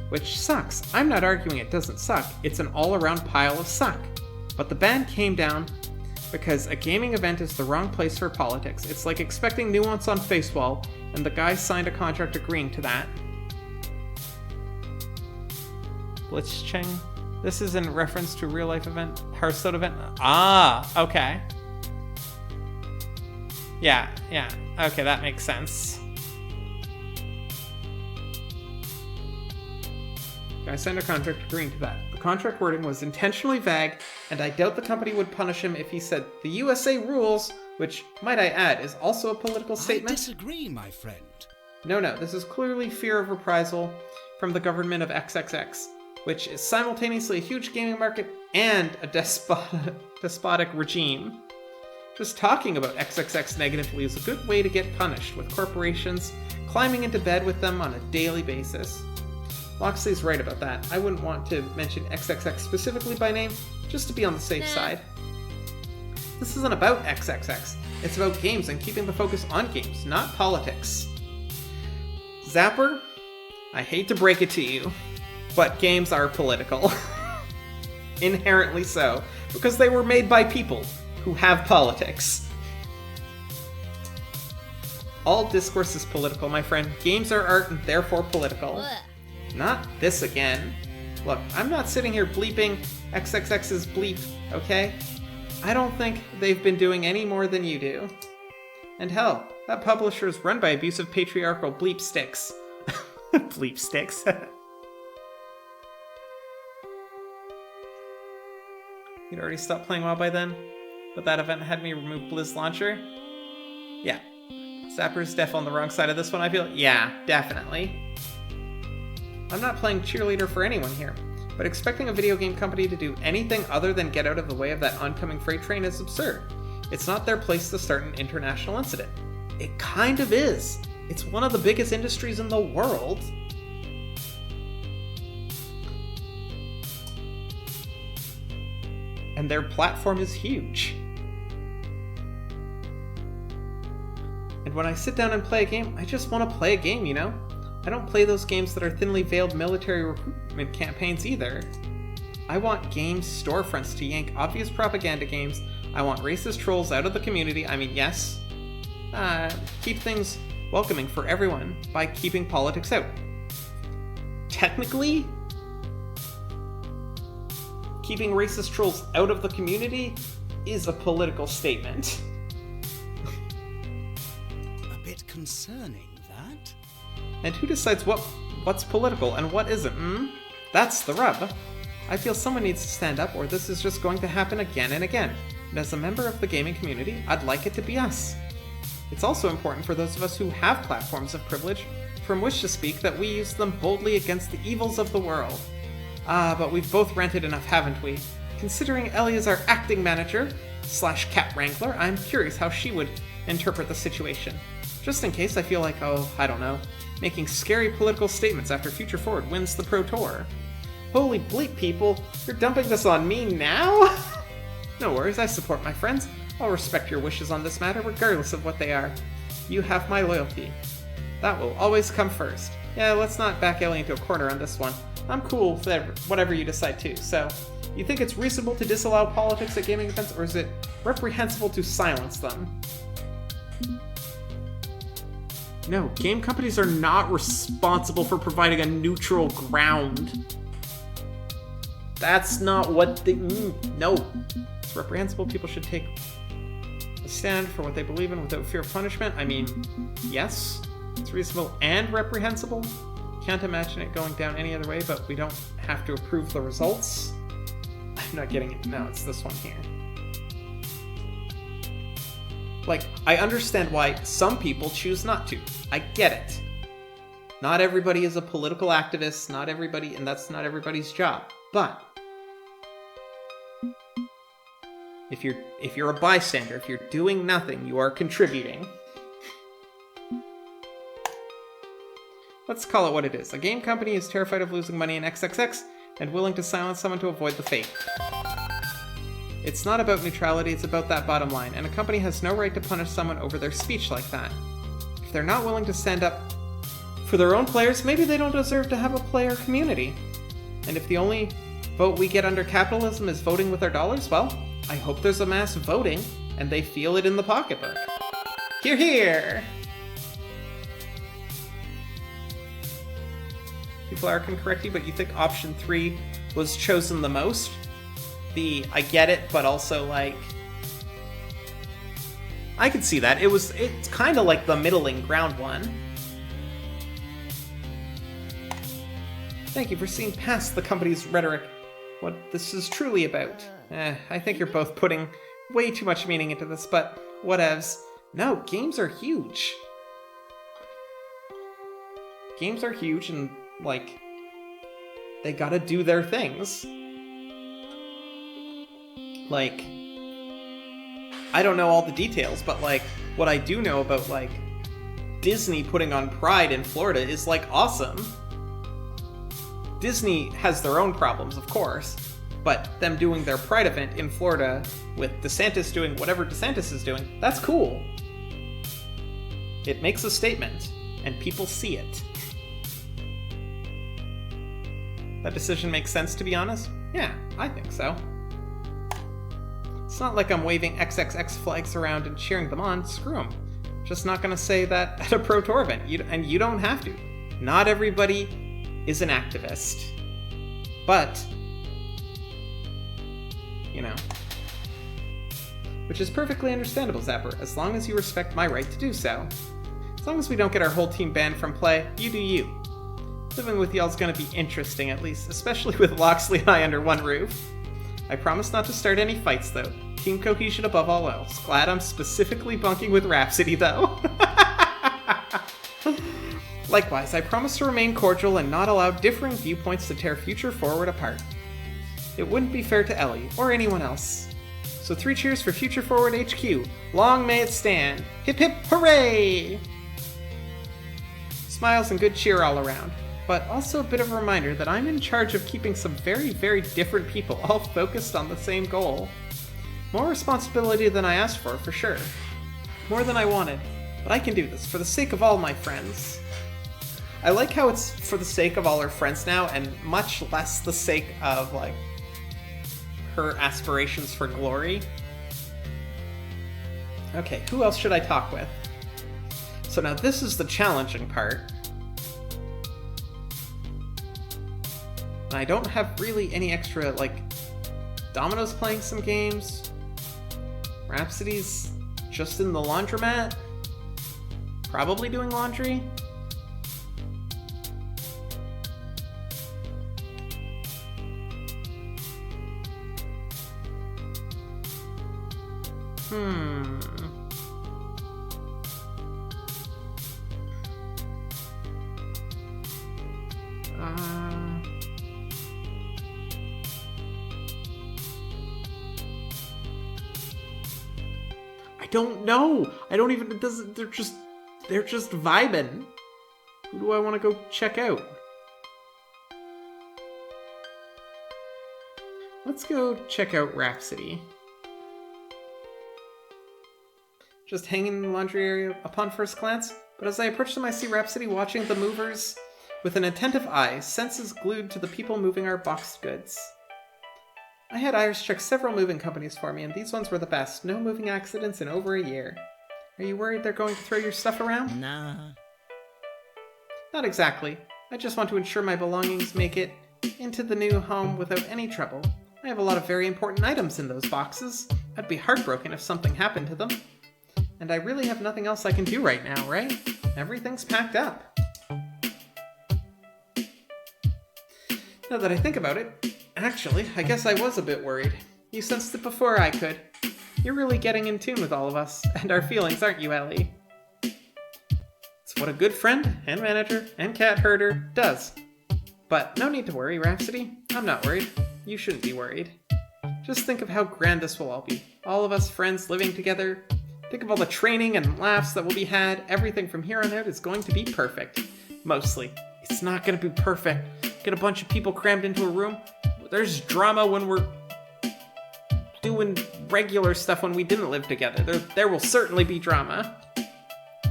Which sucks. I'm not arguing it doesn't suck, it's an all-around pile of suck. But the ban came down because a gaming event is the wrong place for politics. It's like expecting nuance on Facewall, and the guy signed a contract agreeing to that. Blitzchung? This is in reference to a real-life event, Hearthstone event? Ah, okay. Yeah. Okay, that makes sense. I signed a contract agreeing to that. The contract wording was intentionally vague, and I doubt the company would punish him if he said the USA rules, which, might I add, is also a political statement. I disagree, my friend. No, this is clearly fear of reprisal from the government of XXX, which is simultaneously a huge gaming market and a despotic regime. Just talking about XXX negatively is a good way to get punished, with corporations climbing into bed with them on a daily basis. Locksley's right about that. I wouldn't want to mention XXX specifically by name, just to be on the safe side. This isn't about XXX. It's about games and keeping the focus on games, not politics. Zapper, I hate to break it to you, but games are political. Inherently so, because they were made by people who have politics. All discourse is political, my friend. Games are art and therefore political. Not this again. Look, I'm not sitting here bleeping XXX's bleep, okay? I don't think they've been doing any more than you do. And hell, that publisher is run by abusive patriarchal bleep sticks. Bleep sticks. You'd already stopped playing WoW by then? But that event had me remove Blizz Launcher? Yeah. Zapper's def on the wrong side of this one, I feel. Yeah, definitely. I'm not playing cheerleader for anyone here, but expecting a video game company to do anything other than get out of the way of that oncoming freight train is absurd. It's not their place to start an international incident. It kind of is. It's one of the biggest industries in the world. And their platform is huge. And when I sit down and play a game, I just want to play a game, you know? I don't play those games that are thinly veiled military recruitment campaigns either. I want game storefronts to yank obvious propaganda games. I want racist trolls out of the community. I mean, yes. Keep things welcoming for everyone by keeping politics out. Technically, keeping racist trolls out of the community is a political statement. A bit concerning, that. And who decides what's political and what isn't, That's the rub. I feel someone needs to stand up or this is just going to happen again and again. And as a member of the gaming community, I'd like it to be us. It's also important for those of us who have platforms of privilege from which to speak that we use them boldly against the evils of the world. But we've both ranted enough, haven't we? Considering Ellie is our acting manager / cat wrangler, I'm curious how she would interpret the situation. Just in case I feel like, I don't know, making scary political statements after Future Forward wins the Pro Tour. Holy bleep, people, you're dumping this on me now? No worries, I support my friends. I'll respect your wishes on this matter, regardless of what they are. You have my loyalty. That will always come first. Yeah, let's not back Ellie into a corner on this one. I'm cool with whatever you decide to, so... You think it's reasonable to disallow politics at gaming events, or is it reprehensible to silence them? No, game companies are not responsible for providing a neutral ground. That's not what they... no. It's reprehensible. People should take a stand for what they believe in without fear of punishment. I mean, yes, it's reasonable and reprehensible. Can't imagine it going down any other way, but we don't have to approve the results. I'm not getting it. No, it's this one here. Like, I understand why some people choose not to. I get it. Not everybody is a political activist, not everybody, and that's not everybody's job. But if you're a bystander, if you're doing nothing, you are contributing. Let's call it what it is. A game company is terrified of losing money in XXX and willing to silence someone to avoid the fate. It's not about neutrality, it's about that bottom line, and a company has no right to punish someone over their speech like that. If they're not willing to stand up for their own players, maybe they don't deserve to have a player community. And if the only vote we get under capitalism is voting with our dollars, well, I hope there's a mass voting and they feel it in the pocketbook. Hear, hear! People are can correct you, but you think option 3 was chosen the most? I get it, but also, like... I could see that. It's kind of like the middling ground one. Thank you for seeing past the company's rhetoric. What this is truly about. I think you're both putting way too much meaning into this, but whatevs. No, games are huge. Games are huge and, like, they gotta do their things. Like, I don't know all the details, but, like, what I do know about, like, Disney putting on Pride in Florida is, like, awesome. Disney has their own problems, of course, but them doing their Pride event in Florida with DeSantis doing whatever DeSantis is doing, that's cool. It makes a statement, and people see it. That decision makes sense, to be honest? Yeah, I think so. It's not like I'm waving XXX flags around and cheering them on. Screw them. Just not gonna say that at a Pro Tour event, and you don't have to. Not everybody is an activist. But, you know. Which is perfectly understandable, Zapper, as long as you respect my right to do so. As long as we don't get our whole team banned from play, you do you. Living with y'all's gonna be interesting, at least, especially with Loxley and I under one roof. I promise not to start any fights, though. Team cohesion above all else. Glad I'm specifically bunking with Rhapsody, though. Likewise, I promise to remain cordial and not allow differing viewpoints to tear Future Forward apart. It wouldn't be fair to Ellie, or anyone else. So 3 cheers for Future Forward HQ. Long may it stand. Hip hip hooray! Smiles and good cheer all around. But also a bit of a reminder that I'm in charge of keeping some very, very different people all focused on the same goal. More responsibility than I asked for sure. More than I wanted, but I can do this for the sake of all my friends. I like how it's for the sake of all her friends now, and much less the sake of, like, her aspirations for glory. Okay, who else should I talk with? So now this is the challenging part. I don't have really any extra, like, Domino's playing some games. Rhapsody's just in the laundromat. Probably doing laundry. I don't know. I don't even. It doesn't. They're just vibing. Who do I want to go check out? Let's go check out Rhapsody. Just hanging in the laundry area upon first glance, but as I approach them I see Rhapsody watching the movers with an attentive eye, senses glued to the people moving our boxed goods. I had Iris check several moving companies for me, and these ones were the best. No moving accidents in over a year. Are you worried they're going to throw your stuff around? Nah. Not exactly. I just want to ensure my belongings make it into the new home without any trouble. I have a lot of very important items in those boxes. I'd be heartbroken if something happened to them. And I really have nothing else I can do right now, right? Everything's packed up. Now that I think about it, actually, I guess I was a bit worried. You sensed it before I could. You're really getting in tune with all of us and our feelings, aren't you, Ellie? It's what a good friend and manager and cat herder does. But no need to worry, Rhapsody. I'm not worried. You shouldn't be worried. Just think of how grand this will all be. All of us friends living together. Think of all the training and laughs that will be had. Everything from here on out is going to be perfect. Mostly. It's not going to be perfect. Get a bunch of people crammed into a room. There's drama when we're doing regular stuff when we didn't live together. There will certainly be drama.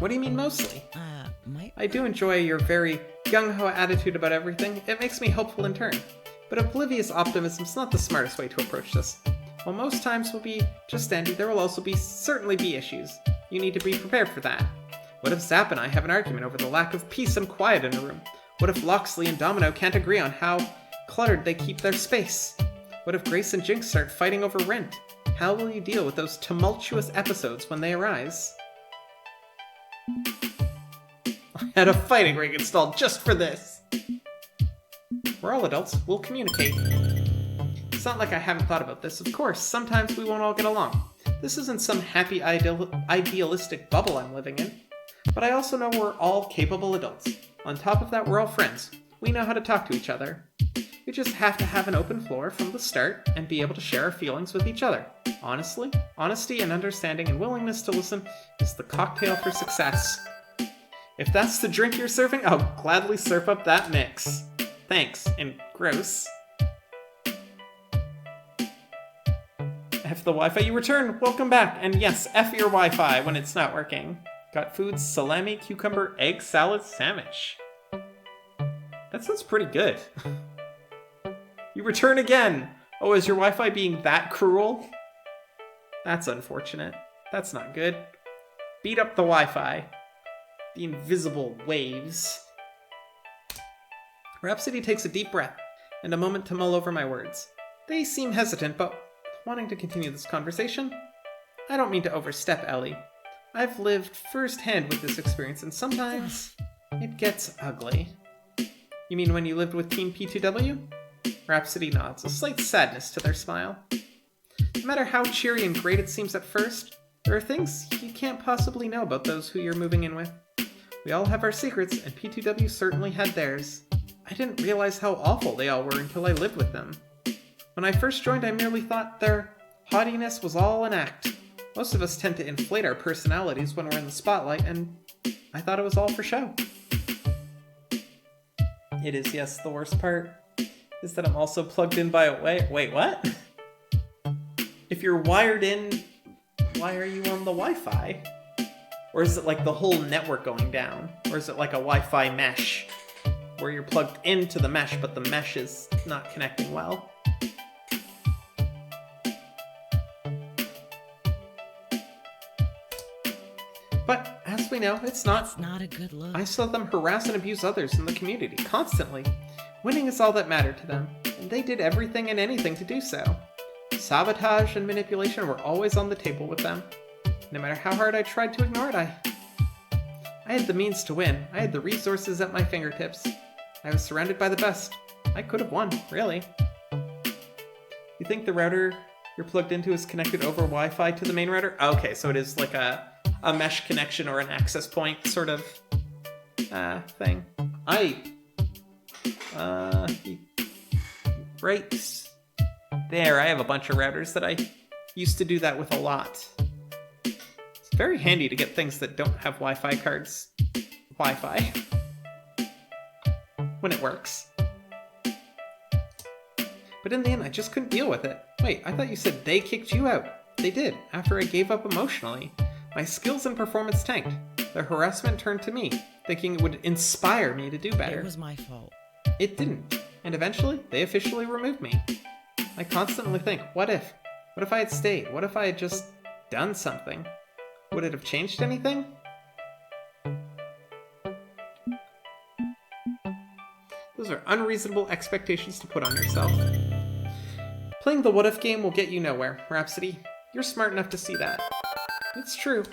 What do you mean mostly? I do enjoy your very gung-ho attitude about everything. It makes me hopeful in turn. But oblivious optimism's not the smartest way to approach this. While most times will be just dandy, there will also certainly be issues. You need to be prepared for that. What if Zap and I have an argument over the lack of peace and quiet in a room? What if Loxley and Domino can't agree on how cluttered they keep their space? What if Grace and Jinx start fighting over rent? How will you deal with those tumultuous episodes when they arise? I had a fighting ring installed just for this! We're all adults, we'll communicate. It's not like I haven't thought about this. Of course, sometimes we won't all get along. This isn't some happy idealistic bubble I'm living in. But I also know we're all capable adults. On top of that, we're all friends. We know how to talk to each other. We just have to have an open floor from the start and be able to share our feelings with each other. Honestly, honesty and understanding and willingness to listen is the cocktail for success. If that's the drink you're serving, I'll gladly serve up that mix. Thanks, and gross. F the Wi-Fi you return, welcome back, and yes, F your Wi-Fi when it's not working. Got food, salami, cucumber, egg salad sandwich. That sounds pretty good. You return again! Oh, is your Wi-Fi being that cruel? That's unfortunate. That's not good. Beat up the Wi-Fi. The invisible waves. Rhapsody takes a deep breath and a moment to mull over my words. They seem hesitant, but wanting to continue this conversation. I don't mean to overstep, Ellie. I've lived firsthand with this experience, and sometimes it gets ugly. You mean when you lived with Team P2W? Rhapsody nods, a slight sadness to their smile. No matter how cheery and great it seems at first, there are things you can't possibly know about those who you're moving in with. We all have our secrets, and P2W certainly had theirs. I didn't realize how awful they all were until I lived with them. When I first joined, I merely thought their haughtiness was all an act. Most of us tend to inflate our personalities when we're in the spotlight, and I thought it was all for show. It is, yes. The worst part is that I'm also plugged in by a Wait, what? If you're wired in, why are you on the Wi-Fi? Or is it like the whole network going down? Or is it like a Wi-Fi mesh where you're plugged into the mesh, but the mesh is not connecting well? But as we know, it's not. It's not a good look. I saw them harass and abuse others in the community constantly. Winning is all that mattered to them, and they did everything and anything to do so. Sabotage and manipulation were always on the table with them. No matter how hard I tried to ignore it, I had the means to win. I had the resources at my fingertips. I was surrounded by the best. I could have won, really. You think the router you're plugged into is connected over Wi-Fi to the main router? Okay, so it is like a mesh connection or an access point sort of thing. Right there, I have a bunch of routers that I used to do that with a lot. It's very handy to get things that don't have Wi-Fi cards. Wi-Fi. When it works. But in the end, I just couldn't deal with it. Wait, I thought you said they kicked you out. They did, after I gave up emotionally. My skills and performance tanked. Their harassment turned to me, thinking it would inspire me to do better. It was my fault. It didn't, and eventually, they officially removed me. I constantly think, what if? What if I had stayed? What if I had just done something? Would it have changed anything? Those are unreasonable expectations to put on yourself. Playing the what-if game will get you nowhere, Rhapsody. You're smart enough to see that. It's true.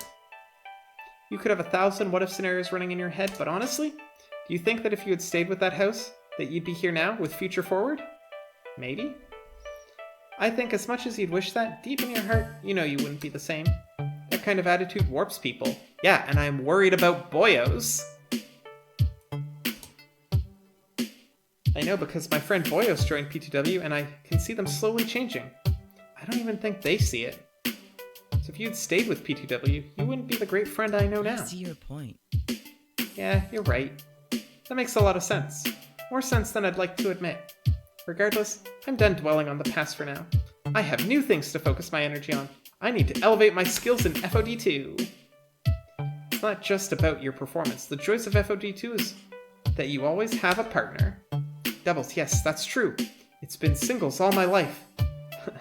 You could have 1,000 what-if scenarios running in your head, but honestly, do you think that if you had stayed with that house, that you'd be here now with Future Forward? Maybe? I think as much as you'd wish that, deep in your heart, you know you wouldn't be the same. That kind of attitude warps people. Yeah, and I'm worried about boyos. I know because my friend Boyos joined P2W and I can see them slowly changing. I don't even think they see it. So if you'd stayed with P2W, you wouldn't be the great friend I know now. I see your point. Yeah, you're right. That makes a lot of sense. More sense than I'd like to admit. Regardless, I'm done dwelling on the past for now. I have new things to focus my energy on. I need to elevate my skills in FOD2. It's not just about your performance. The joys of FOD2 is that you always have a partner. Doubles, yes, that's true. It's been singles all my life.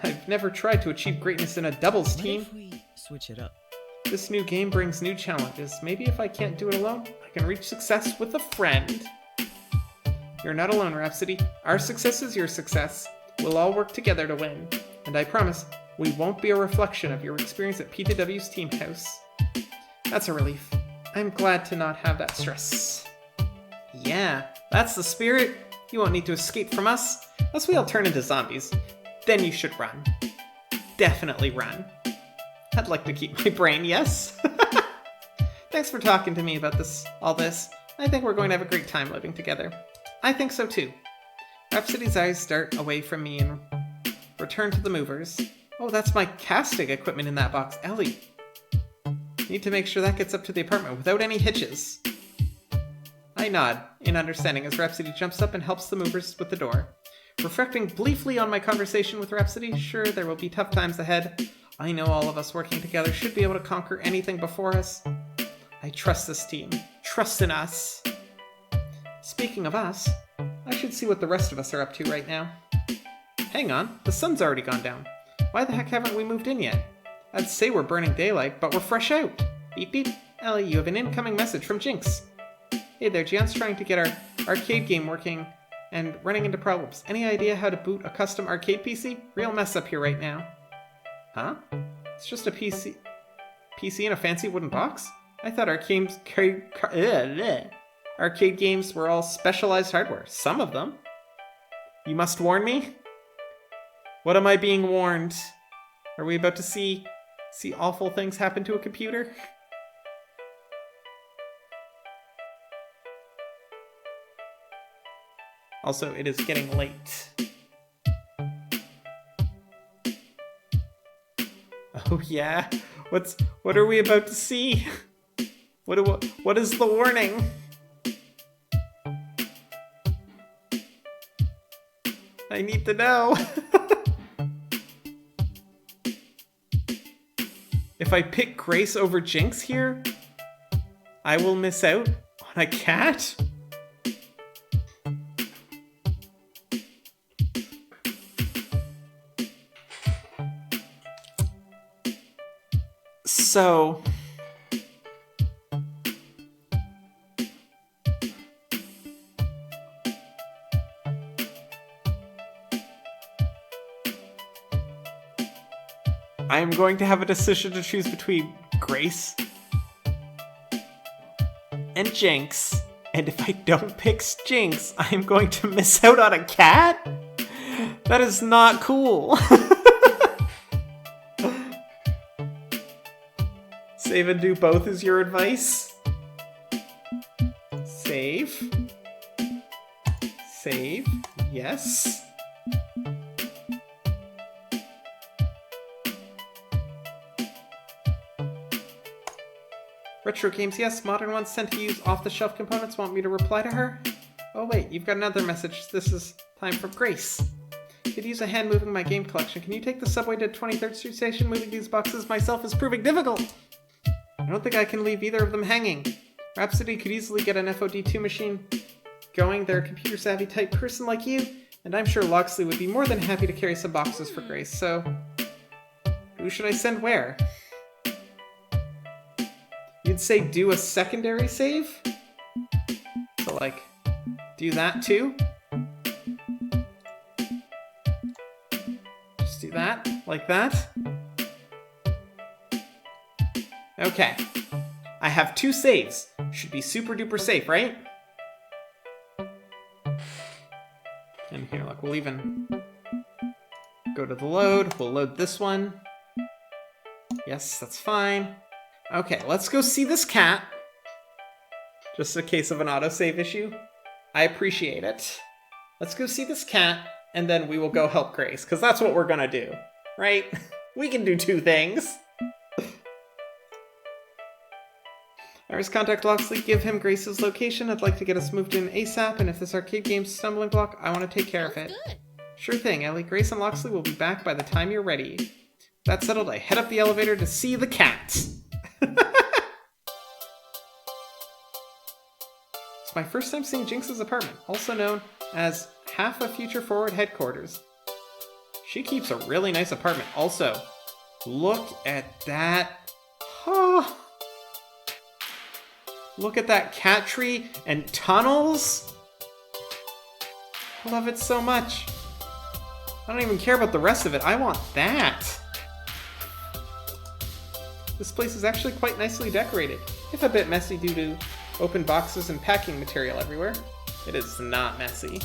I've never tried to achieve greatness in a doubles team. What if we switch it up? This new game brings new challenges. Maybe if I can't do it alone, I can reach success with a friend. You're not alone, Rhapsody. Our success is your success. We'll all work together to win. And I promise, we won't be a reflection of your experience at P2W's team house. That's a relief. I'm glad to not have that stress. Yeah, that's the spirit. You won't need to escape from us, unless we all turn into zombies. Then you should run. Definitely run. I'd like to keep my brain, yes? Thanks for talking to me about all this. I think we're going to have a great time living together. I think so too. Rhapsody's eyes dart away from me and return to the movers. Oh, that's my casting equipment in that box. Ellie. Need to make sure that gets up to the apartment without any hitches. I nod, in understanding, as Rhapsody jumps up and helps the movers with the door. Reflecting briefly on my conversation with Rhapsody, sure, there will be tough times ahead. I know all of us working together should be able to conquer anything before us. I trust this team. Trust in us. Speaking of us, I should see what the rest of us are up to right now. Hang on, the sun's already gone down. Why the heck haven't we moved in yet? I'd say we're burning daylight, but we're fresh out. Beep beep. Ellie, you have an incoming message from Jinx. Hey there, Gian's trying to get our arcade game working and running into problems. Any idea how to boot a custom arcade PC? Real mess up here right now. Huh? It's just a PC in a fancy wooden box? I thought arcade games were all specialized hardware. Some of them. You must warn me? What am I being warned? Are we about to see awful things happen to a computer? Also, it is getting late. Oh yeah? What are we about to see? What is the warning? I need to know. If I pick Grace over Jinx here, I will miss out on a cat? So... I am going to have a decision to choose between Grace and Jinx. And if I don't pick Jinx, I am going to miss out on a cat? That is not cool. Save and do both is your advice? Save. Save. Yes. Retro games, yes. Modern ones tend to use off-the-shelf components. Want me to reply to her? Oh wait, you've got another message. This is time for Grace. Could use a hand moving my game collection. Can you take the subway to 23rd Street Station? Moving these boxes myself is proving difficult. I don't think I can leave either of them hanging. Rhapsody could easily get an FOD2 machine going. They're a computer-savvy type person like you, and I'm sure Loxley would be more than happy to carry some boxes for Grace, so... who should I send where? You'd say do a secondary save? So like, do that too? Just do that, like that? Okay. I have 2 saves. Should be super duper safe, right? And here, look, we'll even go to the load. We'll load this one. Yes, that's fine. Okay, let's go see this cat. Just a case of an autosave issue. I appreciate it. Let's go see this cat, and then we will go help Grace, because that's what we're gonna do, right? We can do 2 things. Iris, contact Loxley, give him Grace's location. I'd like to get us moved in ASAP, and if this arcade game's stumbling block, I want to take care of it. Good. Sure thing, Ellie. Grace and Loxley will be back by the time you're ready. That settled, I head up the elevator to see the cat. It's my first time seeing Jinx's apartment, also known as Half a Future Forward headquarters. She keeps a really nice apartment. Also, look at that. Oh. Look at that cat tree and tunnels. I love it so much. I don't even care about the rest of it. I want that. This place is actually quite nicely decorated, if a bit messy due to open boxes and packing material everywhere. It is not messy,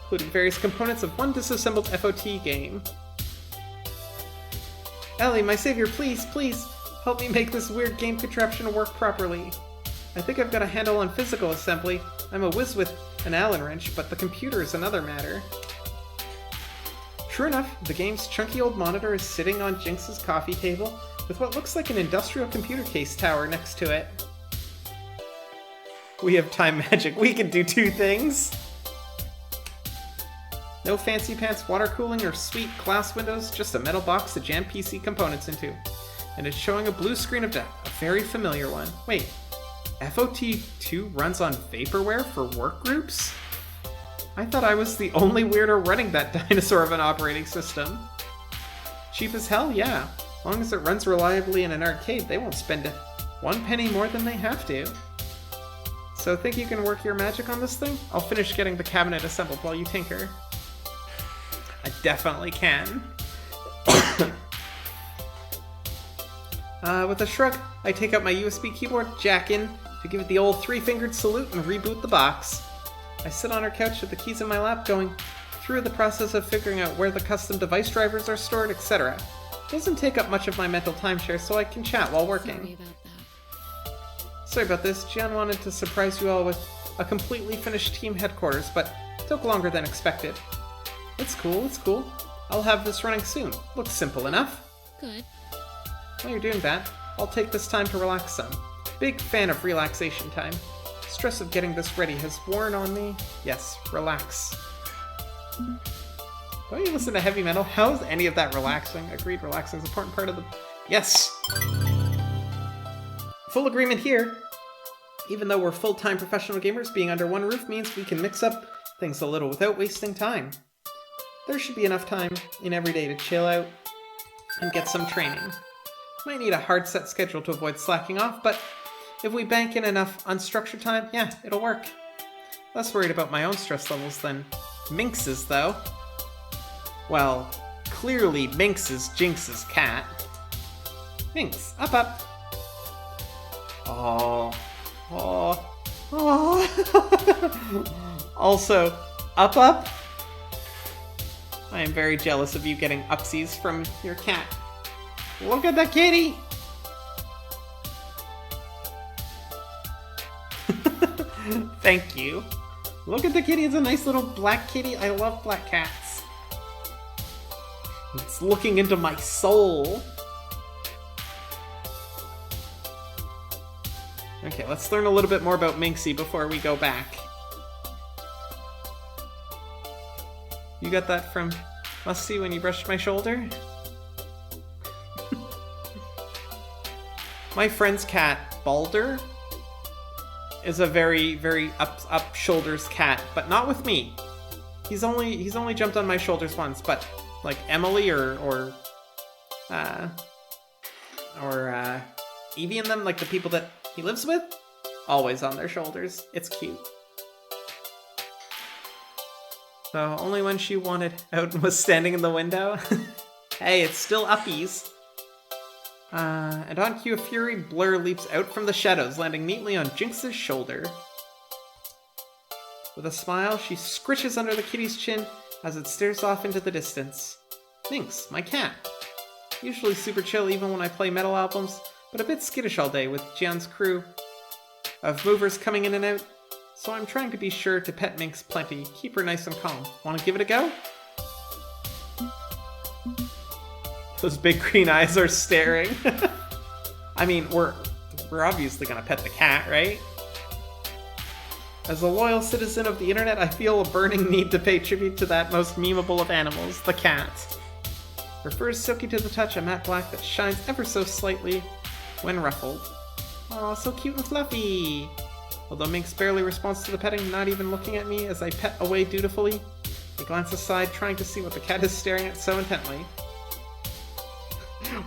including various components of one disassembled FOT game. Ellie, my savior, please, please, help me make this weird game contraption work properly. I think I've got a handle on physical assembly. I'm a whiz with an Allen wrench, but the computer is another matter. True enough, the game's chunky old monitor is sitting on Jinx's coffee table, with what looks like an industrial computer case tower next to it. We have time magic. We can do 2 things. No fancy pants water cooling or sweet glass windows, just a metal box to jam PC components into. And it's showing a blue screen of death, a very familiar one. Wait, FOT2 runs on vaporware for work groups? I thought I was the only weirdo running that dinosaur of an operating system. Cheap as hell? Yeah. As long as it runs reliably in an arcade, they won't spend 1 penny more than they have to. So think you can work your magic on this thing? I'll finish getting the cabinet assembled while you tinker. I definitely can. With a shrug, I take out my USB keyboard, jack in, to give it the old 3-fingered salute and reboot the box. I sit on her couch with the keys in my lap, going through the process of figuring out where the custom device drivers are stored, etc. Doesn't take up much of my mental timeshare, so I can chat while working. Sorry about that. Sorry about this. Gian wanted to surprise you all with a completely finished team headquarters, but it took longer than expected. It's cool, it's cool. I'll have this running soon. Looks simple enough. Good. While you're doing that, I'll take this time to relax some. Big fan of relaxation time. Stress of getting this ready has worn on me. Yes, relax. Don't you listen to heavy metal? How is any of that relaxing? Agreed, relaxing is an important part of the... Yes! Full agreement here. Even though we're full-time professional gamers, being under one roof means we can mix up things a little without wasting time. There should be enough time in every day to chill out and get some training. Might need a hard set schedule to avoid slacking off, but if we bank in enough unstructured time, yeah, it'll work. Less worried about my own stress levels than Minx's, though. Well, clearly Minx is Jinx's cat. Minx, up, up. Oh. Also, up, up. I am very jealous of you getting upsies from your cat. Look at the kitty! Thank you. Look at the kitty, it's a nice little black kitty. I love black cats. It's looking into my soul. Okay, let's learn a little bit more about Minxie before we go back. You got that from Musty when you brushed my shoulder? My friend's cat, Balder, is a very, very up shoulders cat, but not with me. He's only jumped on my shoulders once, but like Emily or Evie and them, like the people that he lives with, always on their shoulders. It's cute. So only when she wanted out and was standing in the window. Hey, it's still uppies. And on cue of fury, Blur leaps out from the shadows, landing neatly on Jinx's shoulder. With a smile, she scritches under the kitty's chin as it stares off into the distance. Minx, my cat. Usually super chill even when I play metal albums, but a bit skittish all day with Jian's crew of movers coming in and out. So I'm trying to be sure to pet Minx plenty, keep her nice and calm. Want to give it a go? Those big green eyes are staring. I mean, we're obviously gonna pet the cat, right? As a loyal citizen of the internet, I feel a burning need to pay tribute to that most memeable of animals, the cat. Her fur is silky to the touch, a matte black that shines ever so slightly when ruffled. Aw, so cute and fluffy! Although Minx barely responds to the petting, not even looking at me as I pet away dutifully, I glance aside, trying to see what the cat is staring at so intently.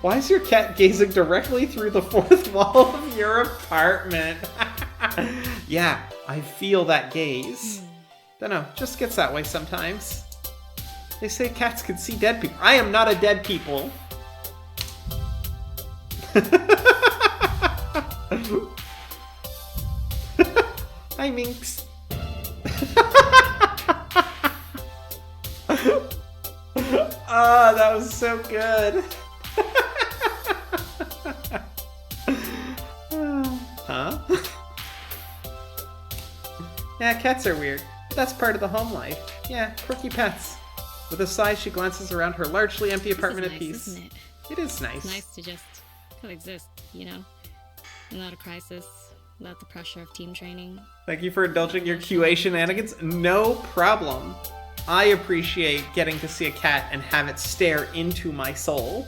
Why is your cat gazing directly through the fourth wall of your apartment? Yeah, I feel that gaze. Dunno, just gets that way sometimes. They say cats can see dead people. I am not a dead people. Hi, Minx. Oh, that was so good. Huh? Yeah, cats are weird. But that's part of the home life. Yeah, quirky pets. With a sigh, she glances around her largely empty apartment at peace. Isn't it? It is nice. It's nice to just coexist, you know? Without a crisis, without the pressure of team training. Thank you for indulging your QA shenanigans. No problem. I appreciate getting to see a cat and have it stare into my soul.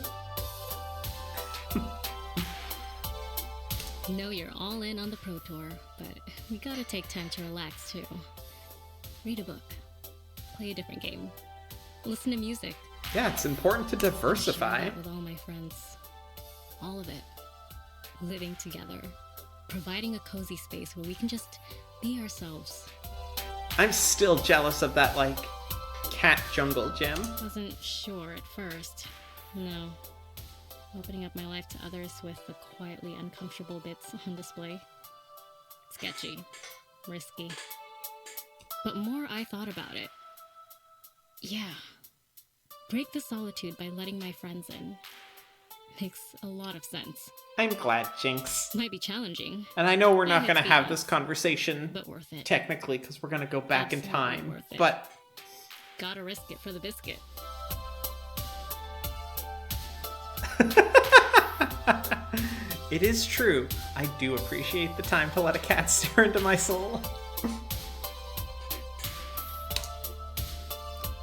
I know you're all in on the Pro Tour, but we gotta take time to relax too. Read a book. Play a different game. Listen to music. Yeah, it's important to diversify. Share that with all my friends. All of it. Living together. Providing a cozy space where we can just be ourselves. I'm still jealous of that, like, cat jungle gym. Wasn't sure at first. No. Opening up my life to others with the quietly uncomfortable bits on display. Sketchy. Risky. But more I thought about it. Yeah. Break the solitude by letting my friends in. Makes a lot of sense. I'm glad, Jinx. Might be challenging. And I know we're not And going to it's have BS, this conversation but worth it. technically because we're going to go back in Absolutely time. worth it. But Gotta risk it for the biscuit. it is true. I do appreciate the time to let a cat stare into my soul.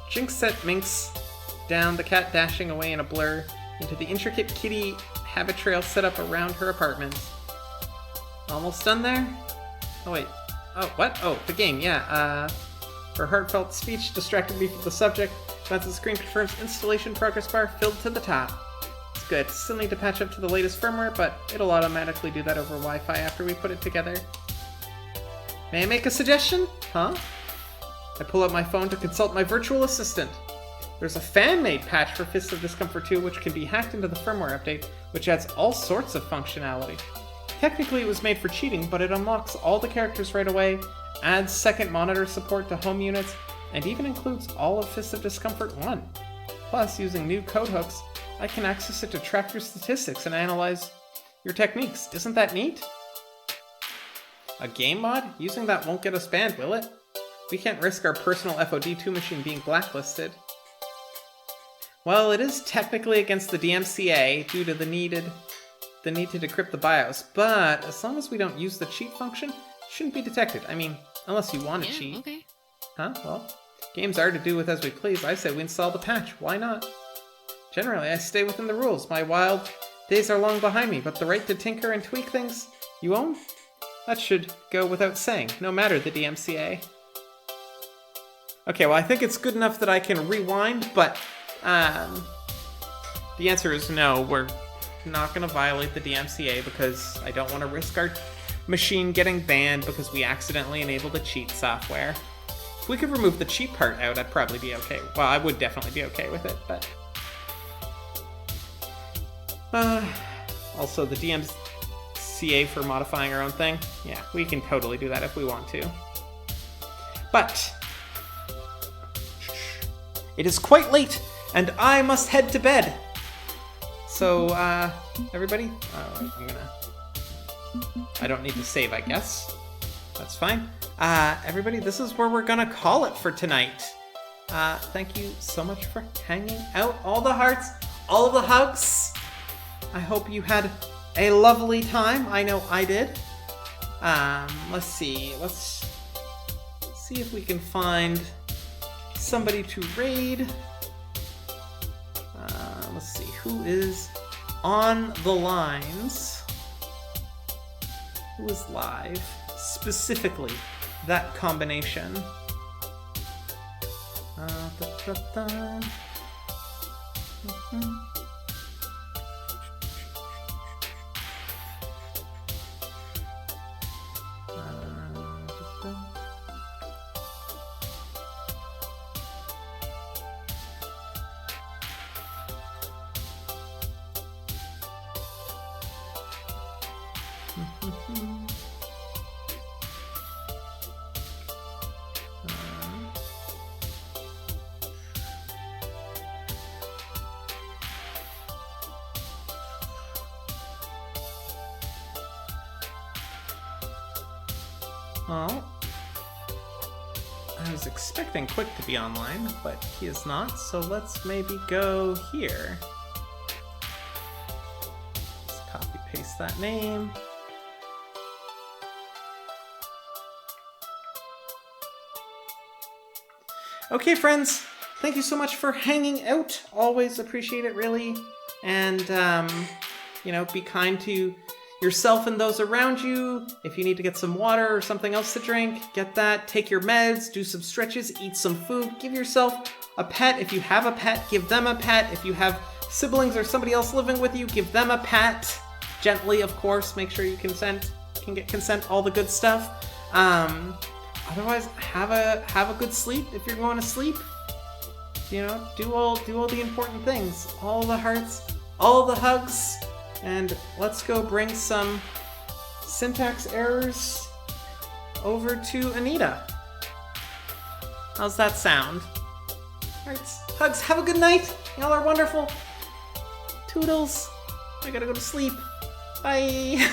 Jinx set Minx down, the cat dashing away in a blur into the intricate kitty habit trail set up around her apartment. Almost done there? Oh, wait. Oh, what? Oh, the game, yeah. Her heartfelt speech distracted me from the subject. Once the screen confirms installation progress bar filled to the top. It's good. Still need to patch up to the latest firmware, but it'll automatically do that over Wi-Fi after we put it together. May I make a suggestion? Huh? I pull out my phone to consult my virtual assistant. There's a fan-made patch for Fist of Discomfort 2 which can be hacked into the firmware update, which adds all sorts of functionality. Technically it was made for cheating, but it unlocks all the characters right away, adds second monitor support to home units, and even includes all of Fist of Discomfort 1. Plus, using new code hooks, I can access it to track your statistics and analyze your techniques. Isn't that neat? A game mod? Using that won't get us banned, will it? We can't risk our personal FOD2 machine being blacklisted. Well, it is technically against the DMCA due to the need to decrypt the BIOS, but as long as we don't use the cheat function, it shouldn't be detected. I mean, unless you want to cheat. Okay. Huh? Well, games are to do with as we please. I say we install the patch. Why not? Generally, I stay within the rules. My wild days are long behind me, but the right to tinker and tweak things you own? That should go without saying, no matter the DMCA. Okay, well, I think it's good enough that I can rewind, but the answer is no. We're not going to violate the DMCA because I don't want to risk our machine getting banned because we accidentally enabled the cheat software. If we could remove the cheat part out, I'd probably be okay. Well, I would definitely be okay with it, but... also, the DMCA for modifying our own thing. Yeah, we can totally do that if we want to. But... it is quite late, and I must head to bed. So, everybody, I don't need to save, I guess. That's fine. Everybody, this is where we're gonna call it for tonight. Thank you so much for hanging out. All the hearts, all the hugs. I hope you had a lovely time. I know I did. Let's see. Let's see if we can find somebody to raid. Let's see who is on the lines. Who is live? Specifically, that combination. Oh, I was expecting Quick to be online, but he is not, so let's maybe go here. Let's copy paste that name. Okay, friends, thank you so much for hanging out. Always appreciate it, really. And, you know, be kind to yourself and those around you. If you need to get some water or something else to drink, get that. Take your meds, do some stretches, eat some food. Give yourself a pet. If you have a pet, give them a pet. If you have siblings or somebody else living with you, give them a pet. Gently, of course. Make sure you can get consent, all the good stuff. Otherwise, have a good sleep if you're going to sleep. You know, do all the important things. All the hearts, all the hugs. And let's go bring some syntax errors over to Anita. How's that sound? Hearts, hugs, have a good night. Y'all are wonderful. Toodles. I gotta go to sleep. Bye.